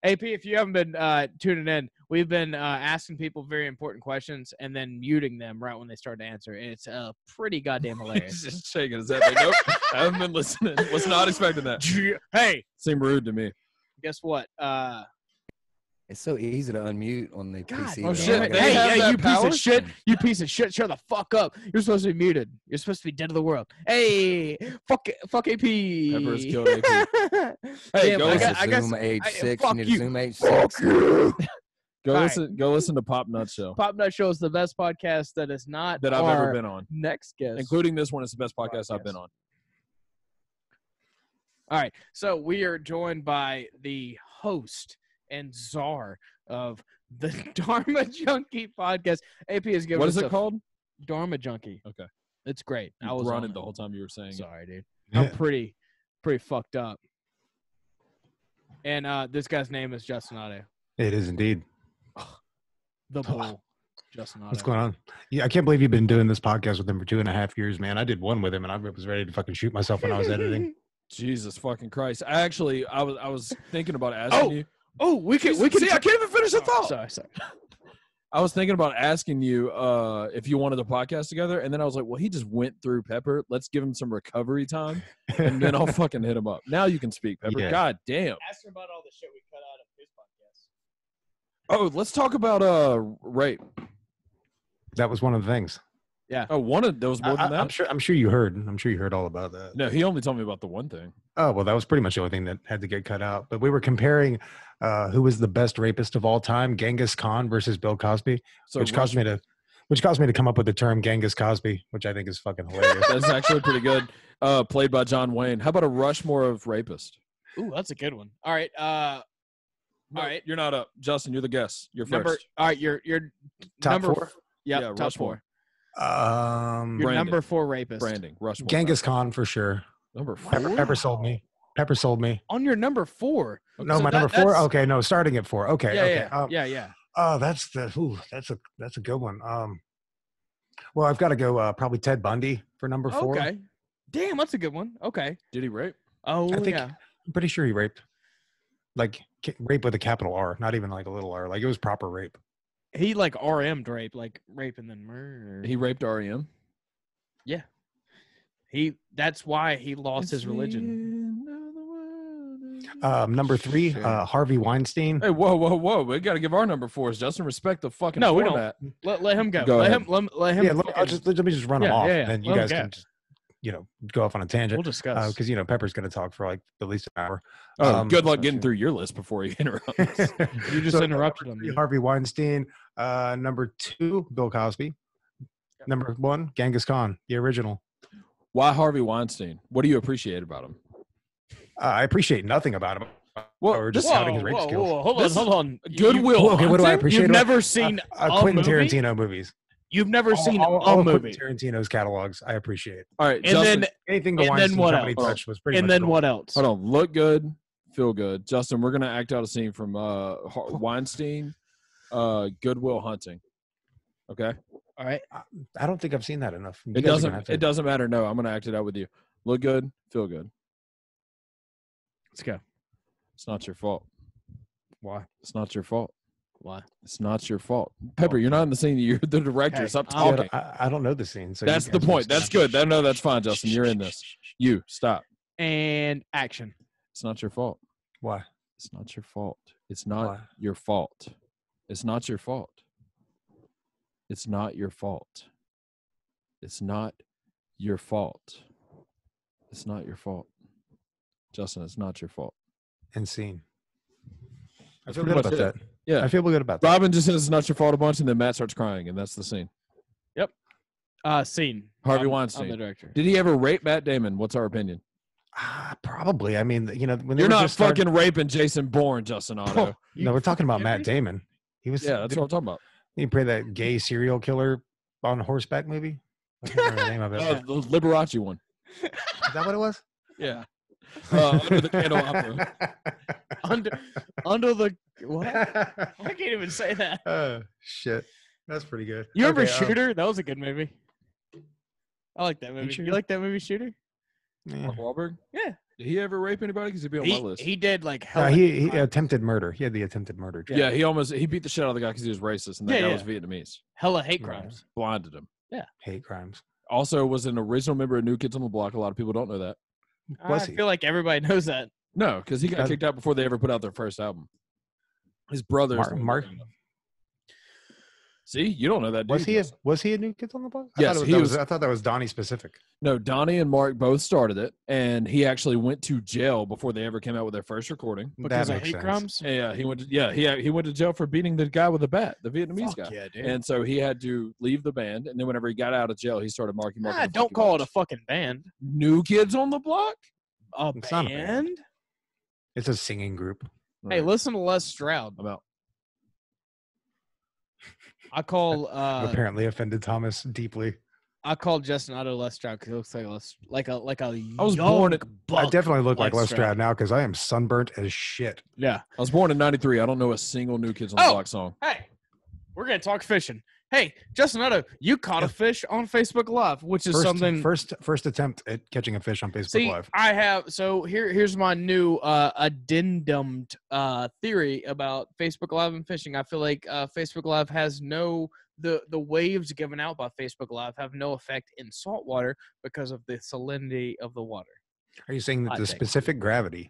AP, if you haven't been tuning in, we've been asking people very important questions and then muting them right when they start to answer. It's pretty goddamn He's hilarious. just shaking his head. Like, nope, I haven't been listening. Was not expecting that. Hey, Seemed rude to me. guess what? It's so easy to unmute on the God, PC. oh, though. shit, Like, they hey, have hey, that you piece power? of shit! You piece of shit! Shut the fuck up! You're supposed to be muted. You're supposed to be dead to the world. Hey, fuck AP. Pepper has killed AP. Hey, Damn, go I listen. guess, I guess Zoom age I- 6. fuck You need you. a Zoom age 6. Go All right. listen. Go listen to Pop Nutshell Pop Nut Show is the best podcast that is not that I've our ever been on, next guest. including this one. It's the best podcast I've been on. All right, so we are joined by the host and czar of the Dharma Junkie podcast. AP is giving What us is it a called? Dharma Junkie. Okay. It's great. You I was grunted on the it. whole time you were saying it. Sorry, dude. I'm pretty fucked up. And this guy's name is Justin Otto, It is indeed. the bull. Justin Otto. What's going on? Yeah, I can't believe you've been doing this podcast with him for 2.5 years, man. I did one with him, and I was ready to fucking shoot myself when I was editing. Jesus fucking Christ! I was thinking about asking you. Oh, we can See, I can't even finish a thought. Sorry. I was thinking about asking you if you wanted a podcast together, and then I was like, well, he just went through Pepper. Let's give him some recovery time, and then I'll fucking hit him up. Now you can speak, Pepper. Yeah. God damn. Ask him about all the shit we cut out of his podcast. Oh, let's talk about rape. That was one of the things. Oh, there was more than that. I'm sure you heard. I'm sure you heard all about that. No, he only told me about the one thing. Oh, well, that was pretty much the only thing that had to get cut out. But we were comparing who was the best rapist of all time, Genghis Khan versus Bill Cosby, So which caused me to come up with the term Genghis Cosby, which I think is fucking hilarious. That's actually pretty good. Played by John Wayne. How about a Rushmore of rapist? Ooh, that's a good one. All right. All right. You're not up, Justin. You're the guest. You're Number. first. All right. You're Top number. 4? Yep, Yeah, top Rushmore. 4. Your Brandon. number 4 rapist. Branding. Rushmore. Genghis Khan for sure. Number 4. Pepper sold me. Pepper sold me. On your number 4. No, So my number 4. that's- Okay, no, starting at 4. Okay, Yeah, okay. yeah. Oh, that's a good one. Well, I've got to go probably Ted Bundy for number 4. Okay. Damn, that's a good one. Okay. Did he rape? Oh, I think yeah. I'm pretty sure he raped. Like rape with a capital R, not even like a little R. Like it was proper rape. He like RM'd rape, like rape and then murder. He raped REM. That's why he lost his religion. Number 3, Shit. Harvey Weinstein. Hey, whoa! We got to give our number 4s. Justin, respect the fucking No, we don't. format. Let him go. Go let ahead. him. Let him. Yeah, let me just run them Yeah, off, yeah, yeah. and you Let him guys go. can just go off on a tangent. We'll discuss. Because Pepper's going to talk for like at least an hour. Oh, good luck getting through your list before you interrupt. You just interrupted him. dude. Harvey Weinstein. Number 2, Bill Cosby. Number 1, Genghis Khan, the original. Why Harvey Weinstein? What do you appreciate about him? I appreciate nothing about him. Well, or just touting his rape skills. Hold on. Goodwill. Okay, what do I Hunting? appreciate? You've never seen a Quentin movie? Tarantino movies. You've never seen all a of movie. Quentin Tarantino's catalogs, I appreciate. All right, And Justin, then Anything the and then Weinstein what company else? touched was pretty and much then gold. what else? hold on. Look good, feel good. Justin, we're gonna act out a scene from Weinstein, Goodwill Hunting. Okay. All right. I don't think I've seen that enough. You It guys are doesn't. gonna have to- It doesn't matter. No, I'm gonna act it out with you. Look good, feel good. Let's go. It's not your fault. Why? It's not your fault. Why? It's not your fault. Pepper, you're not in the scene. You're the director. Hey, Stop I'm- talking. I don't know the scene. So That's you the guys point. can- That's good. No, that's fine, Justin. You're in this. You stop. And action. It's not your fault. Why? It's not your fault. It's not Why? your fault. It's not your fault. It's not your fault. It's not your fault. It's not your fault. Justin, it's not your fault. And scene. I That's feel pretty good much about it. that. Yeah. I feel good about that. Robin just says it's not your fault a bunch, and then Matt starts crying, and that's the scene. Scene. Harvey I'm Weinstein. the director. Did he ever rape Matt Damon? What's our opinion? Probably. I mean, when they You're were not just starting- fucking raping Jason Bourne, Justin Otto. No, we're talking about Matt Damon. He was. Yeah, that's what I'm talking about. You play that gay serial killer on horseback movie. I can't remember the name of it. Oh, the Liberace one. Is that what it was? Yeah. Under the candelabra. under the what? I can't even say that. Shit. That's pretty good. You remember Okay, Shooter? That was a good movie. I like that movie. Shooter? You like that movie, Shooter? Yeah. Mark Wahlberg? Yeah. Did he ever rape anybody? Because he'd be on my list. He did like No, hell. he attempted murder. He had the attempted murder. Yeah, he beat the shit out of the guy because he was racist, and that Yeah, guy yeah. was Vietnamese. hella hate Right. crimes. Blinded him. Hate crimes. Also, was an original member of New Kids on the Block. A lot of people don't know that. Was I he? feel like everybody knows that. No, because he got Uh, kicked out before they ever put out their first album. His brother. is the one Mark. that- See, you don't know that. Was dude, he? Justin. Was he a New Kids on the Block? Yes, he was. I thought that was Donnie specific. No, Donnie and Mark both started it, and he actually went to jail before they ever came out with their first recording. Because that of makes hate sense. crimes? Yeah, he went. He went to jail for beating the guy with a bat, the Vietnamese guy. Yeah, dude. And so he had to leave the band, and then whenever he got out of jail, he started Marky Mark. and the Don't Funky call it a Bunch. fucking band. New Kids on the Block. A It's not a band. band? It's a singing group. Hey, listen to Les Stroud. I'm out. I call Apparently offended Thomas deeply. I call Justin Otto Les Stroud because he looks like a I was young born at- buck I definitely look like Les Les Stroud now because I am sunburnt as shit. Yeah. I was born in '93. I don't know a single New Kids on the Oh! Block song. Hey, we're gonna talk fishing. Hey, Justin Otto, you caught a fish on Facebook Live, which is something. First attempt at catching a fish on Facebook See, Live. I have. So here's my new addendum theory about Facebook Live and fishing. I feel like Facebook Live has the waves given out by Facebook Live have no effect in saltwater because of the salinity of the water. Are you saying that hot the take. specific gravity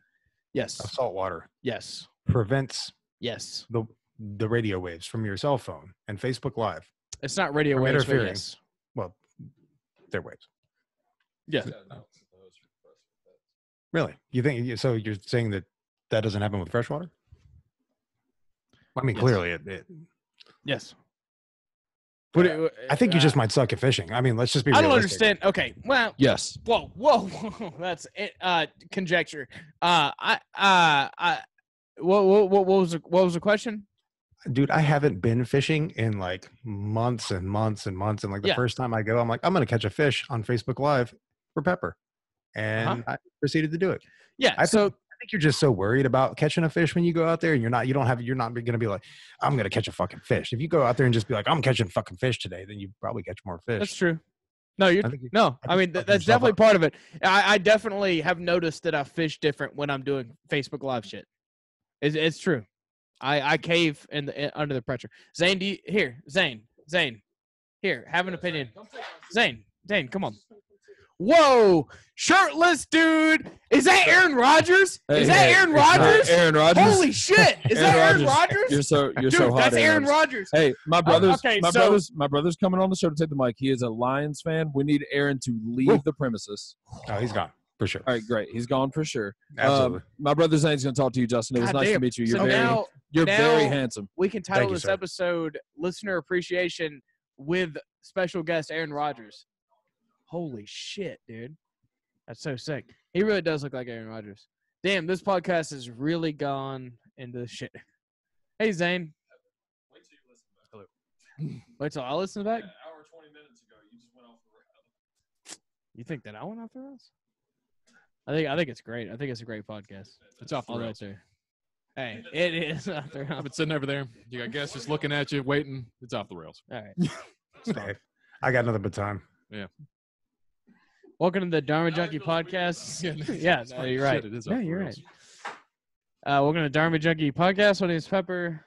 Yes. of salt water Yes. prevents Yes. the radio waves from your cell phone and Facebook Live? It's not radio From waves, but interfering. yes. Well, they're waves. Yeah. Really? You think so? You're saying that doesn't happen with freshwater? I mean, Yes. clearly it. Yes. I think you just might suck at fishing. I mean, let's just be I realistic. don't understand. Okay. Well, Yes. whoa. That's it. Conjecture. What was the question? Dude, I haven't been fishing in like months and months and months. And like the Yeah. first time I go, I'm like, I'm going to catch a fish on Facebook Live for Pepper. And I proceeded to do it. Yeah. I So think you're just so worried about catching a fish when you go out there and you're not going to be like, I'm going to catch a fucking fish. If you go out there and just be like, I'm catching fucking fish today, then you probably catch more fish. that's true. No, you're I think you- no. I I think mean you fucked that's yourself definitely up. part of it. I definitely have noticed that I fish different when I'm doing Facebook Live shit. It's true. I cave under the pressure. Zane, Zane, here, have an opinion. Zane, come on. Whoa, shirtless dude. Is that Aaron Rodgers? Is that Aaron it's not Rodgers? Aaron Rodgers. Holy shit! Is that Aaron Rodgers? You're so Dude, hot. that's Aaron Rodgers. Hey, my brother's okay, my brother's coming on the show to take the mic. He is a Lions fan. We need Aaron to leave the premises. Oh, he's gone for sure. All right, great. He's gone for sure. Absolutely. My brother Zane's going to talk to you, Justin. It was God nice damn. to meet you. You're So you're now very handsome. We can title Thank you, this sir. episode "Listener Appreciation" with special guest Aaron Rodgers. Holy shit, dude. That's so sick. He really does look like Aaron Rodgers. Damn, this podcast has really gone into shit. Hey, Zane. Wait till I listen back? Hour 20 minutes ago, you just went off the rails. You think that I went off the rails? I think it's great. I think it's a great podcast. It's off the All rails. that too. Hey, it is off the I've rails. been sitting over there. You got guests just looking at you, waiting. It's off the rails. All right. Hey, I got another baton. Welcome to the Dharma Junkie podcast. Yeah, no, you're right. Shit, it is No, off the you're rails. right. Welcome to Dharma Junkie podcast. My name is Pepper.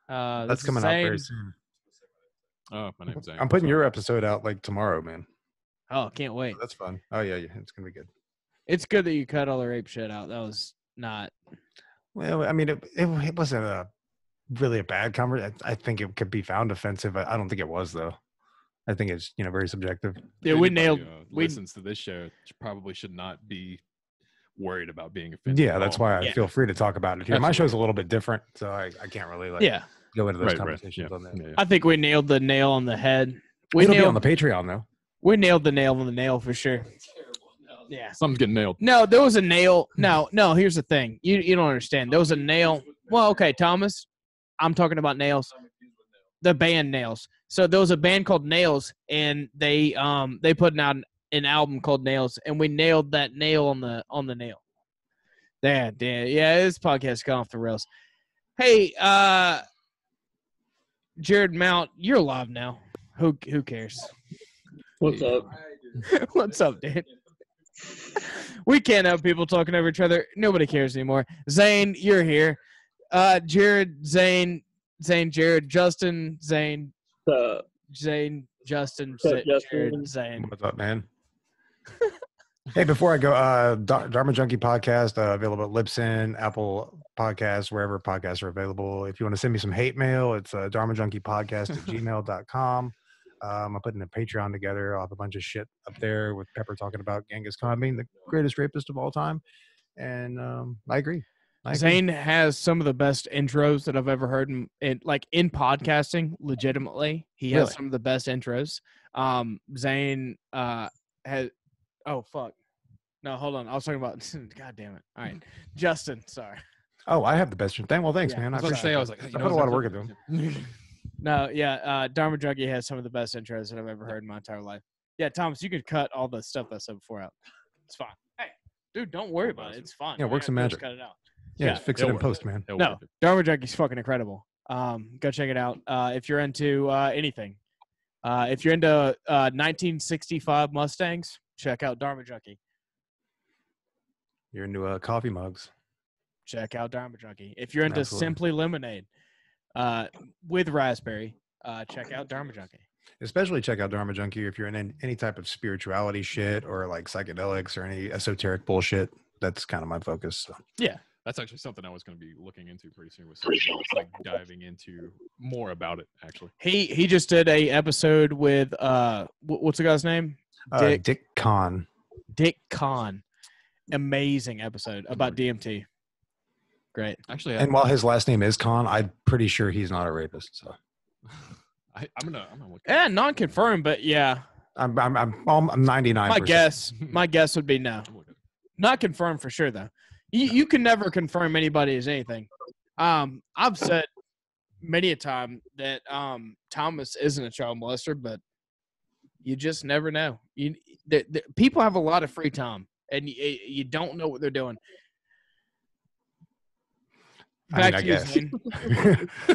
That's This is coming out very Zane. soon. Oh, my name's Zane. I'm putting your episode out like tomorrow, man. Oh, can't wait. That's fun. Oh yeah, it's gonna be good. It's good that you cut all the rape shit out. That was not. Well, I mean, it wasn't really a bad conversation. I think it could be found offensive. I don't think it was though. I think it's very subjective. Yeah, we Anybody, nailed. We listens to this show probably should not be worried about being offended. Yeah, at that's all. why I Yeah. feel free to talk about it here. My show's a little bit different, so I can't really yeah. go into those Right, conversations right. on that. Yeah. I think we nailed the nail on the head. We It'll be on nailed. the Patreon though. We nailed the nail on the nail for sure. Yeah. Something's getting nailed. No, there was a nail. No. Here's the thing. You don't understand. There was a nail. Well, okay, Thomas. I'm talking about Nails. The band Nails. So there was a band called Nails, and they put out an album called Nails, and we nailed that nail on the nail. Yeah, this podcast gone off the rails. Hey, Jared Mount, you're alive now. Who cares? What's up? What's up, dude? We can't have people talking over each other. Nobody cares anymore. Zane, you're here. Jared, Zane, Jared, Justin, Zane, Zane, Justin, Jared, Zane. What's up, man? Hey, before I go, Dharma Junkie podcast available at Libsyn, Apple Podcasts, wherever podcasts are available. If you want to send me some hate mail, it's dharmajunkiepodcast@gmail.com. I'm putting a Patreon together. I'll have a bunch of shit up there with Pepper talking about Genghis Khan being the greatest rapist of all time. And I agree. Zane has some of the best intros that I've ever heard in podcasting. Legitimately, he has Really? some of the best intros. Zane has. Oh fuck! No, hold on. I was talking about. God damn it! All right, Justin. Sorry. Oh, I have the best. Well, thanks, Yeah, man. I was about to say, I was like, I put a lot of work into them. No, yeah. Dharma Junkie has some of the best intros that I've ever heard in my entire life. Yeah, Thomas, you could cut all the stuff I said before out. It's fine. Hey, dude, don't worry about it. It's fine. Yeah, All work you some gotta do is magic. Cut it out. Yeah, Yeah, just fix it in post, man. It'll No, work. Dharma Junkie's fucking incredible. Go check it out. If you're into anything, if you're into 1965 Mustangs, check out Dharma Junkie. You're into coffee mugs. Check out Dharma Junkie. If you're into Absolutely. Simply Lemonade with raspberry, check out Dharma Junkie. Especially check out Dharma Junkie if you're in any type of spirituality shit or like psychedelics or any esoteric bullshit. That's kind of my focus. So. Yeah. That's actually something I was going to be looking into pretty soon with something else, like diving into more about it, actually. He just did a episode with what's the guy's name? Dick Kahn. Dick Kahn. Amazing episode about DMT. Great. Actually, And while his last name is Kahn, I'm pretty sure he's not a rapist. So I'm gonna look. Yeah, non-confirmed, but yeah. I'm 99%. My guess would be no. Not confirmed for sure though. You can never confirm anybody as anything. I've said many a time that Thomas isn't a child molester, but you just never know. People have a lot of free time, and you don't know what they're doing. Back I to you, guess. Zane.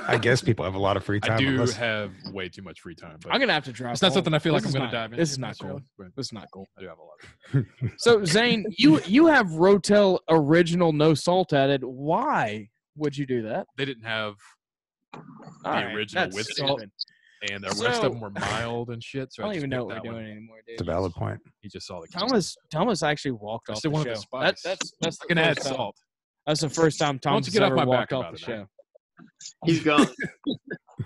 I guess people have a lot of free time. I do unless- have way too much free time. But I'm gonna have to drop. it's not something I feel like This I'm is going to not- dive into. This is not cool. necessarily, but This is not cool. I do have a lot. So Zane, you have Rotel original, no salt added. Why would you do that? They didn't have All right, original that's with stupid. and the rest So- of them were mild and shit. So I don't just even know picked what that we're one. doing anymore, dude. It's a valid point. He just saw the Thomas actually walked I off still the wanted the show. spice. That's I can add first time. salt. That's the first time Why don't Thomas you get off ever my walked back off about the it, man? show. He's gone.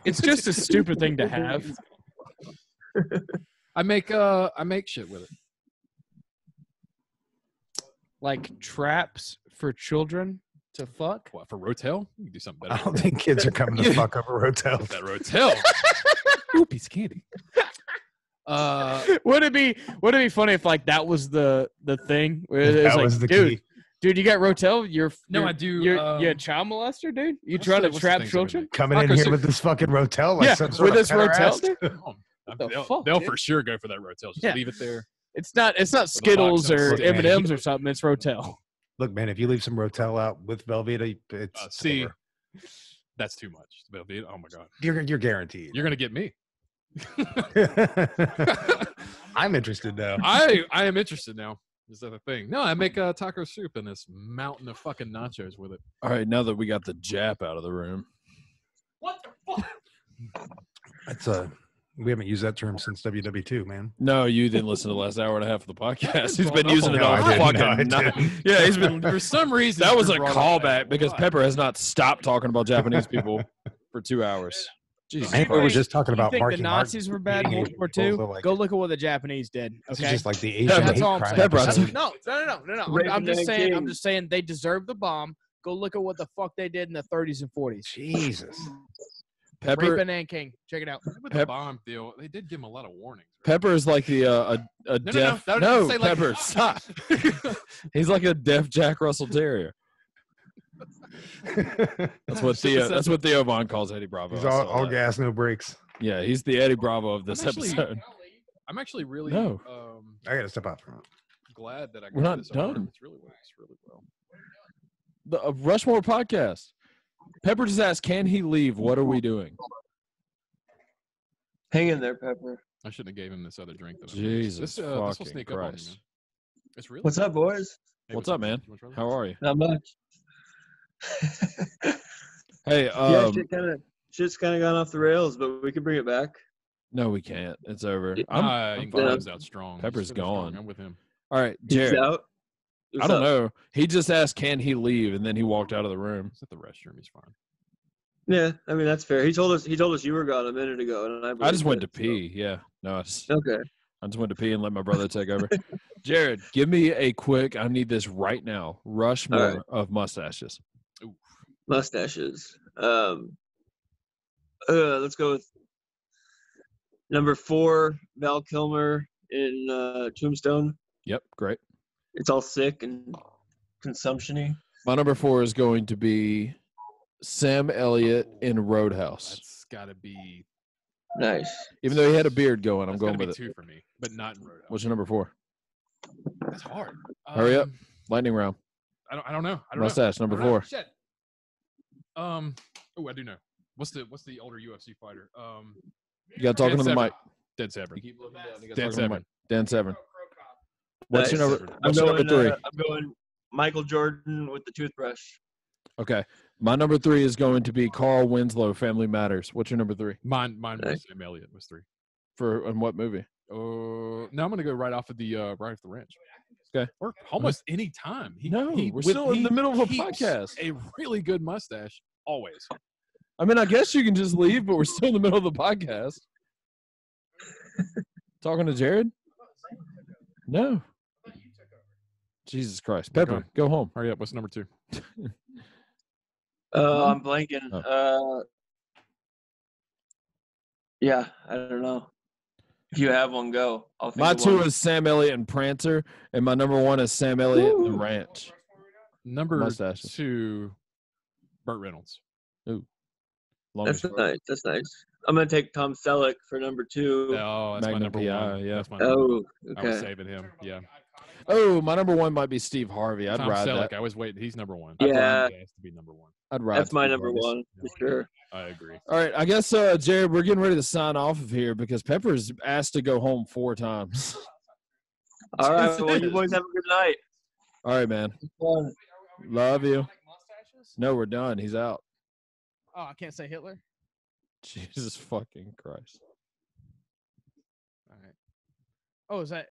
It's just a stupid thing to have. I make shit with it. Like traps for children to fuck. What, for Rotel? You can do something I better. don't think kids are coming to fuck over hotels. That Rotel. Ooh, piece of candy. Would it be funny if like that was the thing? Where it was That like, was the dude, key. you got Rotel? No, I do, You're a child molester, dude. You what's trying the- to what's the trap things children? Coming in Taco here soup. with this fucking Rotel, like Yeah, some sort with of this Rotel, pederast? dude? The fuck, They'll dude? for sure go for that Rotel. Just Yeah. leave it there. It's not box Skittles of or stick. M&Ms or something. It's Rotel. Look, man, if you leave some Rotel out with Velveeta, it's See, over. that's too much. Oh my god, You're guaranteed. you're gonna get me. I'm interested now. I am interested now. Is that a thing? No, I make taco soup and this mountain of fucking nachos with it. All right, now that we got the Jap out of the room. What the fuck? That's we haven't used that term since WW2, man. No, you didn't listen to the last hour and a half of the podcast. He's been No, using it no, all I didn't. fucking No, I night. didn't. Yeah, he's been. For some reason, That it's was a been brought up callback that. because Why? Pepper has not stopped talking about Japanese people for 2 hours. Jesus I think we were Christ. just talking about You think Marky the Mark Nazis were bad in eating World War people, II? so, like, Go look at what the Japanese did. This Okay, is just like the Asian Pepper, that's hate all I'm crime saying. Pepper, I episode. No. Rape I'm just saying. I'm King. just saying they deserve the bomb. Go look at what the fuck they did in the 30s and 40s. Jesus. Pepper, Rape Nanking. Check it out. With the Pep- bomb deal, they did give him a lot of warnings. right? Pepper is like the a No, deaf. that No, doesn't say like- Pepper, stop. He's like a deaf Jack Russell Terrier. That's what Theo Vaughn calls Eddie Bravo. He's I saw all that. gas, no brakes. Yeah, he's the Eddie Bravo of this I'm actually- episode. I'm actually really No. I gotta step out from it. glad that I got We're not this over. done. It's really well. The Rushmore podcast. Pepper just asked, "Can he leave? What are we doing?" Hang in there, Pepper. I shouldn't have gave him this other drink. That Jesus this will fucking sneak up on me, Christ. man. It's really. What's up, boys? Hey, What's up, man? you want to try How are you? Not much. Hey, Yeah, shit's kind of gone off the rails, but we can bring it back. no, we can't. It's over. this? I'm He fine. comes out strong. Pepper's He's finished strong. gone. I'm with him. All right, He's Jared. out. I What's don't up? know. He just asked, "Can he leave?" and then he walked out of the room. He's at the restroom. He's fine. Yeah, I mean that's fair. He told us you were gone a minute ago, and I just believed went to it, so- pee. Yeah, no, it's, Okay. I just went to pee and let my brother take over. Jared, give me a quick. I need this right now. Rushmore All right. of mustaches. Mustaches. Let's go with number 4, Val Kilmer in Tombstone. Yep, great. It's all sick and consumption-y. My number 4 is going to be Sam Elliott in Roadhouse. That's got to be. Nice. Even though he had a beard going, I'm That's going gotta with be it. 2 for me, but not in Roadhouse. What's your number 4? That's hard. Hurry up. Lightning round. I don't know. I don't Mustache, know. number I don't know. 4. Shit. Oh, I do know. What's the older UFC fighter? You got talking to the mic. Dead Severn. You keep looking down. You gotta Dan talk to the mic. Severn. Dan Severn. What's your Nice. number? What's your number 3? I'm going Michael Jordan with the toothbrush. Okay. My number 3 is going to be Carl Winslow, Family Matters. What's your number 3? Mine Nice. was Sam Elliott was 3. For in what movie? No, I'm gonna go right off of the ranch. Okay. Or almost any time. We're still in the middle of a keeps podcast. A really good mustache, always. I mean, I guess you can just leave, but we're still in the middle of the podcast. Talking to Jared? No. Jesus Christ. Pepper, Okay. go home. Hurry up. What's number 2? I'm blanking. Oh. Yeah, I don't know. If you have one, go. I'll think My of 2 one. is Sam Elliott and Prancer, and my number 1 is Sam Elliott and the Ranch. Number Mustaches. 2, Burt Reynolds. Longest That's nice. That's nice. I'm gonna take Tom Selleck for number 2. Oh, that's my Magnum number PI, 1. yeah. That's my number 1. Oh, I was okay. saving him. Yeah. Oh, my number 1 might be Steve Harvey. I'd Tom ride Selleck. that. I was waiting. He's number 1. Yeah. He has to be number 1. I'd ride. That's my Steve number Harvey's. 1 for sure. I agree. All right, I guess Jared, we're getting ready to sign off of here because Pepper's asked to go home 4 times. All right. Well, you boys have a good night. All right, man. Fun. Love you. No, we're done. He's out. Oh, I can't say Hitler. Jesus fucking Christ. All right. Oh, is that